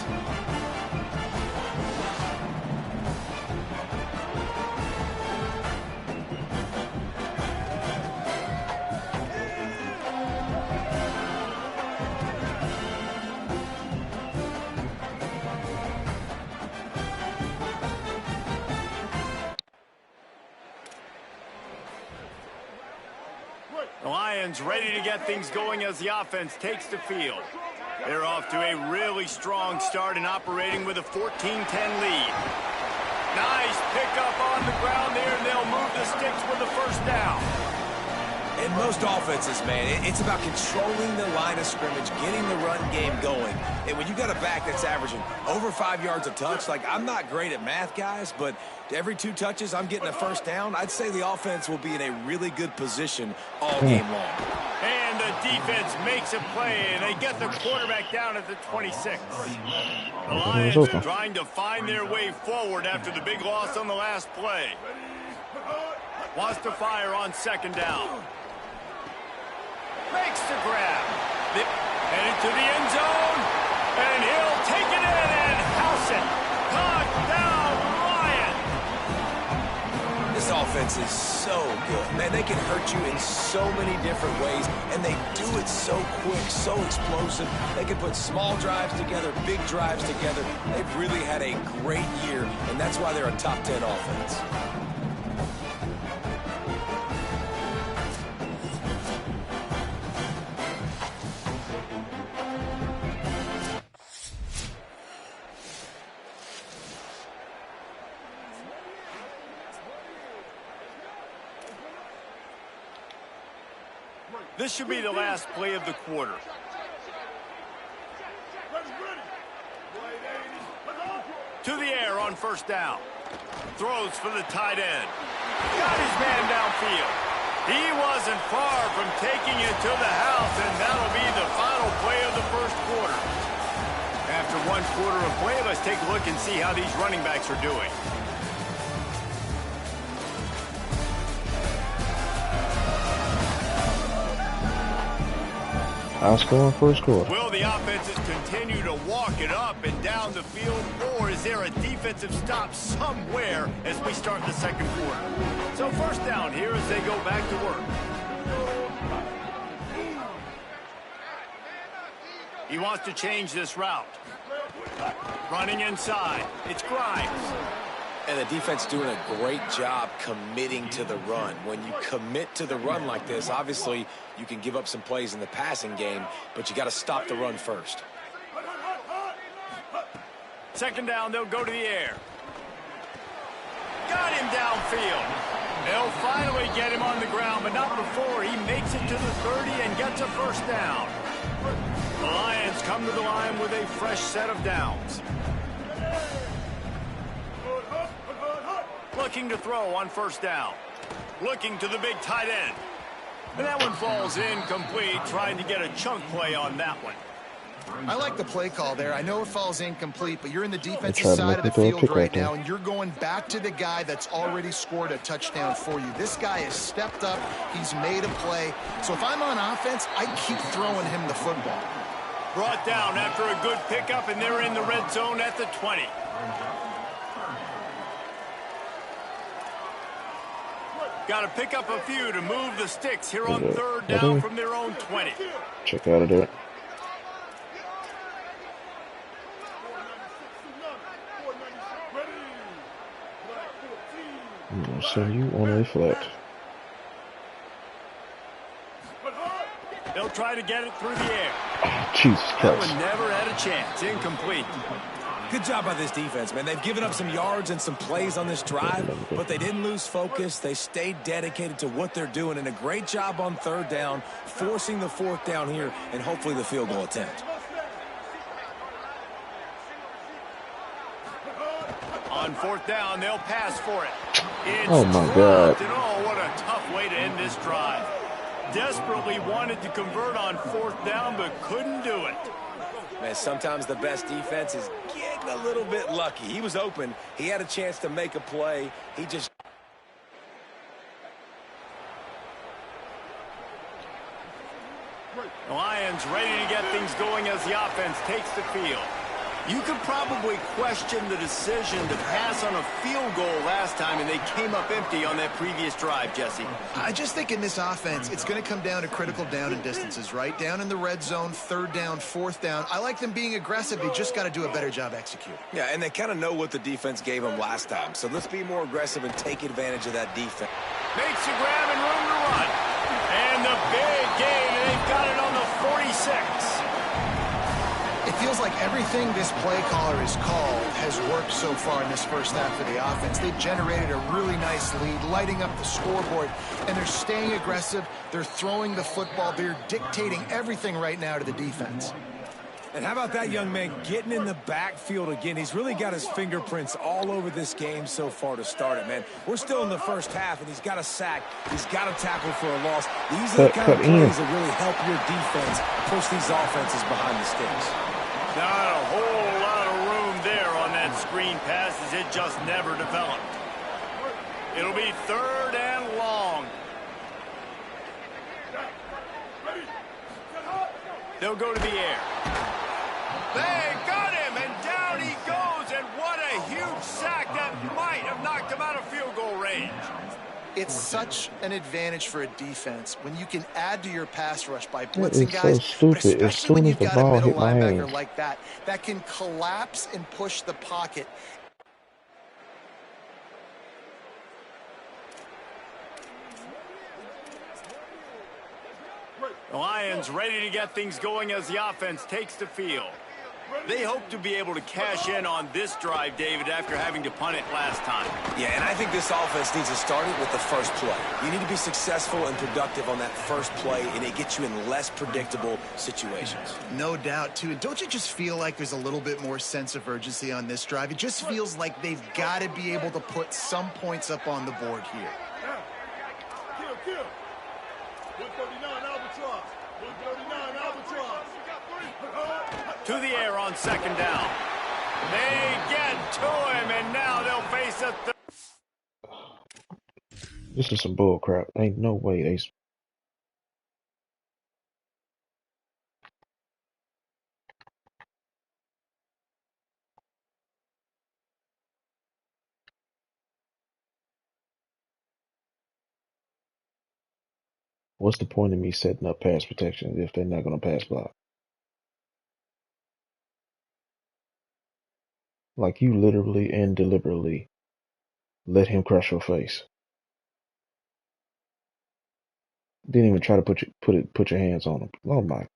The Lions ready to get things going as the offense takes the field. They're off to a really strong start and operating with a 14-10 lead. Nice pickup on the ground there, and they'll move the sticks with the first down. In most offenses, man, it's about controlling the line of scrimmage, getting the run game going. And when you got a back that's averaging over 5 yards a touch, like I'm not great at math, guys, but every 2 touches, I'm getting a first down. I'd say the offense will be in a really good position all game long. And the defense makes a play, and they get the quarterback down at the 26. The Lions are trying to find their way forward after the big loss on the last play. Wants to fire on second down. Makes the grab. Headed to the end zone. And he'll take it in and house it. Touchdown, Lions. This offense is so good. Man, they can hurt you in so many different ways, and they do it so quick, so explosive. They can put small drives together, big drives together. They've really had a great year, and that's why they're a top 10 offense. This should be the last play of the quarter. To the air on first down. Throws for the tight end. Got his man downfield. He wasn't far from taking it to the house, and that'll be the final play of the first quarter. After 1 quarter of play, let's take a look and see how these running backs are doing. Outscoring first quarter. Will the offenses continue to walk it up and down the field, or is there a defensive stop somewhere as we start the second quarter? So first down here as they go back to work. He wants to change this route. Running inside. It's Grimes. And the defense doing a great job committing to the run. When you commit to the run like this, obviously you can give up some plays in the passing game, but you got to stop the run first. Second down, they'll go to the air. Got him downfield. They'll finally get him on the ground, but not before he makes it to the 30 and gets a first down. The Lions come to the line with a fresh set of downs. Looking to throw on first down. Looking to the big tight end. And that one falls incomplete, trying to get a chunk play on that one. I like the play call there. I know it falls incomplete, but you're in the defensive side of the field right now, and you're going back to the guy that's already scored a touchdown for you. This guy has stepped up. He's made a play. So if I'm on offense, I keep throwing him the football. Brought down after a good pickup, and they're in the red zone at the 20. Got to pick up a few to move the sticks here on third down from their own 20. Check out of there. I'm going to send you on a flat. They'll They'll try to get it through the air. Oh, Jesus That Christ. one never had a chance. Incomplete. Good job by this defense, man. They've given up some yards and some plays on this drive, but they didn't lose focus. They stayed dedicated to what they're doing, and a great job on third down, forcing the fourth down here, and hopefully the field goal attempt. On fourth down, they'll pass for it. It's Oh, my dropped, God. and oh, what a tough way to end this drive. Desperately wanted to convert on fourth down, but couldn't do it. Man, sometimes the best defense is getting a little bit lucky. He was open. He had a chance to make a play. He just... The Lions ready to get things going as the offense takes the field. You could probably question the decision to pass on a field goal last time, and they came up empty on that previous drive, Jesse. I just think in this offense, it's going to come down to critical down and distances, right? Down in the red zone, third down, fourth down. I like them being aggressive. They just got to do a better job executing. Yeah, and they kind of know what the defense gave them last time. So let's be more aggressive and take advantage of that defense. Makes a grab and room to run. And the big gain, and they've got it on the 46. It feels like everything this play caller has called has worked so far in this first half of the offense. They've generated a really nice lead, lighting up the scoreboard, and they're staying aggressive. They're throwing the football. They're dictating everything right now to the defense. And how about that young man getting in the backfield again? He's really got his fingerprints all over this game so far to start it, man. We're still in the first half, and he's got a sack. He's got a tackle for a loss. These are the kind of plays that really help your defense push these offenses behind the sticks. Not a whole lot of room there on that screen pass as it just never developed. It'll be third and long. They'll go to the air. They got him, and down he goes, and what a huge sack that might have knocked him out of field goal range. It's such an advantage for a defense when you can add to your pass rush by That blitzing is guys, so stupid. but As especially soon when as you've the got a ball middle hit my linebacker hands. like that can collapse and push the pocket. The Lions ready to get things going as the offense takes the field. They hope to be able to cash in on this drive, David, after having to punt it last time. Yeah, and I think this offense needs to start it with the first play. You need to be successful and productive on that first play, and it gets you in less predictable situations. No doubt, too. And don't you just feel like there's a little bit more sense of urgency on this drive? It just feels like they've got to be able to put some points up on the board here. Kill. 139 Albatross. 139 Albatross. To the air on second down. They get to him, and now they'll face a This is some bull crap. Ain't no way they. What's the point of me setting up pass protection if they're not going to pass block? Like, you literally and deliberately let him crush your face. Didn't even try to put your hands on him. Oh my.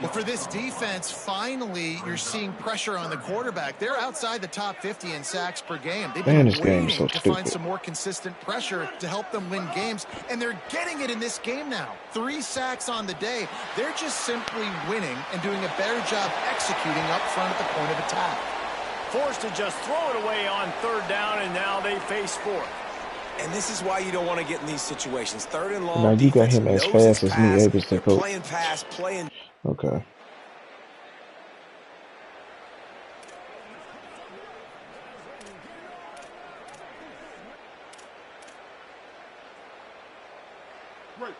Well, for this defense, finally, you're seeing pressure on the quarterback. They're outside the top 50 in sacks per game. They've Man, been this game waiting is so to find stupid. some more consistent pressure to help them win games, and they're getting it in this game now. 3 sacks on the day. They're just simply winning and doing a better job executing up front at the point of attack. forced to just throw it away on third down, and now they face fourth. And this is why you don't want to get in these situations. Third and long. Now you got him as fast as me, able to They're coach. playing pass, playing. Okay.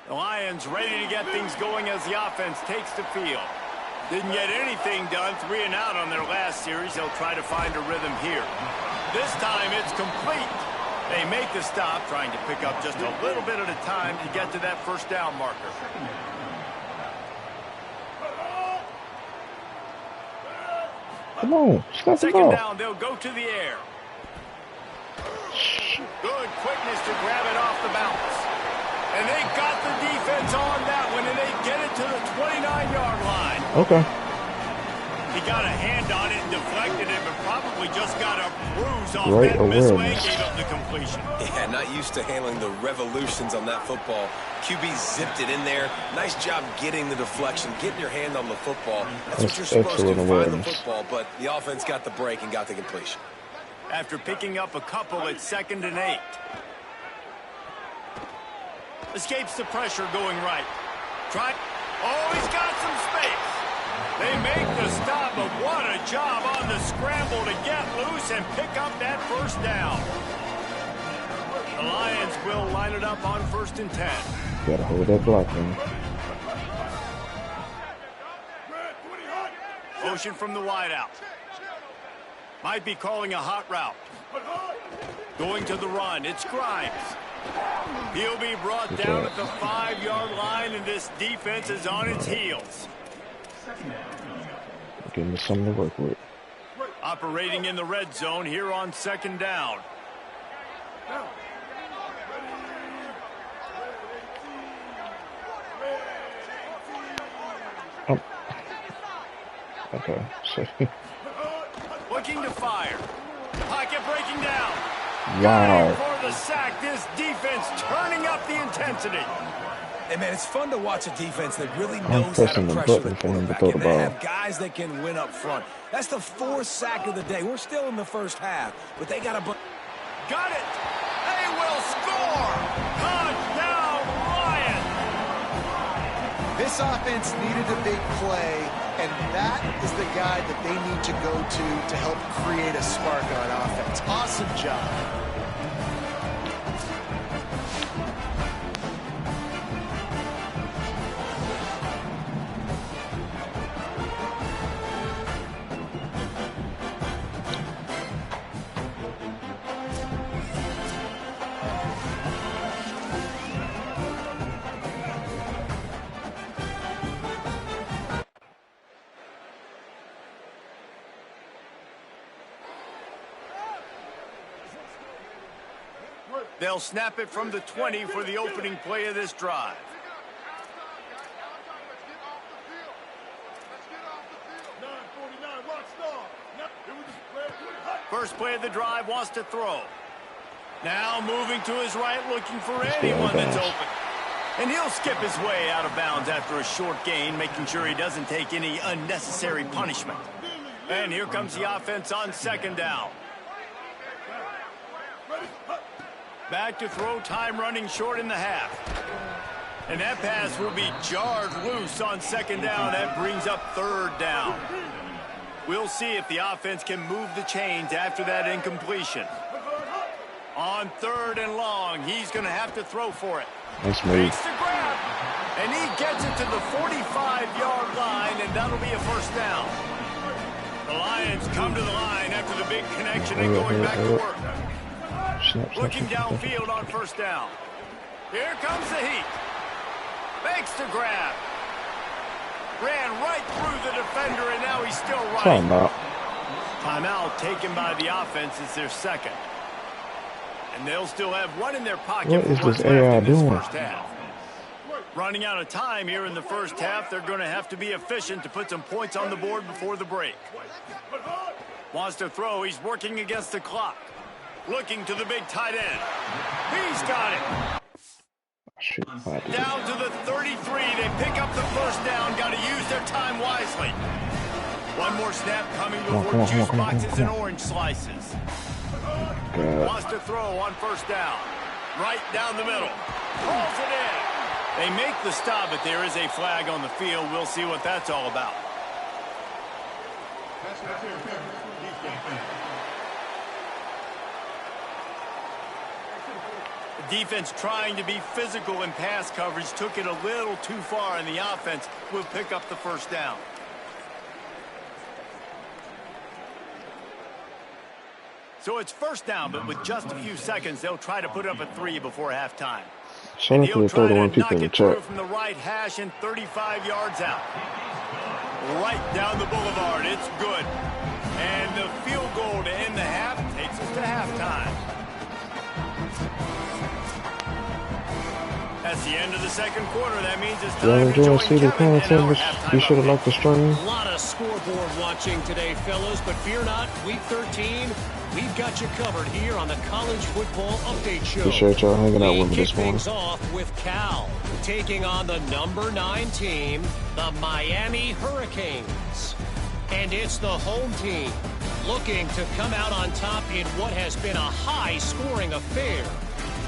The Lions ready to get things going as the offense takes the field. Didn't get anything done, 3 and out on their last series. They'll try to find a rhythm here. This time it's complete. They make the stop, trying to pick up just a little bit at a time to get to that first down marker. Come on, stop the Second ball. down, they'll go to the air. Good quickness to grab it off the bounce. And they got the defense on that one, and they get it to the 29-yard line. Okay. He got a hand on it and deflected it, but probably just got a bruise off Great that missway and awareness. gave up the completion. Yeah, not used to handling the revolutions on that football. QB zipped it in there. Nice job getting the deflection, getting your hand on the football. That's what you're supposed to, find the football, but the offense got the break and got the completion. After picking up a couple at 2nd and 8. Escapes the pressure going right. Oh, he's got some space. They make the stop, but what a job on the scramble to get loose and pick up that first down. The Lions will line it up on 1st and 10. Gotta hold that block, man. Motion from the wideout. Might be calling a hot route. Going to the run. It's Grimes. He'll be brought down at the 5-yard line, and this defense is on its heels. Give me something to work with. Operating in the red zone here on 2nd down. Oh. Okay, so. Looking to fire. Pocket breaking down. Wow. For the sack, this defense turning up the intensity. Hey, man, it's fun to watch a defense that really I'm knows how to pressing the pressure the button for him to quarterback, throw the and they ball. have guys that can win up front. That's the 4th sack of the day. We're still in the first half, but they got a... Got it. They will score. Touchdown, Lions. This offense needed a big play, and that is the guy that they need to go to help create a spark on offense. Awesome job. They'll snap it from the 20 for the opening play of this drive. First play of the drive, wants to throw. Now moving to his right, looking for anyone that's open. And he'll skip his way out of bounds after a short gain, making sure he doesn't take any unnecessary punishment. And here comes the offense on 2nd down. Back to throw, time running short in the half. And that pass will be jarred loose on 2nd down. That brings up 3rd down. We'll see if the offense can move the chains after that incompletion. On 3rd and long, he's going to have to throw for it. Nice move. Makes the grab. And he gets it to the 45-yard line, and that'll be a 1st down. The Lions come to the line after the big connection and going back to work. Looking downfield on 1st down. Here comes the heat. Makes the grab. Ran right through the defender, and now he's still running. Timeout taken by the offense. It's their 2nd. And they'll still have one in their pocket. What is this AI doing? First half. Running out of time here in the first half. They're going to have to be efficient to put some points on the board before the break. Wants to throw. He's working against the clock. Looking to the big tight end. He's got it. Down to the 33. They pick up the 1st down. Got to use their time wisely. One more snap coming before juice boxes and orange slices. Wants to throw on 1st down. Right down the middle. Pulls it in. They make the stop, but there is a flag on the field. We'll see what that's all about. Defense trying to be physical in pass coverage took it a little too far, and the offense will pick up the 1st down. So it's 1st down, but with just a few seconds, they'll try to put up a 3 before halftime. And he'll try to knock it through from the right hash and 35 yards out. Right down the boulevard. It's good. And the field goal to end the half takes us to halftime. That's the end of the second quarter. That means it's Y'all time to enjoy join CD Kevin in our content? halftime Be sure to update. like the stream. A lot of scoreboard watching today, fellas, but fear not, Week 13, we've got you covered here on the College Football Update Show. Appreciate y'all hanging out We with me kick this morning. things off with Cal, taking on the number 9 team, the Miami Hurricanes. And it's the home team looking to come out on top in what has been a high-scoring affair.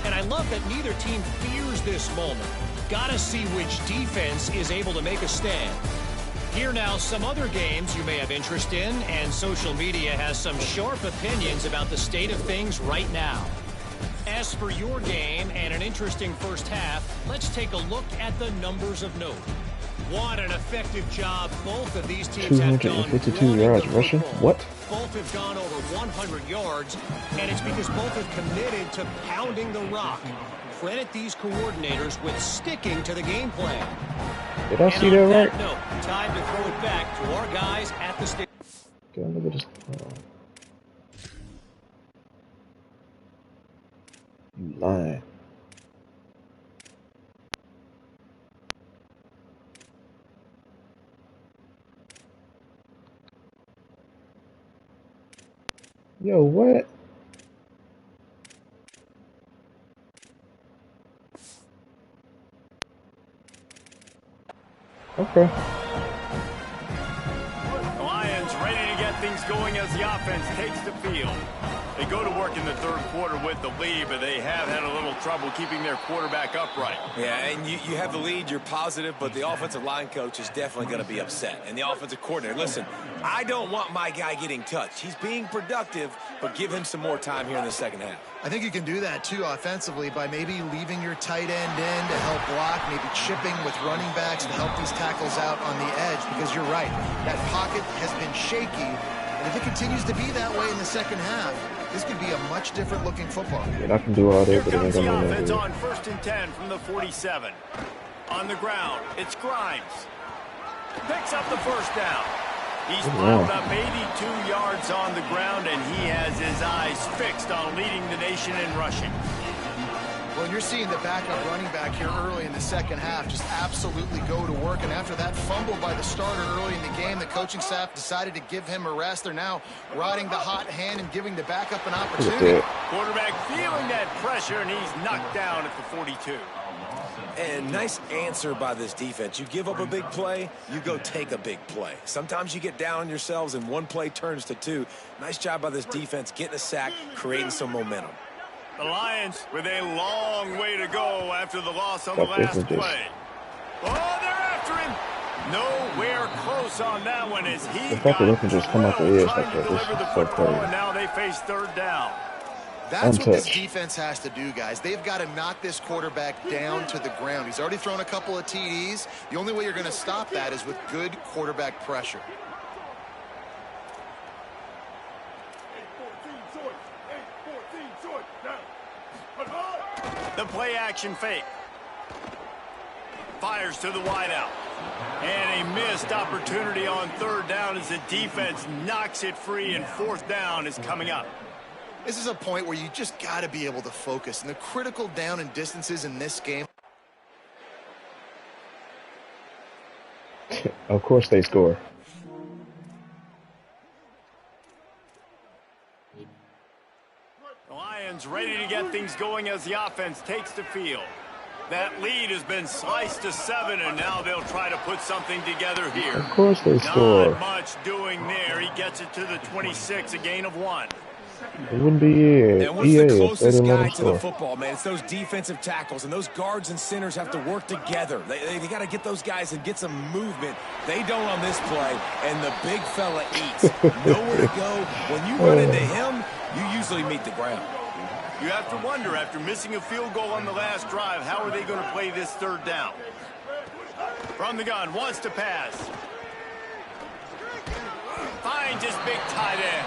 And I love that neither team fears this moment. Gotta see which defense is able to make a stand. Here now, some other games you may have interest in, and social media has some sharp opinions about the state of things right now. As for your game and an interesting first half, let's take a look at the numbers of note. What an effective job both of these teams have done. 252 yards rushing? What? Both have gone over 100 yards, and it's because both have committed to pounding the rock. Credit these coordinators with sticking to the game plan. Did I see that right? No, time to throw it back to our guys at the station. Okay, look at this. You lying. Yo, what? Okay. The Lions ready to get things going as the offense takes the field. They go to work in the third quarter with the lead, but they have had a little trouble keeping their quarterback upright. Yeah, and you have the lead, you're positive, but the offensive line coach is definitely going to be upset. And the offensive coordinator, listen, I don't want my guy getting touched. He's being productive, but give him some more time here in the second half. I think you can do that, too, offensively, by maybe leaving your tight end in to help block, maybe chipping with running backs to help these tackles out on the edge, because you're right, that pocket has been shaky, and if it continues to be that way in the second half, this could be a much different looking football. And I can do all Here that, but it ain't comes the gonna be offense that on 1st and 10 from the 47. On the ground, it's Grimes. Picks up the first down. He's piled up 82 yards on the ground, and he has his eyes fixed on leading the nation in rushing. Well, you're seeing the backup running back here early in the second half just absolutely go to work. And after that fumble by the starter early in the game, the coaching staff decided to give him a rest. They're now riding the hot hand and giving the backup an opportunity. Quarterback feeling that pressure, and he's knocked down at the 42. And nice answer by this defense. You give up a big play, you go take a big play. Sometimes you get down on yourselves and one play turns to two. Nice job by this defense getting a sack, creating some momentum. The Lions with a long way to go after the loss on the last play. Oh, they're after him. Nowhere close on that one as he The fact that they can just come out the edge like that, deliver the this is so football, crazy. and now they face third down. That's what this Untouched. defense has to do, guys. They've got to knock this quarterback down to the ground. He's already thrown a couple of TDs. The only way you're going to stop that is with good quarterback pressure. 8-14 choice. 8-14 choice. Now. The play action fake. Fires to the wideout. And a missed opportunity on third down as the defense knocks it free, and fourth down is coming up. This is a point where you just got to be able to focus. And the critical down and distances in this game. Of course they score. The Lions ready to get things going as the offense takes the field. That lead has been sliced to 7, and now they'll try to put something together here. Of course they score. Not much doing there. He gets it to the 26, a gain of 1. It wouldn't be EA. And what's EA the if they closest didn't let guy them to the score. football, man? It's those defensive tackles, and those guards and centers have to work together. They got to get those guys and get some movement. They don't on this play, and the big fella eats. Nowhere to go. When you run into him, you usually meet the ground. You have to wonder, after missing a field goal on the last drive, how are they going to play this third down? From the gun, wants to pass. Finds his big tight end.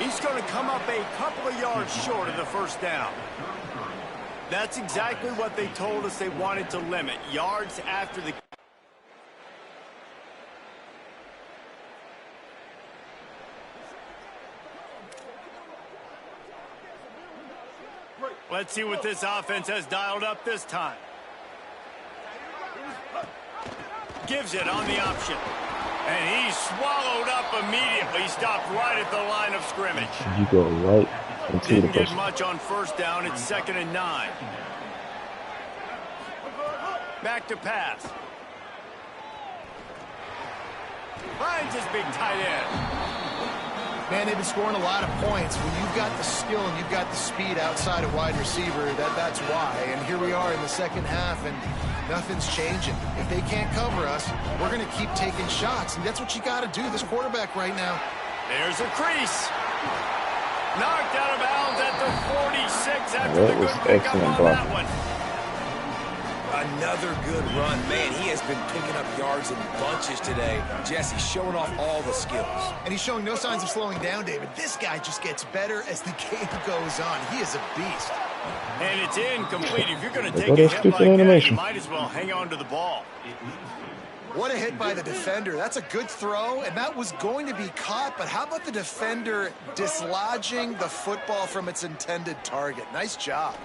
He's going to come up a couple of yards short of the first down. That's exactly what they told us they wanted to limit. Yards after the... Let's see what this offense has dialed up this time. Gives it on the option. And he's swallowed up immediately. Stopped right at the line of scrimmage. You go right into the Didn't get person. much on first down. It's 2nd and 9. Back to pass. Finds his big tight end. Man, they've been scoring a lot of points. When you've got the skill and you've got the speed outside of wide receiver, that's why. And here we are in the second half, and nothing's changing. If they can't cover us, we're going to keep taking shots, and that's what you got to do, this quarterback right now. There's a crease. Knocked out of bounds at the 46 after That the was good pick up excellent on that blocking. one. Another good run. Man, he has been picking up yards in bunches today. Jesse showing off all the skills. And he's showing no signs of slowing down, David. This guy just gets better as the game goes on. He is a beast. And it's incomplete. If you're going to Look take at a that hit stupid like that, you animation. might as well hang on to the ball. What a hit by the defender. That's a good throw, and that was going to be caught, but how about the defender dislodging the football from its intended target? Nice job.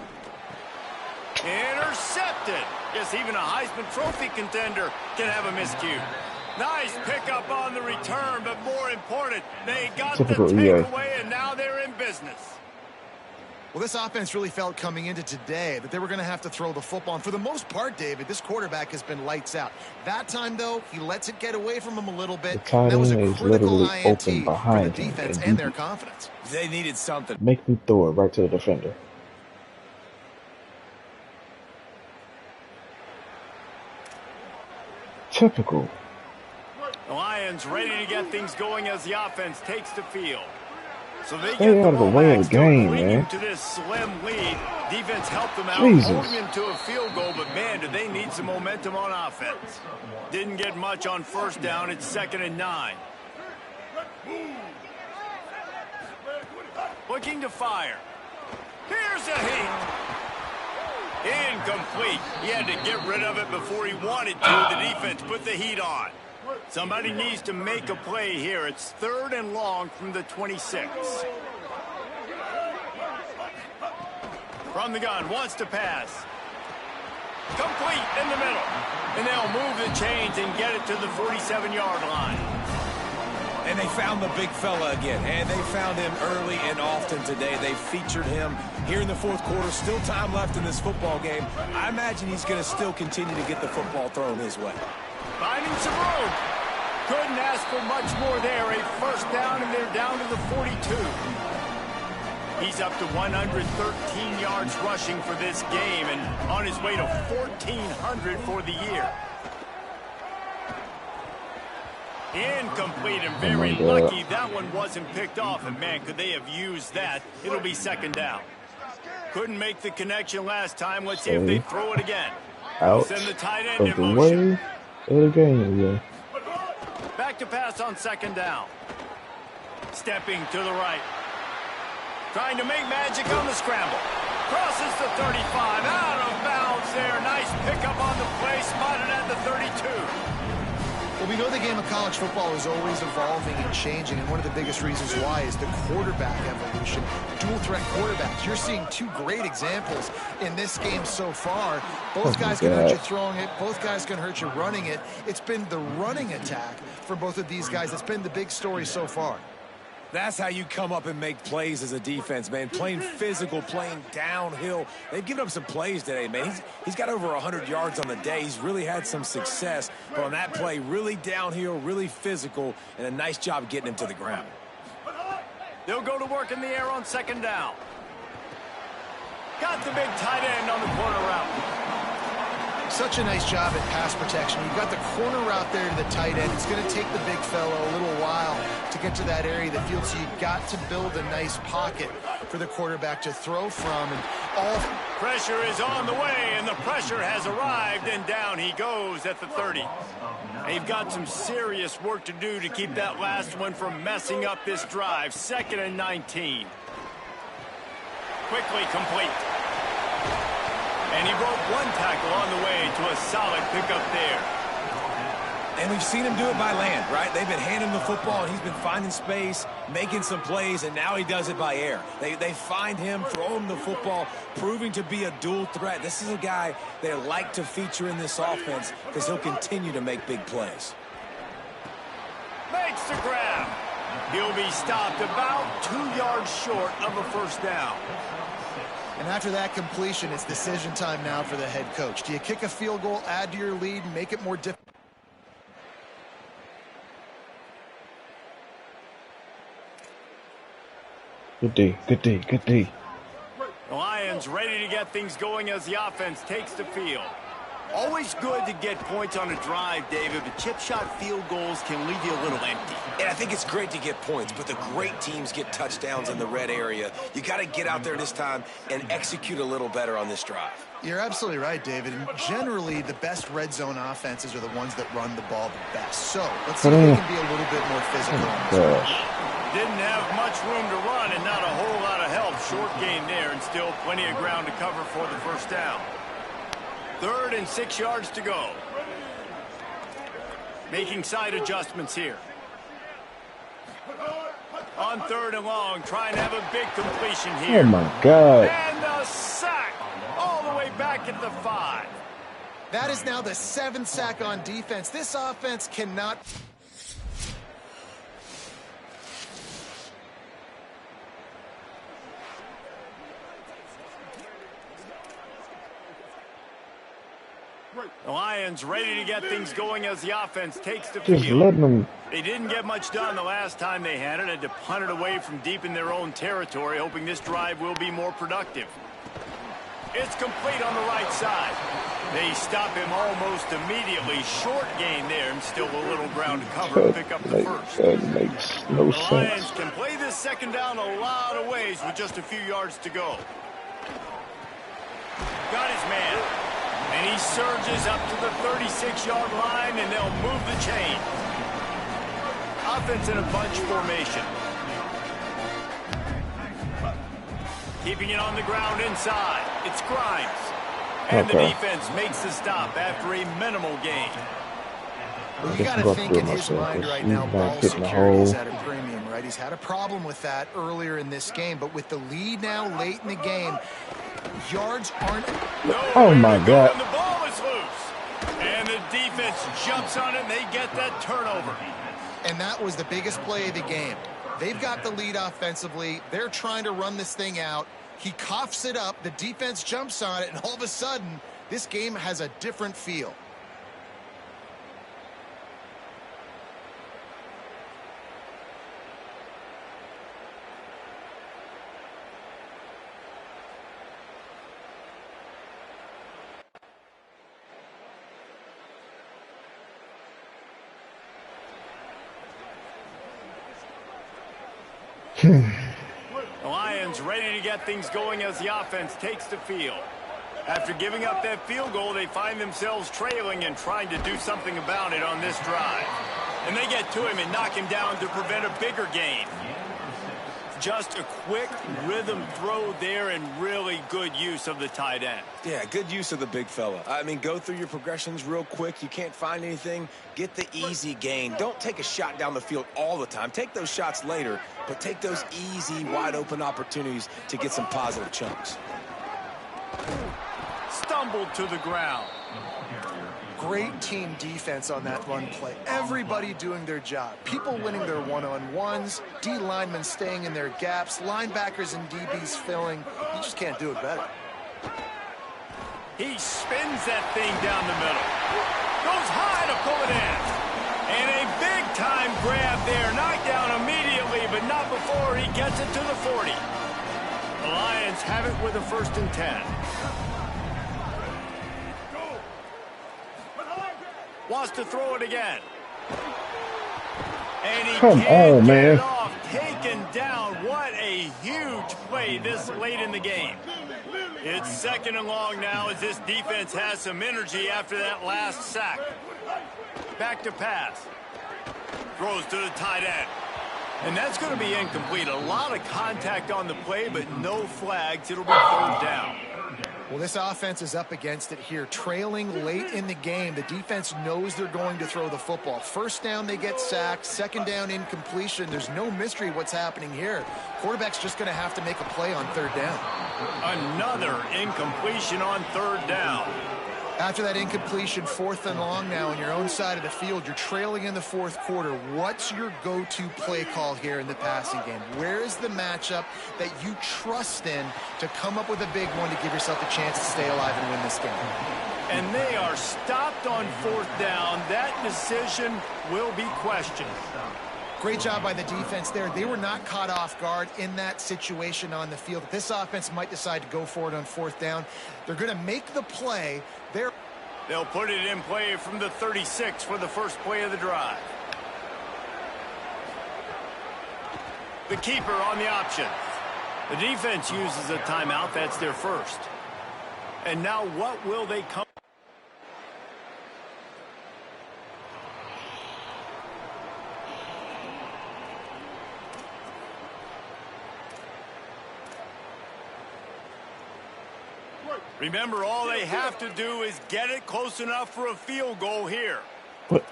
Intercepted. Guess even a Heisman Trophy contender can have a miscue. Nice pickup on the return, but more important, they got Typical the EA. takeaway, and now they're in business. Well, this offense really felt coming into today that they were going to have to throw the football. And for the most part, David, this quarterback has been lights out. That time, though, he lets it get away from him a little bit. The tight That was a end is critical literally INT open for behind the him, defense and and he- their confidence. They needed something. Make me throw it right to the defender. Typical. The Lions ready to get things going as the offense takes the field. So they Stay get out of the ball way back, of the still game, clinging man. to this slim lead. Defense helped them out, Jesus. holding him to a field goal, but man, do they need some momentum on offense. Didn't get much on first down. It's 2nd and 9. Looking to fire. Here's a heat. Incomplete. He had to get rid of it before he wanted to. The defense put the heat on. Somebody needs to make a play here. It's 3rd and long from the 26. From the gun, wants to pass. Complete in the middle. And they'll move the chains and get it to the 47-yard line. And they found the big fella again. And they found him early and often today. They featured him here in the fourth quarter. Still time left in this football game. I imagine he's going to still continue to get the football thrown his way. Finding some room. Couldn't ask for much more there. A first down, and they're down to the 42. He's up to 113 yards rushing for this game and on his way to 1,400 for the year. Incomplete and very lucky that one wasn't picked off. And, man, could they have used that? It'll be 2nd down. Couldn't make the connection last time. Let's see if they throw it again. Out Send the tight end of in the motion. way of the game, yeah. Back to pass on 2nd down. Stepping to the right. Trying to make magic on the scramble. Crosses the 35. Out of bounds there. Nice pickup on the play. Spotted at the 32. Well, we know the game of college football is always evolving and changing, and one of the biggest reasons why is the quarterback evolution. Dual threat quarterbacks. You're seeing two great examples in this game so far. Both guys can hurt you throwing it. Both guys can hurt you running it. It's been the running attack for both of these guys that's been the big story so far. That's how you come up and make plays as a defense, man. Playing physical, playing downhill. They've given up some plays today, man. He's got over 100 yards on the day. He's really had some success. But on that play, really downhill, really physical, and a nice job getting him to the ground. They'll go to work in the air on 2nd down. Got the big tight end on the corner route. Such a nice job at pass protection. You've got the corner route there to the tight end. It's going to take the big fellow a little while to get to that area of the field, so you've got to build a nice pocket for the quarterback to throw from. And all Pressure is on the way, and the pressure has arrived, and down he goes at the 30. They've got some serious work to do to keep that last one from messing up this drive. 2nd and 19. Quickly complete. And he broke one tackle on the way to a solid pickup there. And we've seen him do it by land, right? They've been handing him the football, and he's been finding space, making some plays, and now he does it by air. They find him, throw him the football, proving to be a dual threat. This is a guy they like to feature in this offense because he'll continue to make big plays. Makes the grab. He'll be stopped about 2 yards short of a first down. And after that completion, it's decision time now for the head coach. Do you kick a field goal, add to your lead, and make it more difficult? Good D, good D, good D. The Lions ready to get things going as the offense takes the field. Always good to get points on a drive, David, but chip shot field goals can leave you a little empty. And I think it's great to get points, but the great teams get touchdowns in the red area. You got to get out there this time and execute a little better on this drive. You're absolutely right, David. And generally, the best red zone offenses are the ones that run the ball the best. So let's see if they can be a little bit more physical. Didn't have much room to run and not a whole lot of help. Short gain there and still plenty of ground to cover for the first down. 3rd and 6 yards to go. Making side adjustments here. On 3rd and long, trying to have a big completion here. Oh my God. And a sack all the way back at the 5. That is now the 7th sack on defense. This offense cannot... The Lions ready to get things going as the offense takes the Just field. letting them. They didn't get much done the last time they had it. Had to punt it away from deep in their own territory, hoping this drive will be more productive. It's complete on the right side. They stop him almost immediately. Short gain there and still a little ground to cover to pick up the first. That makes no The Lions sense. can play this second down a lot of ways with just a few yards to go. Got his man. And he surges up to the 36-yard line, and they'll move the chain. Offense in a bunch formation. Keeping it on the ground inside. It's Grimes. And the defense makes the stop after a minimal gain. Well, you got to think in his mind right now, ball security is at a premium, right? He's had a problem with that earlier in this game, but with the lead now late in the game, yards aren't... Oh my God. And the ball is loose. And the defense jumps on it, and they get that turnover. And that was the biggest play of the game. They've got the lead offensively. They're trying to run this thing out. He coughs it up. The defense jumps on it, and all of a sudden, this game has a different feel. The Lions ready to get things going as the offense takes the field. After giving up that field goal, they find themselves trailing and trying to do something about it on this drive. And they get to him and knock him down to prevent a bigger gain. Just a quick rhythm throw there and really good use of the tight end. Yeah, good use of the big fella. I mean, go through your progressions real quick. You can't find anything. Get the easy gain. Don't take a shot down the field all the time. Take those shots later, but take those easy, wide-open opportunities to get some positive chunks. Stumbled to the ground. Great team defense on that run play. Everybody doing their job. People winning their one-on-ones, D linemen staying in their gaps, linebackers and DBs filling. You just can't do it better. He spins that thing down the middle. Goes high to pull it in. And a big-time grab there. Knocked down immediately, but not before he gets it to the 40. The Lions have it with a 1st and 10. Wants to throw it again. And he Come on, man. It off. Taken down. What a huge play this late in the game. It's 2nd and long now as this defense has some energy after that last sack. Back to pass. Throws to the tight end. And that's going to be incomplete. A lot of contact on the play, but no flags. It'll be 3rd down. Well, this offense is up against it here. Trailing late in the game, the defense knows they're going to throw the football. First down, they get sacked. Second down, incompletion. There's no mystery what's happening here. Quarterback's just going to have to make a play on third down. Another incompletion on third down. After that incompletion, 4th and long now on your own side of the field, you're trailing in the 4th quarter. What's your go-to play call here in the passing game? Where is the matchup that you trust in to come up with a big one to give yourself a chance to stay alive and win this game? And they are stopped on 4th down. That decision will be questioned. Great job by the defense there. They were not caught off guard in that situation on the field. This offense might decide to go for it on 4th down. They're going to make the play. They'll put it in play from the 36 for the first play of the drive. The keeper on the option. The defense uses a timeout. That's their first. And now what will they come? Remember, all they have to do is get it close enough for a field goal here. What?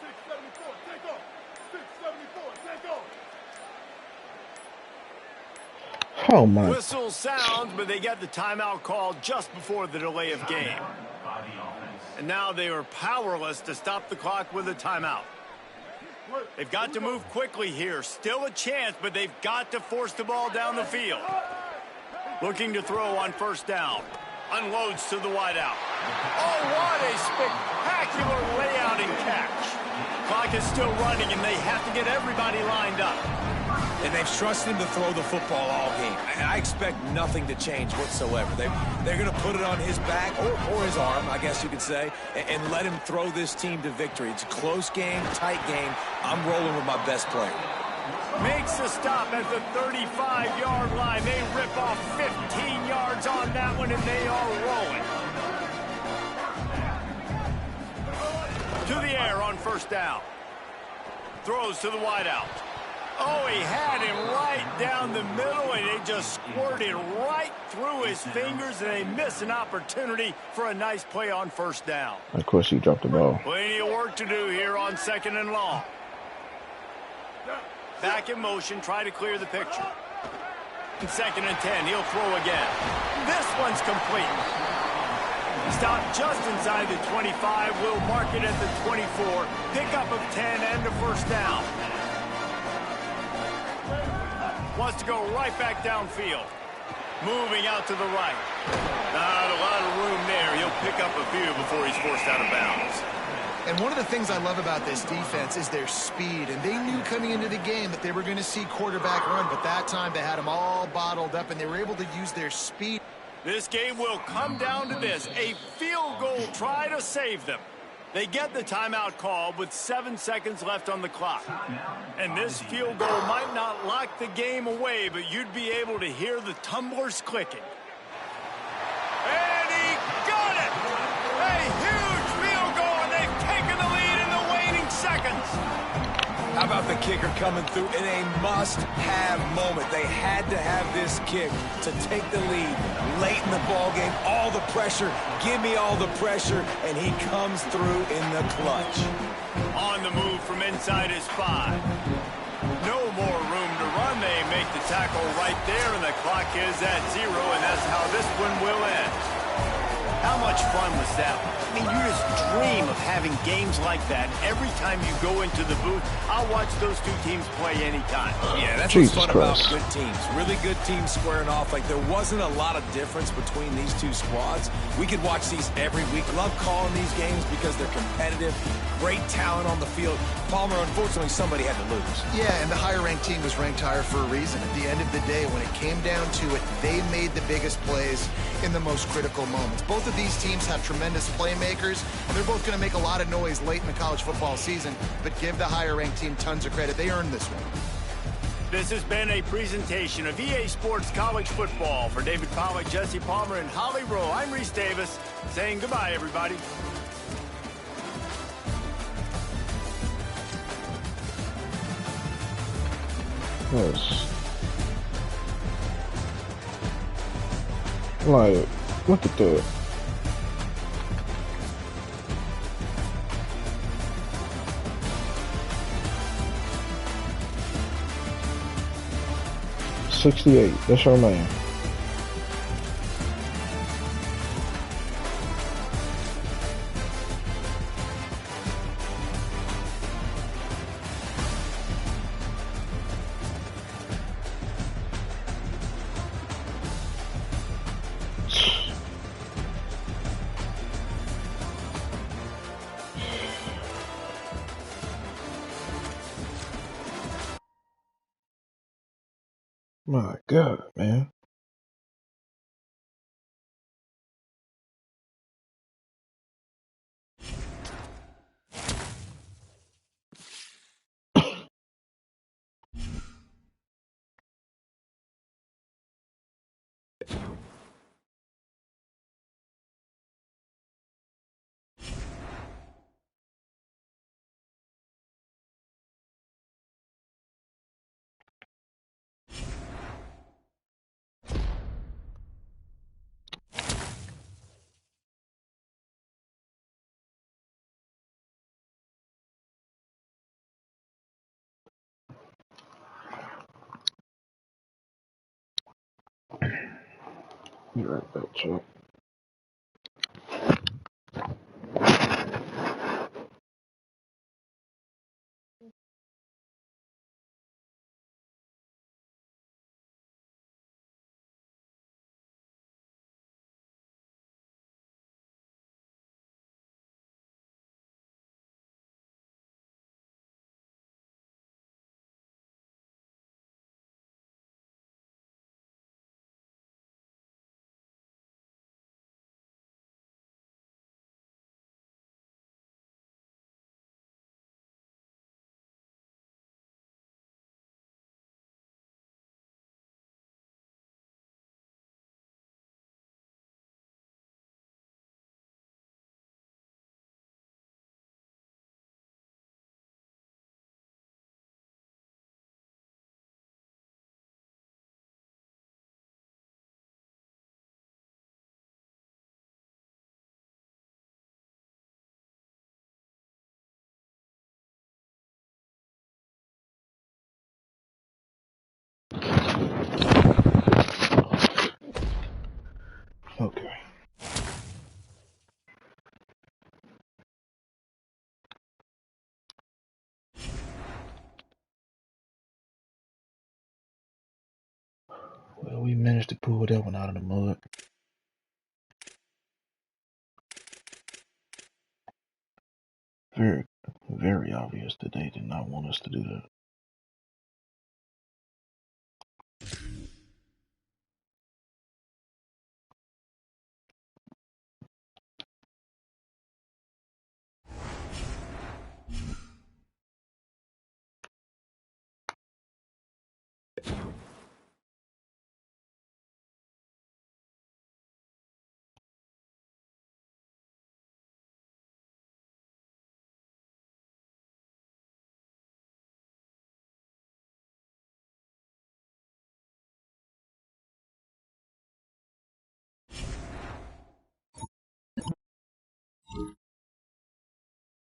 674, take off. 674, take off. Oh my. Whistle sounds, but they get the timeout called just before the delay of game. And now they are powerless to stop the clock with a timeout. They've got to move quickly here. Still a chance, but they've got to force the ball down the field. Looking to throw on 1st down. Unloads to the wideout. Oh, what a spectacular layout and catch. Clock is still running, and they have to get everybody lined up. And they've trusted him to throw the football all game. I expect nothing to change whatsoever. They're going to put it on his back, or his arm, I guess you could say, and let him throw this team to victory. It's a close game, tight game. I'm rolling with my best player. Makes a stop at the 35-yard line. They rip off 15 yards on that one, and they are rolling. To the air on 1st down. Throws to the wideout. Oh, he had him right down the middle, and they just squirted right through his fingers, and they miss an opportunity for a nice play on 1st down. Of course, he dropped the ball. Plenty of work to do here on 2nd and long. Back in motion, try to clear the picture. 2nd and 10, he'll throw again. This one's complete. Stop just inside the 25. We'll mark it at the 24. Pickup of 10 and a 1st down. Wants to go right back downfield. Moving out to the right. Not a lot of room there. He'll pick up a few before he's forced out of bounds. And one of the things I love about this defense is their speed. And they knew coming into the game that they were going to see quarterback run, but that time they had them all bottled up, and they were able to use their speed. This game will come down to this. A field goal try to save them. They get the timeout call with 7 seconds left on the clock. And this field goal might not lock the game away, but you'd be able to hear the tumblers clicking. And he got it! A huge field goal, and they've taken the lead in the waning seconds. How about the kicker coming through in a must-have moment? They had to have this kick to take the lead late in the ball game. All the pressure, give me all the pressure, and he comes through in the clutch. On the move from inside his 5. No more room to run. They make the tackle right there, and the clock is at 0, and that's how this one will end. How much fun was that? I mean, you just dream of having games like that every time you go into the booth. I'll watch those two teams play anytime. Yeah, that's Jesus what's fun Christ. about good teams. Really good teams squaring off. Like, there wasn't a lot of difference between these two squads. We could watch these every week. Love calling these games because they're competitive. Great talent on the field. Palmer, unfortunately, somebody had to lose. Yeah, and the higher-ranked team was ranked higher for a reason. At the end of the day, when it came down to it, they made the biggest plays in the most critical moments. Both of these teams have tremendous playmakers, and they're both going to make a lot of noise late in the college football season, but give the higher-ranked team tons of credit. They earned this one. This has been a presentation of EA Sports College Football. For David Pollack, Jesse Palmer, and Holly Rowe, I'm Reese Davis, saying goodbye, everybody. Yes. Like, look at that. $68. That's your man. My God, man. Be right back, Chuck. Okay. Well, we managed to pull that one out of the mud. Very, very obvious that they did not want us to do that.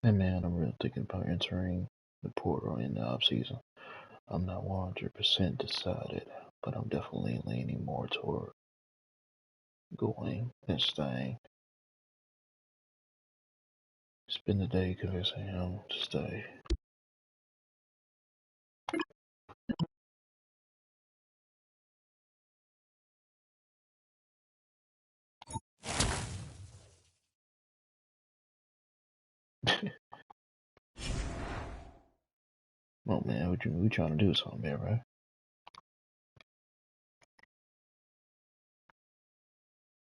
Hey man, I'm really thinking about entering the portal in the off season. I'm not 100% decided, but I'm definitely leaning more toward going and staying. Spend the day convincing him to stay. Oh man, what we trying to do something here, right?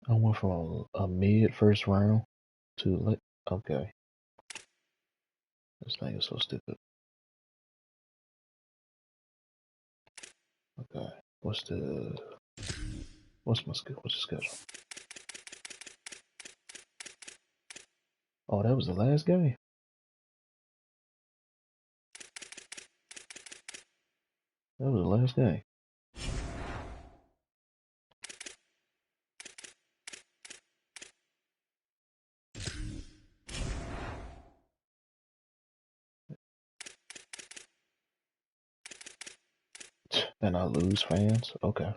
I went from a mid first round to okay. This thing is so stupid. Okay, what's my schedule? What's the schedule? Oh, that was the last game. That was the last game. And I lose fans? Okay.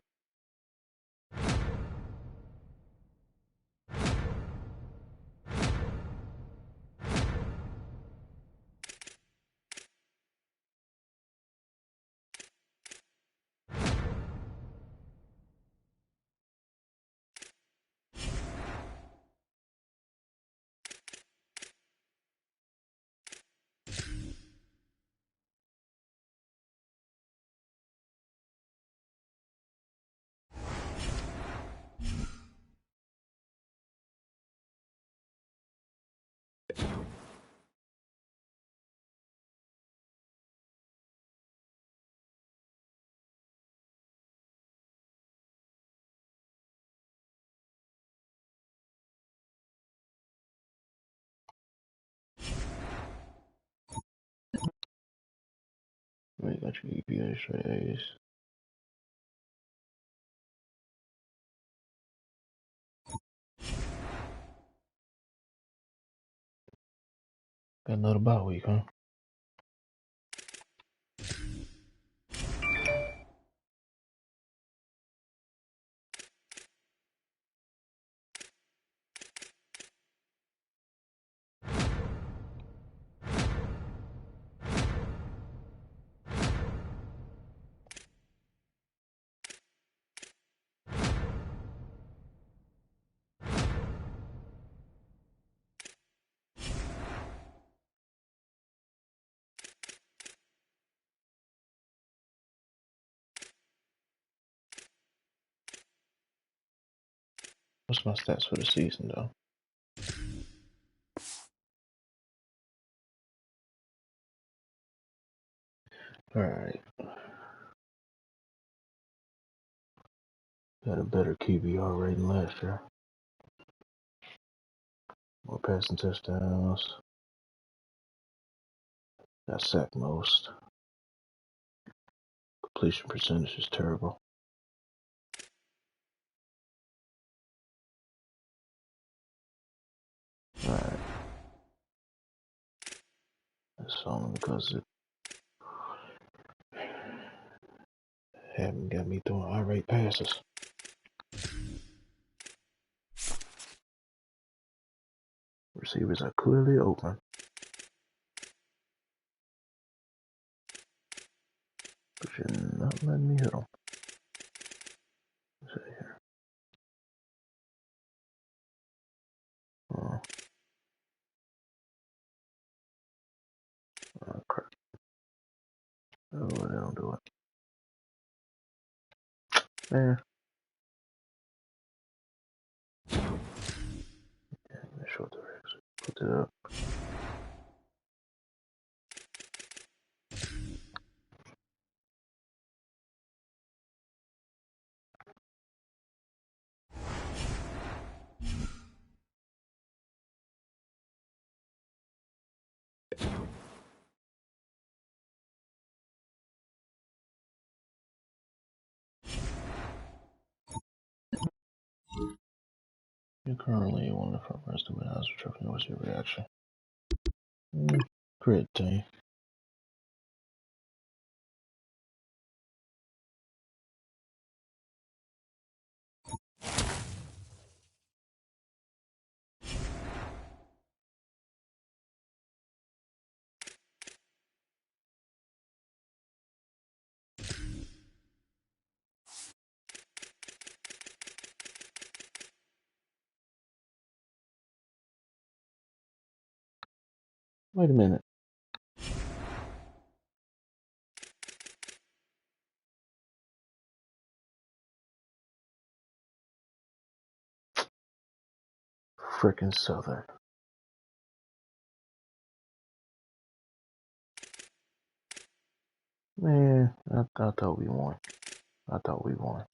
You got your EPA straight A's. Got another bye week, huh? What's my stats for the season, though? Alright. Got a better QBR rating last year. More passing touchdowns. Got sacked most. Completion percentage is terrible. Alright. That's only because it haven't got me throwing irate passes. Receivers are clearly open, but you're not letting me hit them. Let's see here. Oh, crap. Oh, they don't do it. Man. Yeah, short direction. Put it up. You're currently one of the front runners to win House Trophy. What's your reaction? Great team. Wait a minute. Frickin' Southern. Man, I thought we won. I thought we won.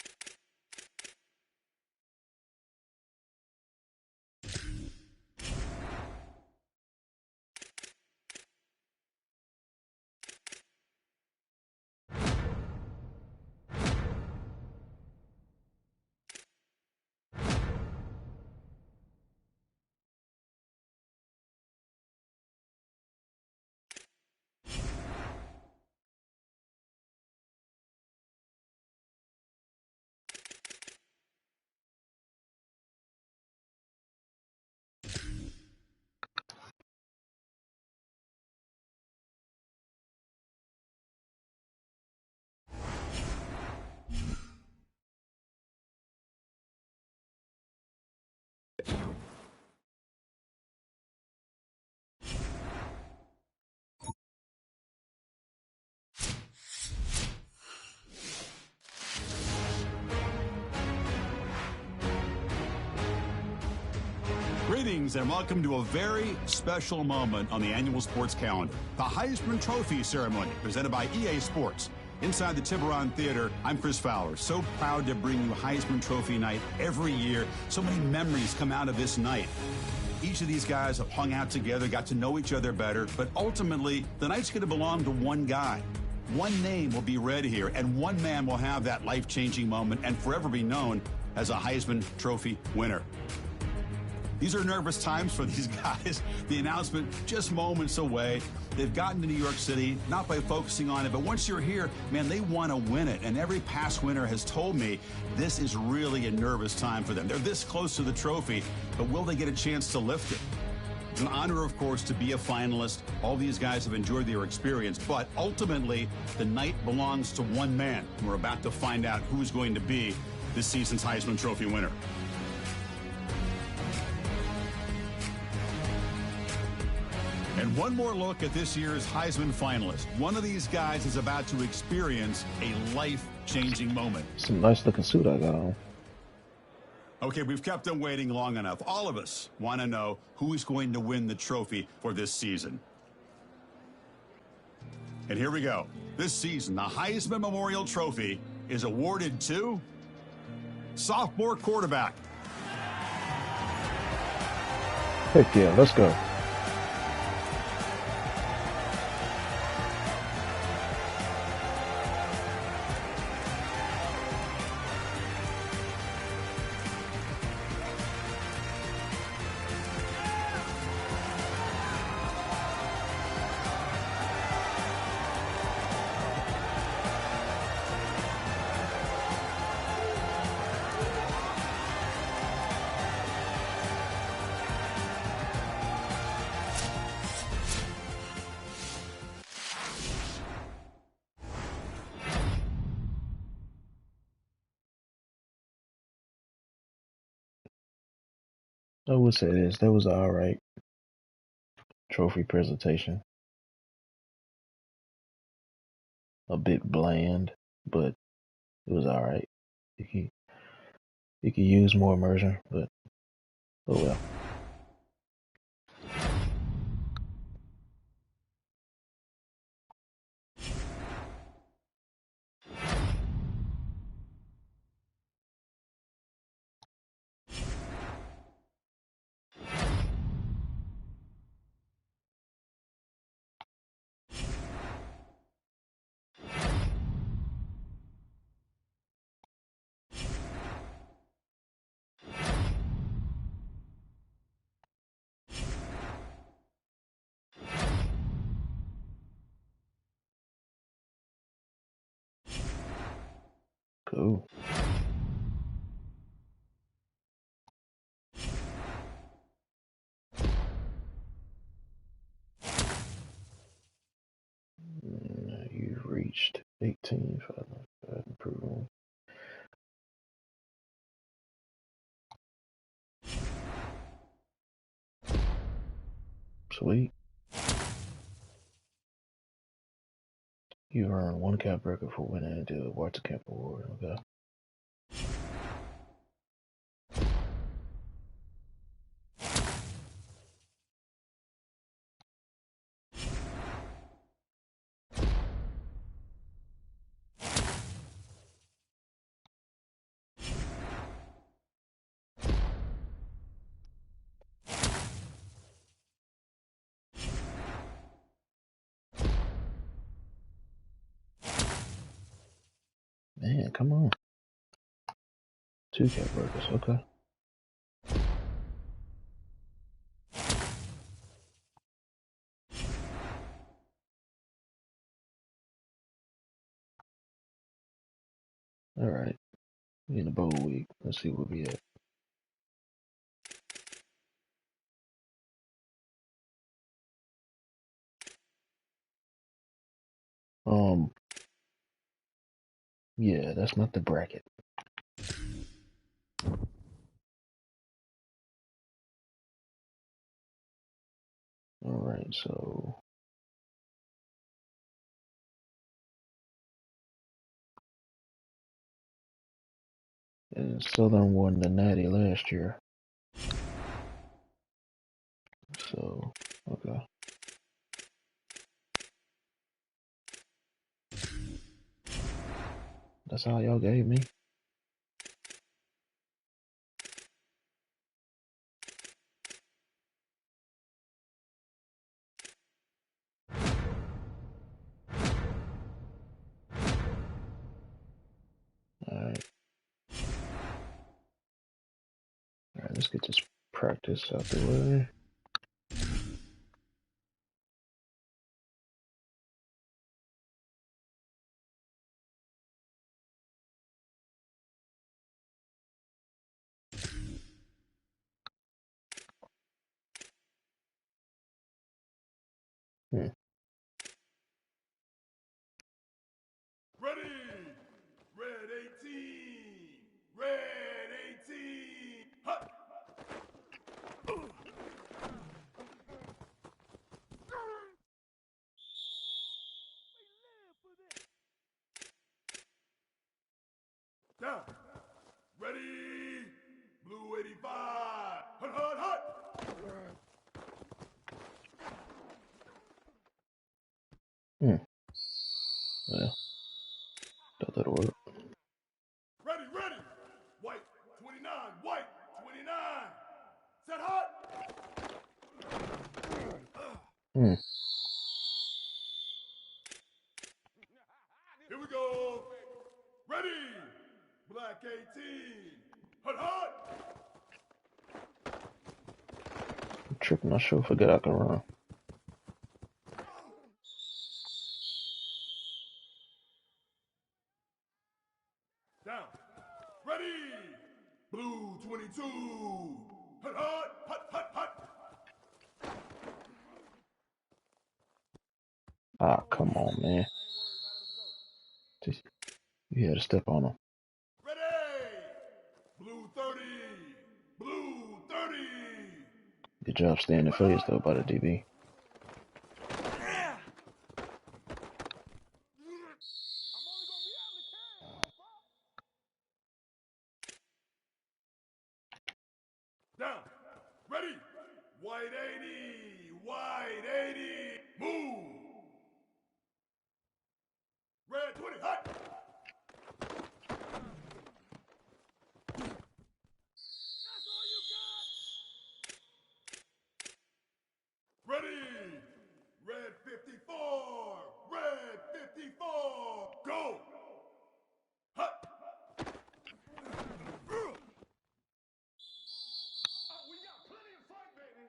Greetings and welcome to a very special moment on the annual sports calendar. The Heisman Trophy ceremony presented by EA Sports. Inside the Tiburon Theater, I'm Chris Fowler. So proud to bring you Heisman Trophy night every year. So many memories come out of this night. Each of these guys have hung out together, got to know each other better, but ultimately, the night's going to belong to one guy. One name will be read here, and one man will have that life-changing moment and forever be known as a Heisman Trophy winner. These are nervous times for these guys. The announcement just moments away. They've gotten to New York City, not by focusing on it, but once you're here, man, they want to win it. And every past winner has told me this is really a nervous time for them. They're this close to the trophy, but will they get a chance to lift it? It's an honor, of course, to be a finalist. All these guys have enjoyed their experience, but ultimately, the night belongs to one man. We're about to find out who's going to be this season's Heisman Trophy winner. And one more look at this year's Heisman finalist. One of these guys is about to experience a life-changing moment. Some nice looking suit I got on. Okay, we've kept them waiting long enough. All of us want to know who is going to win the trophy for this season. And here we go. This season, the Heisman Memorial Trophy is awarded to sophomore quarterback. Heck yeah, let's go. I would say this. That was an alright trophy presentation. A bit bland, but it was alright. You could use more immersion, but oh well. Cool. You've reached 18 for improvement. Sweet. You earned one cap record for winning the Water Cap Award. Okay. Man, come on. 2 cap records. Okay. All right. We in the bowl week. Let's see where we at. Yeah, that's not the bracket. All right, so and Southern won the Natty last year. So, okay. That's all y'all gave me. Alright. Alright, let's get this practice out the way. Ready. Red 18. Red 18. Hut. Down. Ready. Blue 85. Hut, hut, hut. Yeah, thought that'll work. Ready, ready. White 29. White 29. Set hut. Here we go. Ready. Black 18. Hut, hut. I'm tripping, I sure forget I can run. Down. Ready. Blue 22. Hut, hut, hut, hut, hut. Ah, come on, man. Just, you had to step on him. Ready. Blue 30. Blue 30. Good job staying in phase, though, by the DB. Down. Ready. White 80. White 80. Move. Red 20. Hut. That's all you got. Ready. Red 54. Red 54. Go. Hut. We got plenty of fight, baby.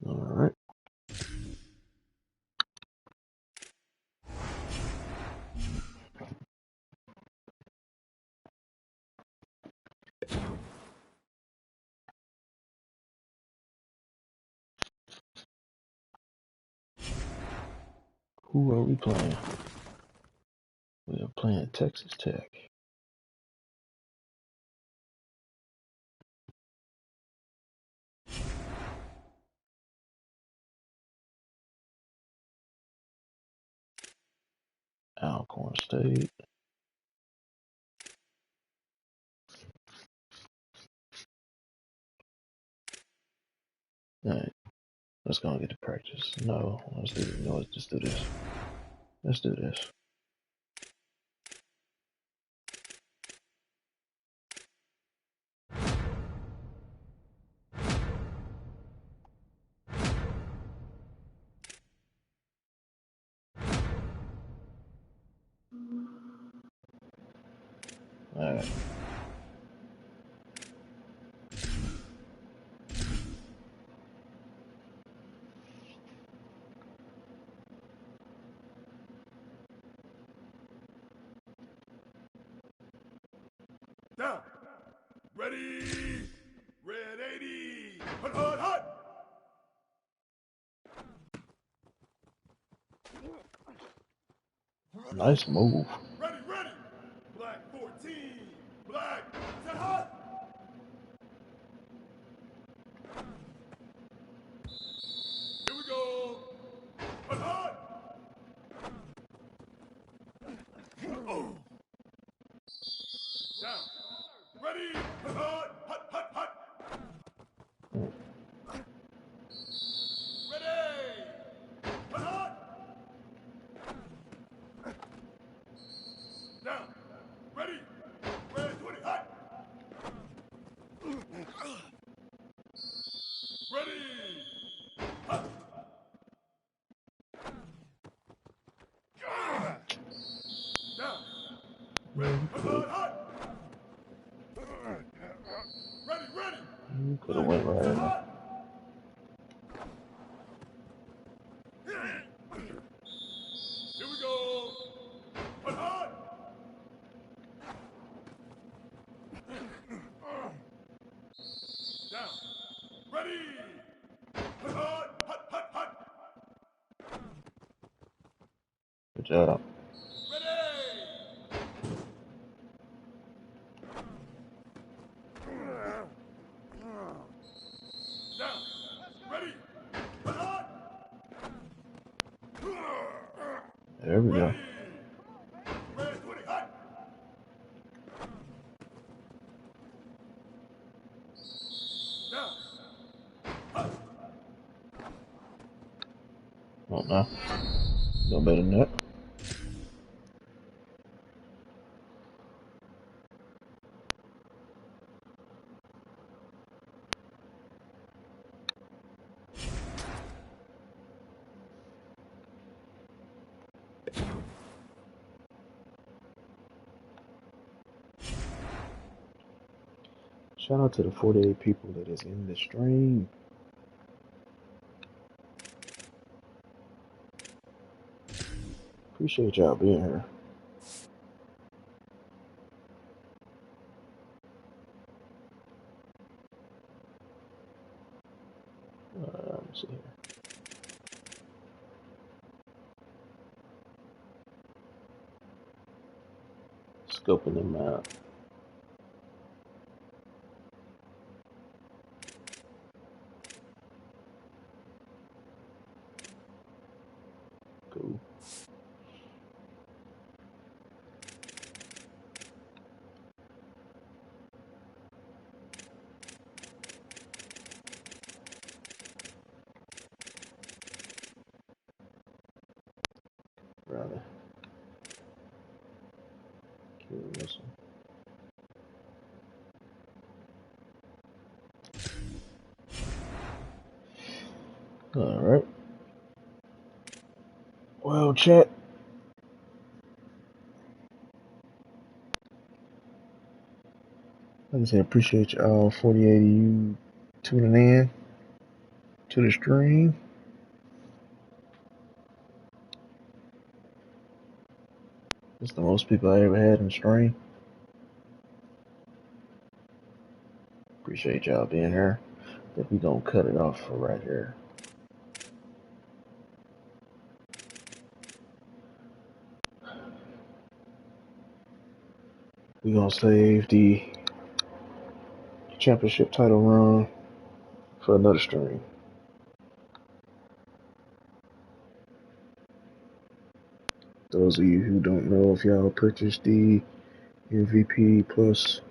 Alright. Who are we playing? We are playing Texas Tech. Alcorn State. Alright, let's go and get to practice. No, let's just do this. Let's do this. Alright. Down. Ready. Red 80. Hut, hut, hut. Nice move. Ready, ready. at 14. Black, set hot. Here we go. Hot, hot. Oh. Down. Ready. Hot, hot, hot, hot, hot. Ready. Hot, hot. Down. Ready. Red 20, hot. Ready. Hot. Down. Ready. Hot, hot. Ready, ready. Could have went right in there. Here we go. Hot, hot. Down. Ready. Hot, hot, hot, hot. Good job. Ready. Down. Ready. Hot, hot. There we go. Ready. Red 20, hot. Down. Hot. Oh no. No better than that. Shout out to the 48 people that is in the stream. Appreciate y'all being here. Let me see here. Scoping them out. Cool. Rather. This one. All right. Well, chat. Like I said, appreciate y'all 48 of you tuning in to the stream. It's the most people I ever had in the stream. Appreciate y'all being here. I think we gonna cut it off for right here. We gonna save the championship title run for another stream. Those of you who don't know, if y'all purchased the MVP Plus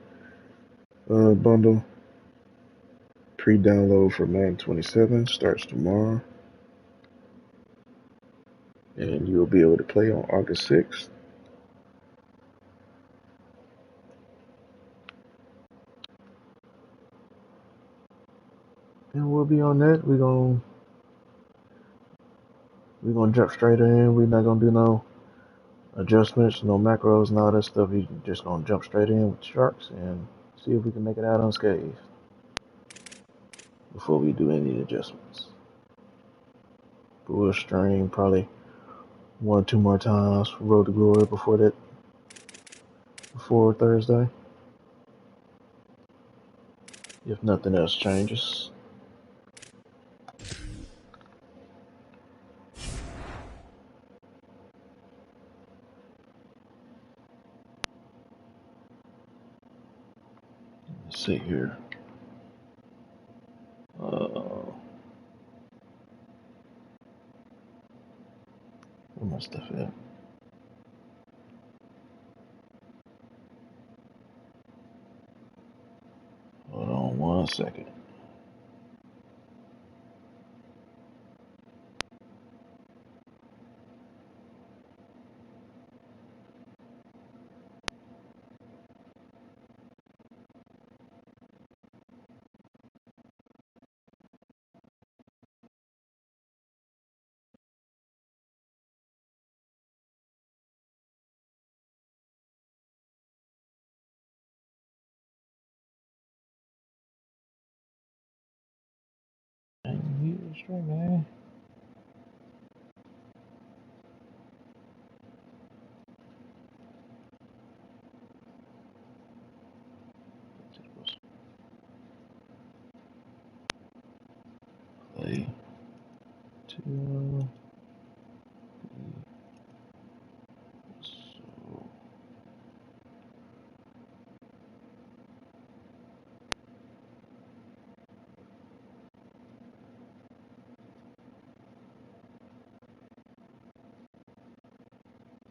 bundle, pre-download for Madden 27 starts tomorrow, and you'll be able to play on August 6th. And we'll be on that. We're gonna jump straight in. We're not gonna do no adjustments, no macros, and all that stuff. We're just gonna jump straight in with the Sharks and see if we can make it out unscathed before we do any adjustments. But we'll stream probably 1 or 2 more times for Road to Glory before Thursday, if nothing else changes. see here. Where my stuff at? Hold on 1 second. I ain't need a string, man. Play to so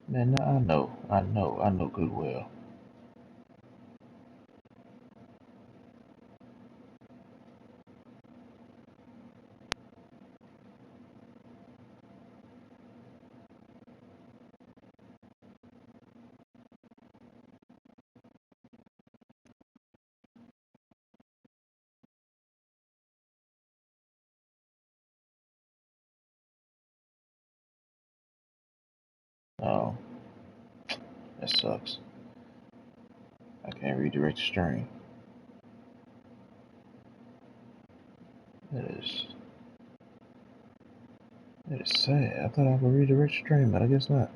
man, I know good well. Oh, that sucks. I can't redirect the string. That is sad. I thought I could redirect the string, but I guess not.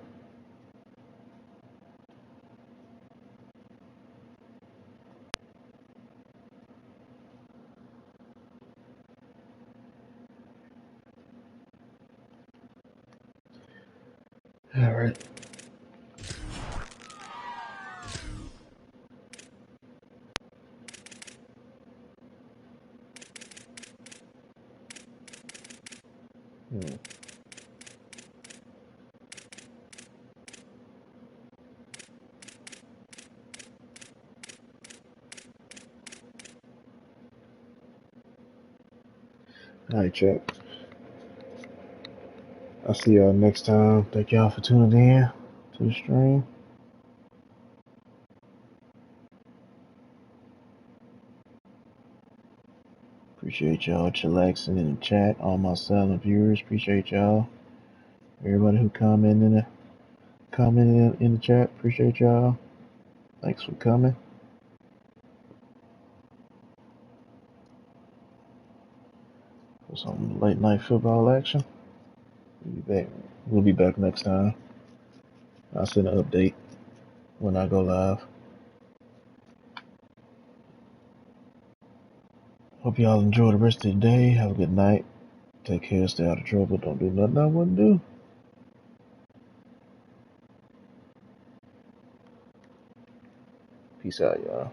All right. All right, check. I'll see y'all next time. Thank y'all for tuning in to the stream. Appreciate y'all chillaxing in the chat. All my silent viewers, appreciate y'all. Everybody who commented in the chat, appreciate y'all. Thanks for coming. For some late night football action. We'll be back next time. I'll send an update when I go live. Hope y'all enjoy the rest of the day. Have a good night. Take care, stay out of trouble. Don't do nothing I wouldn't do. Peace out, y'all.